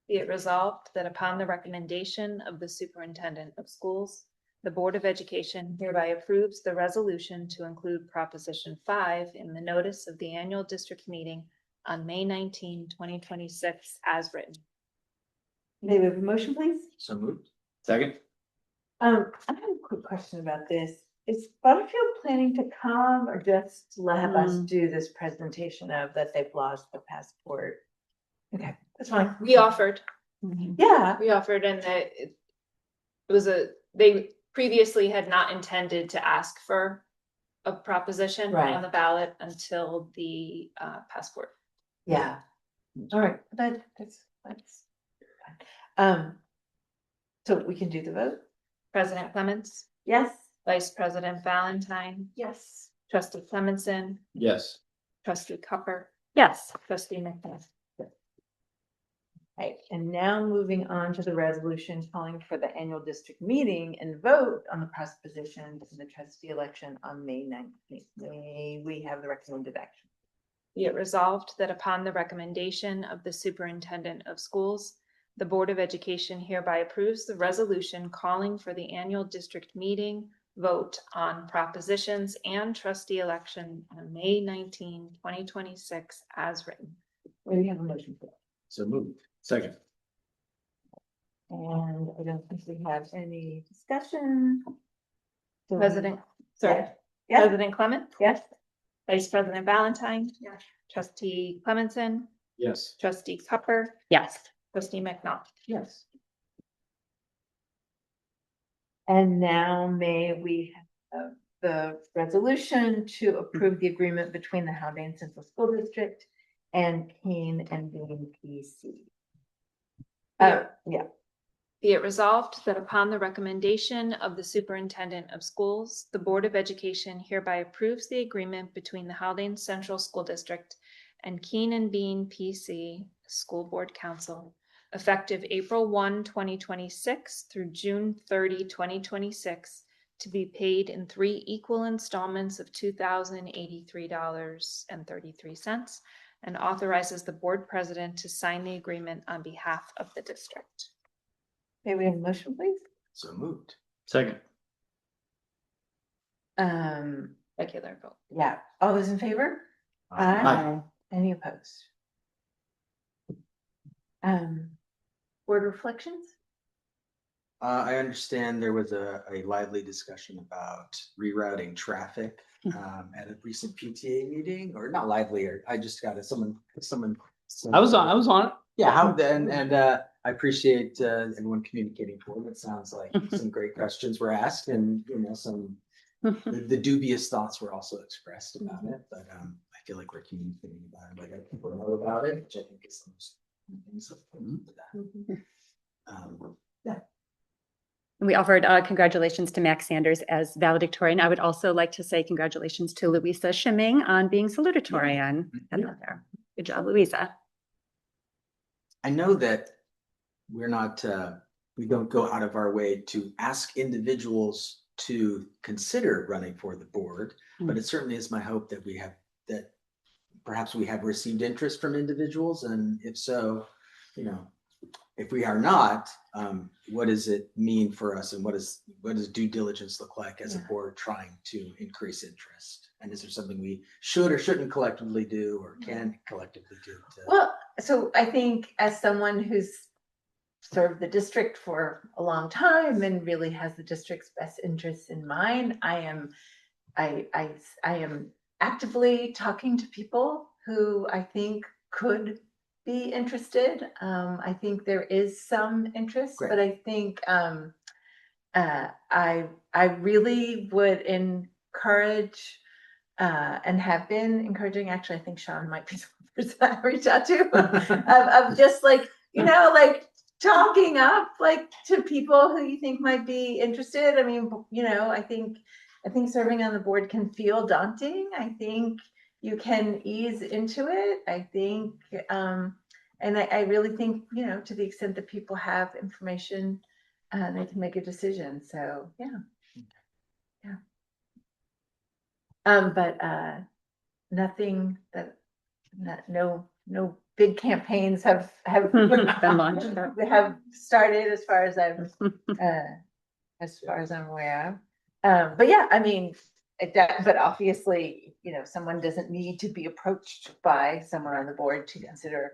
Be it resolved that upon the recommendation of the superintendent of schools, the Board of Education hereby approves the resolution to include Proposition 5 in the notice of the annual district meeting on May 19, 2026, as written. May we have a motion, please? So moved. Second. I have a quick question about this. Is Butterfield planning to come or just have us do this presentation of that they've lost the passport? Okay, that's fine. We offered, Yeah. and they previously had not intended to ask for a proposition Right. on the ballot until the passport. Yeah. All right, that's fine. So we can do the vote? President Clements, Yes. Vice President Valentine, Yes. Trustee Clemenson, Yes. Trustee Cupper, Yes. Trustee McNall. Right, and now moving on to the resolution calling for the annual district meeting and vote on the propositions in the trustee election on May 19th. May we have the recommended action? Be it resolved that upon the recommendation of the superintendent of schools, the Board of Education hereby approves the resolution calling for the annual district meeting vote on propositions and trustee election on May 19, 2026, as written. May we have a motion for that? So moved. Second. And I don't think we have any discussion. So- President, sorry, Yes. President Clement, Yes. Vice President Valentine, Yes. Trustee Clemenson, Yes. Trustee Cupper, Yes. Trustee McNall. Yes. And now may we have the resolution to approve the agreement between the Haldane Central School District and Keene and Bean PC. Yeah. Be it resolved that upon the recommendation of the superintendent of schools, the Board of Education hereby approves the agreement between the Haldane Central School District and Keene and Bean PC School Board Council, effective April 1, 2026 through June 30, 2026, to be paid in 3 equal installments of $2,083.33, and authorizes the board president to sign the agreement on behalf of the district. May we have a motion, please? So moved. Second. Regular vote. Yeah, all those in favor? Aye. Any opposed? Board reflections? I understand there was a lively discussion about rerouting traffic at a recent PTA meeting, or not lively, or I just got it, someone. I was on it. Yeah, and I appreciate everyone communicating forward. It sounds like some great questions were asked, and some the dubious thoughts were also expressed about it. But I feel like we're communicating about it, like people know about it, which I think is the most things that. Yeah. And we offered congratulations to Max Sanders as valedictorian. I would also like to say congratulations to Louisa Shimming on being salutatorian. Good job, Louisa. I know that we're not, we don't go out of our way to ask individuals to consider running for the board, but it certainly is my hope that perhaps we have received interest from individuals, and if so, if we are not, what does it mean for us, and what does due diligence look like as a board trying to increase interest? And is there something we should or shouldn't collectively do, or can collectively do? Well, so I think as someone who's served the district for a long time and really has the district's best interests in mind, I am actively talking to people who I think could be interested. I think there is some interest, but I think I really would encourage and have been encouraging. Actually, I think Sean might be the person I reach out to of just like talking up to people who you think might be interested. I mean, I think serving on the board can feel daunting. I think you can ease into it. I think, and I really think, to the extent that people have information, they can make a decision. So, yeah. But nothing that, no big campaigns have Been launched. have started as far as I'm aware of. But yeah, I mean, but obviously, someone doesn't need to be approached by someone on the board to consider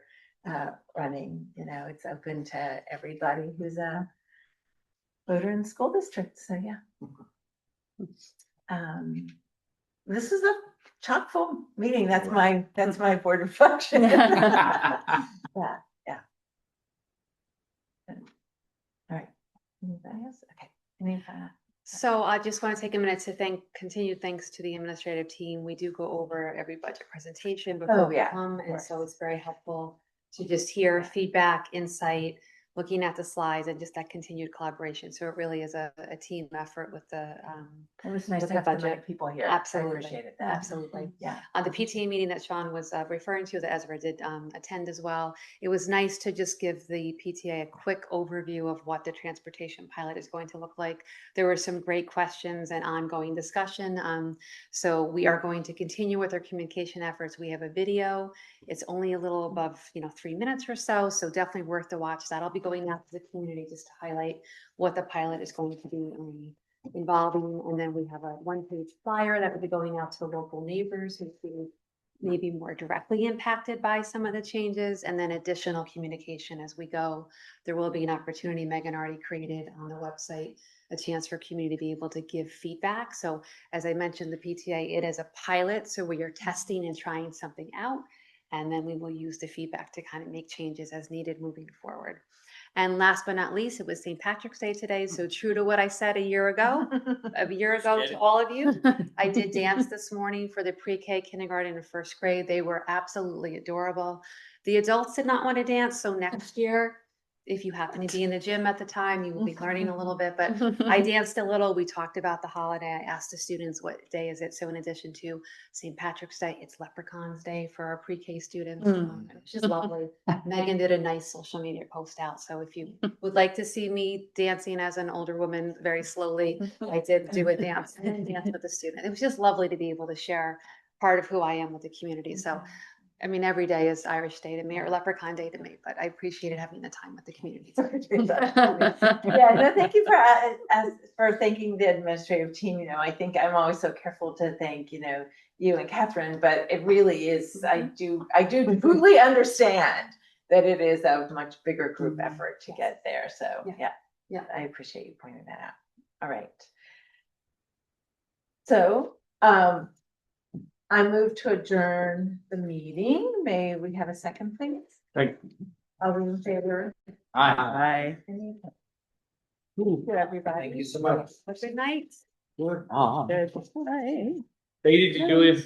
running. It's open to everybody who's a voter in the school district. So yeah. This is a chock full meeting. That's my board reflection. Yeah. All right. Anybody else? Okay. So I just want to take a minute to continued thanks to the administrative team. We do go over every budget presentation before we come, and so it's very helpful to just hear feedback, insight, looking at the slides, and just that continued collaboration. So it really is a team effort with the it was nice to have the right people here. Absolutely. I appreciated that. Absolutely. Yeah. The PTA meeting that Sean was referring to, that Ezra did attend as well. It was nice to just give the PTA a quick overview of what the transportation pilot is going to look like. There were some great questions and ongoing discussion. So we are going to continue with our communication efforts. We have a video. It's only a little above 3 minutes or so. So definitely worth to watch that. I'll be going out to the community just to highlight what the pilot is going to be involving. And then we have a 1-page flyer that will be going out to the local neighbors who feel maybe more directly impacted by some of the changes, and then additional communication as we go. There will be an opportunity, Megan already created on the website, a chance for community to be able to give feedback. So as I mentioned, the PTA, it is a pilot. So we are testing and trying something out. And then we will use the feedback to kind of make changes as needed moving forward. And last but not least, it was St. Patrick's Day today. So true to what I said a year ago to all of you. I did dance this morning for the pre-K, kindergarten, and first grade. They were absolutely adorable. The adults did not want to dance. So next year, if you happen to be in the gym at the time, you will be learning a little bit, but I danced a little. We talked about the holiday. I asked the students, what day is it? So in addition to St. Patrick's Day, it's Leprechaun's Day for our pre-K students. It's just lovely. Megan did a nice social media post out. So if you would like to see me dancing as an older woman very slowly, I did do a dance with the student. It was just lovely to be able to share part of who I am with the community. So I mean, every day is Irish Day to me or Leprechaun Day to me, but I appreciated having the time with the community. Yeah, no, thank you for thanking the administrative team. You know, I think I'm always so careful to thank, you know, you and Catherine, but it really is, I do truly understand that it is a much bigger group effort to get there. So, yeah, I appreciate you pointing that out. All right. So, I move to adjourn the meeting. May we have a second, please? Thank All those in favor? Aye. Any opposed? Thank you, everybody. Thank you so much. Good night. Good. Good. Thank you, Julia.